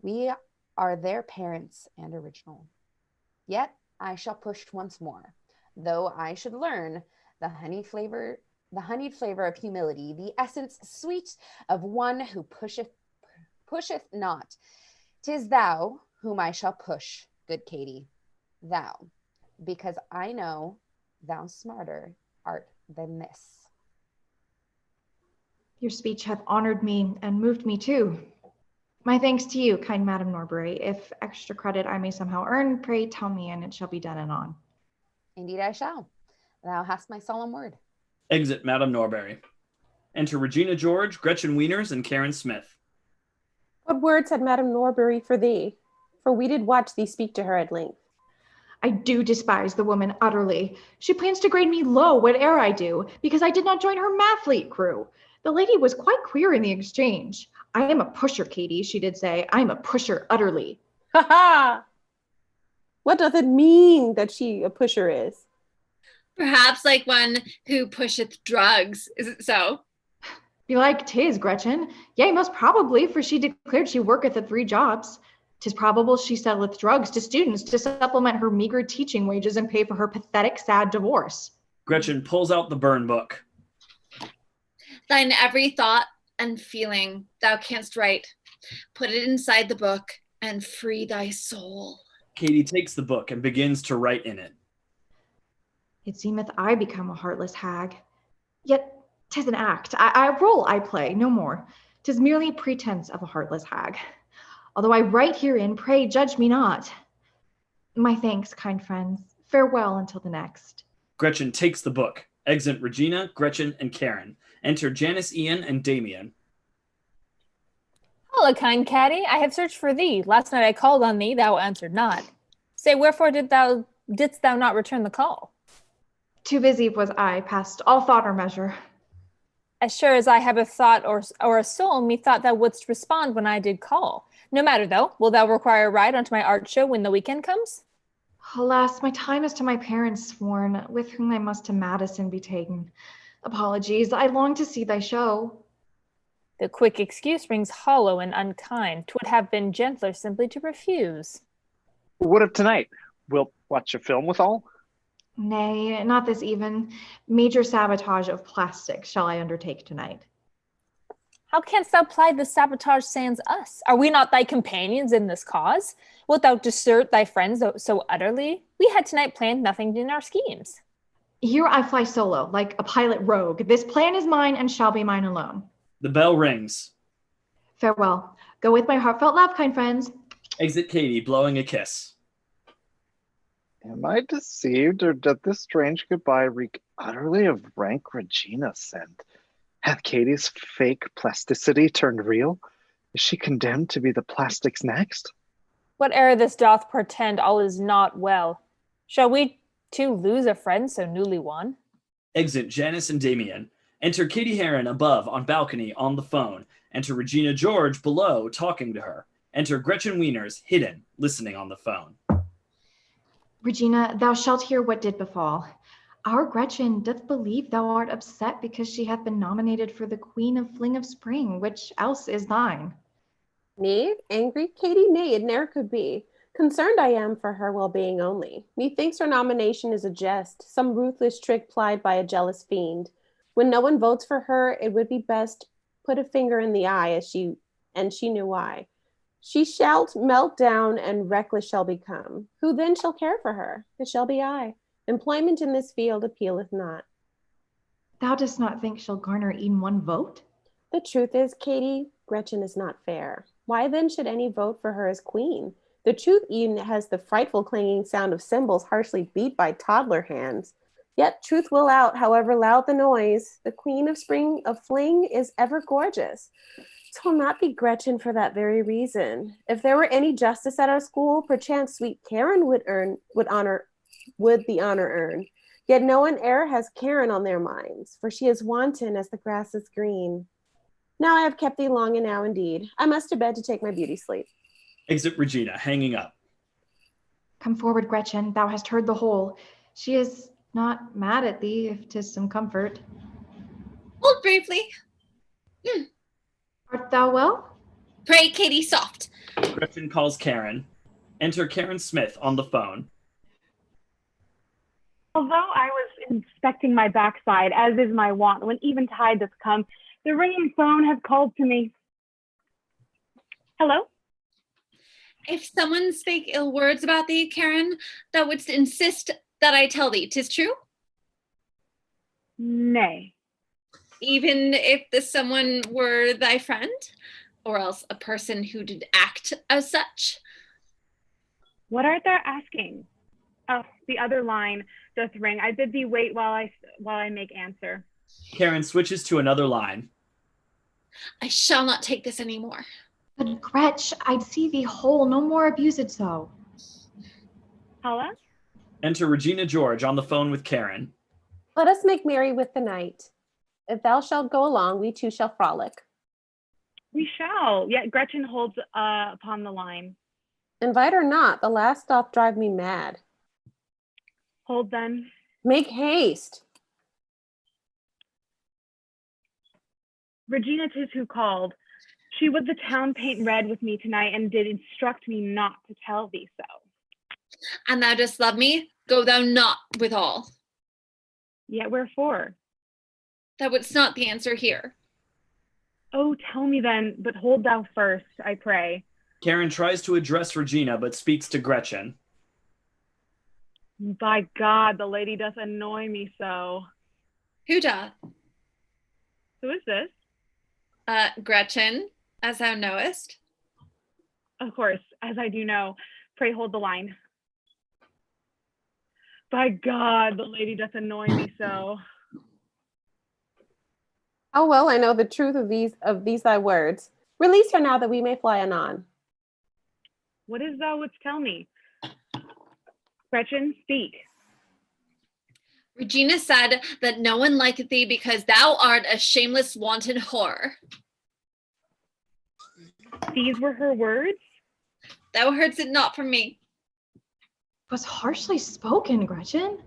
We are their parents and original. Yet I shall push once more, though I should learn the honeyed flavor of humility, the essence sweet of one who pusheth not. 'Tis thou whom I shall push, good Cady, thou, because I know thou smarter art than this. Your speech hath honored me and moved me too. My thanks to you, kind Madam Norbury. If extra credit I may somehow earn, pray tell me, and it shall be done anon. Indeed I shall. Thou hast my solemn word. Exit Madam Norbury. Enter Regina George, Gretchen Weiners, and Karen Smith. What words had Madam Norbury for thee? For we did watch thee speak to her at length. I do despise the woman utterly. She plans to grade me low, whate'er I do, because I did not join her mathlete crew. The lady was quite queer in the exchange. I am a pusher, Cady, she did say. I am a pusher utterly. Ha ha! What doth it mean that she a pusher is? Perhaps like one who pusheth drugs. Is it so? Belike 'tis, Gretchen. Yea, most probably, for she declared she worketh at 3 jobs. 'Tis probable she selleth drugs to students to supplement her meager teaching wages and pay for her pathetic, sad divorce. Gretchen pulls out the burn book. Thine every thought and feeling thou canst write. Put it inside the book and free thy soul. Cady takes the book and begins to write in it. It seemeth I become a heartless hag. Yet 'tis an act, a role I play, no more. 'Tis merely pretense of a heartless hag. Although I write herein, pray judge me not. My thanks, kind friends. Farewell until the next. Gretchen takes the book. Exit Regina, Gretchen, and Karen. Enter Janis, Ian, and Damien. Holla, kind Cady, I have searched for thee. Last night I called on thee, thou answered not. Say, wherefore didst thou not return the call? Too busy was I, past all thought or measure. As sure as I have a thought or a soul, methought thou wouldst respond when I did call. No matter though, will thou require a ride onto my art show when the weekend comes? Alas, my time is to my parents sworn, with whom I must to Madison be taken. Apologies, I long to see thy show. The quick excuse rings hollow and unkind. 'Twould have been gentler simply to refuse. What of tonight? Wilt watch a film with all? Nay, not this even. Major sabotage of plastic shall I undertake tonight. How canst thou ply the sabotage sans us? Are we not thy companions in this cause? Wilt thou desert thy friends so utterly? We had tonight planned nothing in our schemes. Here I fly solo, like a pilot rogue. This plan is mine and shall be mine alone. The bell rings. Farewell. Go with my heartfelt love, kind friends. Exit Cady, blowing a kiss. Am I deceived, or doth this strange goodbye reek utterly of rank Regina scent? Hath Cady's fake plasticity turned real? Is she condemned to be the plastic's next? Whate'er this doth portend, all is not well. Shall we too lose a friend so newly won? Exit Janis and Damien. Enter Cady Heron above on balcony on the phone. Enter Regina George below talking to her. Enter Gretchen Weiners hidden listening on the phone. Regina, thou shalt hear what did befall. Our Gretchen doth believe thou art upset because she hath been nominated for the Queen of Fling of Spring, which else is thine. Me? Angry? Cady? Nay, it ne'er could be. Concerned I am for her well-being only. Methinks her nomination is a jest, some ruthless trick plied by a jealous fiend. When no one votes for her, it would be best put a finger in the eye, and she knew why. She shall melt down, and reckless shall become. Who then shall care for her? It shall be I. Employment in this field appealeth not. Thou dost not think she'll garner e'en one vote? The truth is, Cady, Gretchen is not fair. Why then should any vote for her as queen? The truth even has the frightful clanging sound of cymbals harshly beat by toddler hands. Yet truth will out, however loud the noise. The queen of spring of fling is ever gorgeous. 'Twill not be Gretchen for that very reason. If there were any justice at our school, perchance sweet Karen would the honor earn. Yet no one e'er has Karen on their minds, for she is wanton as the grass is green. Now I have kept thee long, and now indeed I must to bed to take my beauty sleep. Exit Regina, hanging up. Come forward, Gretchen, thou hast heard the whole. She is not mad at thee, if 'tis some comfort. Hold bravely. Art thou well? Pray, Cady, soft. Gretchen calls Karen. Enter Karen Smith on the phone. Although I was inspecting my backside, as is my wont when eventide doth come, the ringing phone has called to me. Hello? If someone spake ill words about thee, Karen, thou wouldst insist that I tell thee 'tis true? Nay. Even if the someone were thy friend, or else a person who did act as such? What art thou asking? Oh, the other line doth ring. I bid thee wait while I make answer. Karen switches to another line. I shall not take this any more. But Gretch, I'd see thee whole, no more abuse it so. Hello? Enter Regina George on the phone with Karen. Let us make merry with the night. If thou shalt go along, we two shall frolic. We shall. Yet Gretchen holds upon the line. Invite her not. The last doth drive me mad. Hold then. Make haste. Regina 'tis who called. She would the town paint red with me tonight, and did instruct me not to tell thee so. And thou dost love me? Go thou not withal. Yet wherefore? Thou wouldst not the answer here. Oh, tell me then, but hold thou first, I pray. Karen tries to address Regina, but speaks to Gretchen. By God, the lady doth annoy me so. Who doth? Who is this? Gretchen, as thou knowest. Of course, as I do know. Pray hold the line. By God, the lady doth annoy me so. How well I know the truth of these thy words. Release her now that we may fly anon. What is thou wouldst tell me? Gretchen, speak. Regina said that no one liketh thee because thou art a shameless wanton whore. These were her words? Thou heardst it not from me. 'Twas harshly spoken, Gretchen.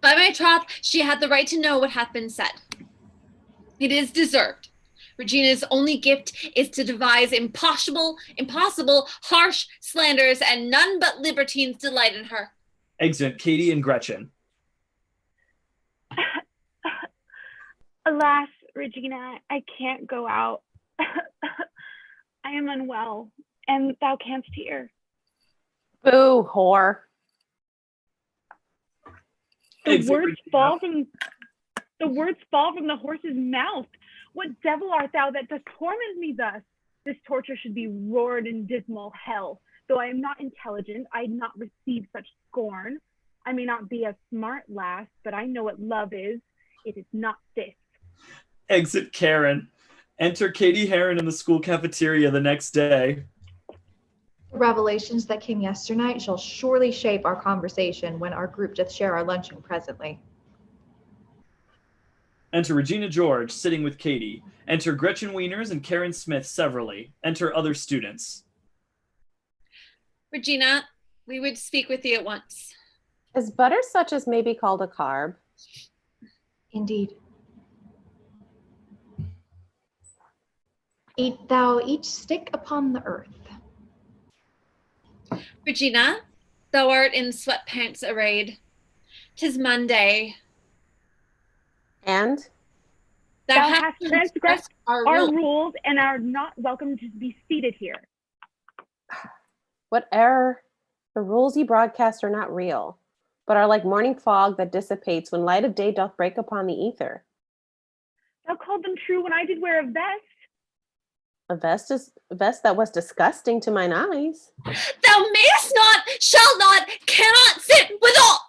By my troth, she had the right to know what hath been said. It is deserved. Regina's only gift is to devise impossible, harsh slanders, and none but libertines delight in her. Exit Cady and Gretchen. Alas, Regina, I can't go out. I am unwell, and thou canst hear. Boo, whore. The words fall from the horse's mouth. What devil art thou that dost torment me thus? This torture should be roared in dismal hell. Though I am not intelligent, I'd not receive such scorn. I may not be a smart lass, but I know what love is. It is not this. Exit Karen. Enter Cady Heron in the school cafeteria the next day. The revelations that came yesternight shall surely shape our conversation when our group doth share our luncheon presently. Enter Regina George sitting with Cady. Enter Gretchen Weiners and Karen Smith severally. Enter other students. Regina, we would speak with thee at once. Is butter such as may be called a carb? Indeed. Eat thou each stick upon the earth. Regina, thou art in sweatpants arrayed. 'Tis Monday. And? Thou hast transgressed our rules and are not welcome to be seated here. What error? The rules ye broadcast are not real, but are like morning fog that dissipates when light of day doth break upon the ether. Thou called them true when I did wear a vest. A vest that was disgusting to mine eyes. Thou mayest not, shalt not, cannot sit withal.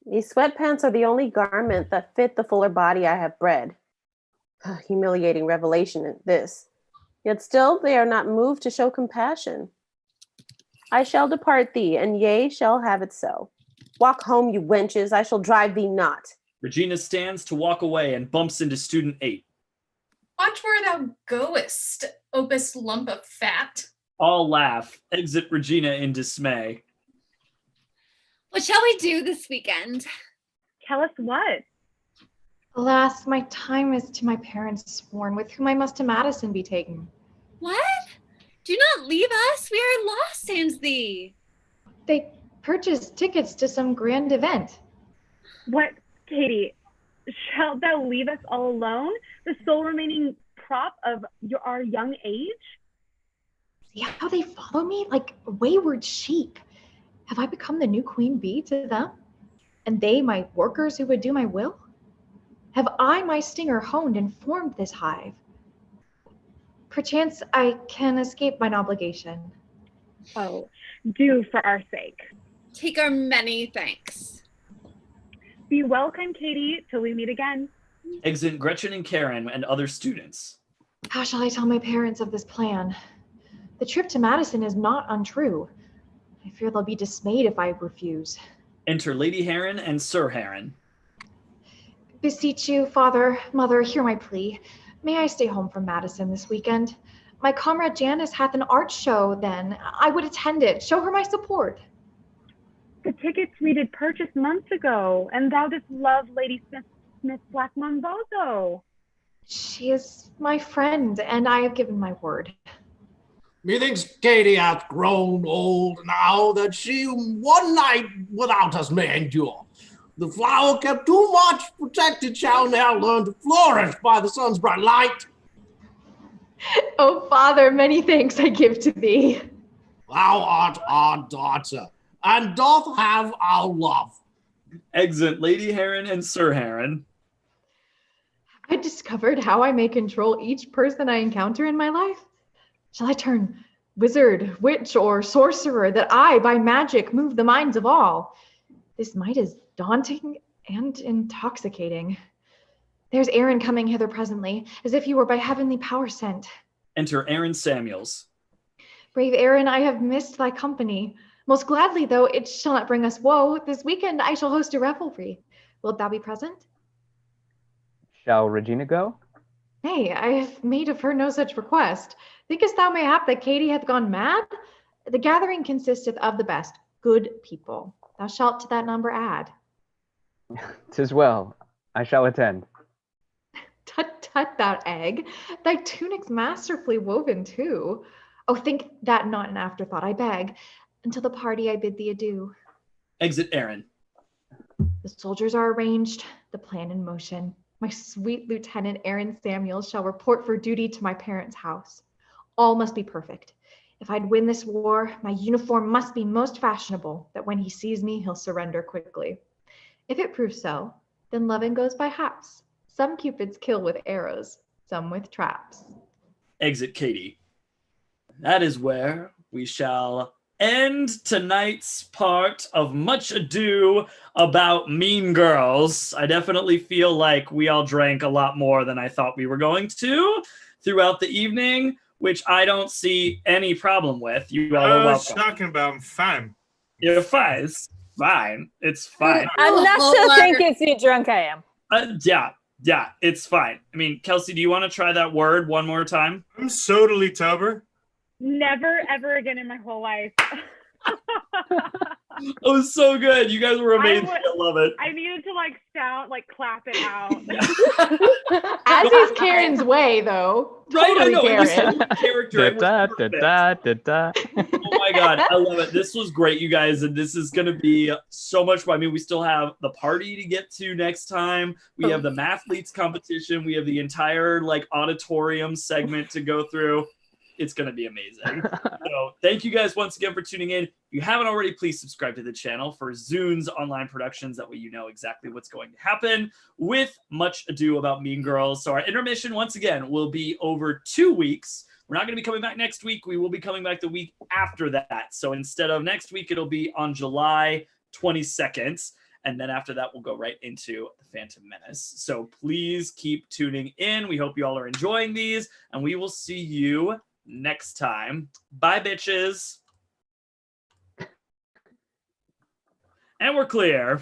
These sweatpants are the only garment that fit the fuller body I have bred. Humiliating revelation in this. Yet still they are not moved to show compassion. I shall depart thee, and yea, shall have it so. Walk home, you wenches, I shall drive thee not. Regina stands to walk away and bumps into student 8. Watch where thou goest, opus lump of fat. All laugh. Exit Regina in dismay. What shall we do this weekend? Tell us what? Alas, my time is to my parents sworn, with whom I must to Madison be taken. What? Do not leave us. We are lost sans thee. They purchased tickets to some grand event. What, Cady? Shalt thou leave us all alone, the sole remaining prop of our young age? See how they follow me like wayward sheep. Have I become the new queen bee to them? And they my workers who would do my will? Have I my stinger honed and formed this hive? Perchance I can escape mine obligation. Oh, do for our sake. Take our many thanks. Be welcome, Cady, till we meet again. Exit Gretchen and Karen and other students. How shall I tell my parents of this plan? The trip to Madison is not untrue. I fear they'll be dismayed if I refuse. Enter Lady Heron and Sir Heron. Beseech you, father, mother, hear my plea. May I stay home from Madison this weekend? My comrade Janis hath an art show then. I would attend it, show her my support. The tickets we did purchase months ago, and thou didst love Lady Smith Black Monvoso. She is my friend, and I have given my word. Methinks Cady hath grown old now that she one night without us may endure. The flower kept too much protected shall now learn to flourish by the sun's bright light. Oh, father, many thanks I give to thee. Thou art our daughter, and doth have our love. Exit Lady Heron and Sir Heron. Have I discovered how I may control each person I encounter in my life? Shall I turn wizard, witch, or sorcerer that I, by magic, move the minds of all? This might is daunting and intoxicating. There's Aaron coming hither presently, as if he were by heavenly power sent. Enter Aaron Samuels. Brave Aaron, I have missed thy company. Most gladly, though, it shall not bring us woe. This weekend I shall host a revelry. Wilt thou be present? Shall Regina go? Nay, I have made of her no such request. Thinkest thou mayhap that Cady hath gone mad? The gathering consisteth of the best, good people. Thou shalt to that number add. 'Tis well. I shall attend. Tut, tut, thou egg. Thy tunic's masterfully woven too. Oh, think that not an afterthought, I beg. Until the party I bid thee adieu. Exit Aaron. The soldiers are arranged, the plan in motion. My sweet Lieutenant Aaron Samuels shall report for duty to my parents' house. All must be perfect. If I'd win this war, my uniform must be most fashionable, that when he sees me, he'll surrender quickly. If it proves so, then loving goes by haps. Some cupids kill with arrows, some with traps. Exit Cady. That is where we shall end tonight's part of Much Ado About Mean Girls. I definitely feel like we all drank a lot more than I thought we were going to throughout the evening, which I don't see any problem with. You all are welcome. Talking about I'm fine. You're fine. It's fine. It's fine. I'm not so thinking see drunk I am. Yeah, it's fine. I mean, Kelsey, do you want to try that word one more time? I'm totally Tober. Never, ever again in my whole life. It was so good. You guys were amazing. I love it. I needed to clap it out. As is Karen's way, though. Right? Totally I know. It was Karen. so character. It was perfect. Oh my my God, I love it. This was great, you guys, and this is going to be so much fun. I mean, we still have the party to get to next time. We have the Mathletes competition. We have the entire like auditorium segment to go through. It's going to be amazing. So thank you guys once again for tuning in. If you haven't already, please subscribe to the channel for Zounds online productions. That way you know exactly what's going to happen with Much Ado About Mean Girls. So our intermission, once again, will be over 2 weeks. We're not going to be coming back next week. We will be coming back the week after that. So instead of next week, it'll be on July 22nd. And then after that, we'll go right into the Phantom Menace. So please keep tuning in. We hope you all are enjoying these, and we will see you next time. Bye, bitches. And we're clear.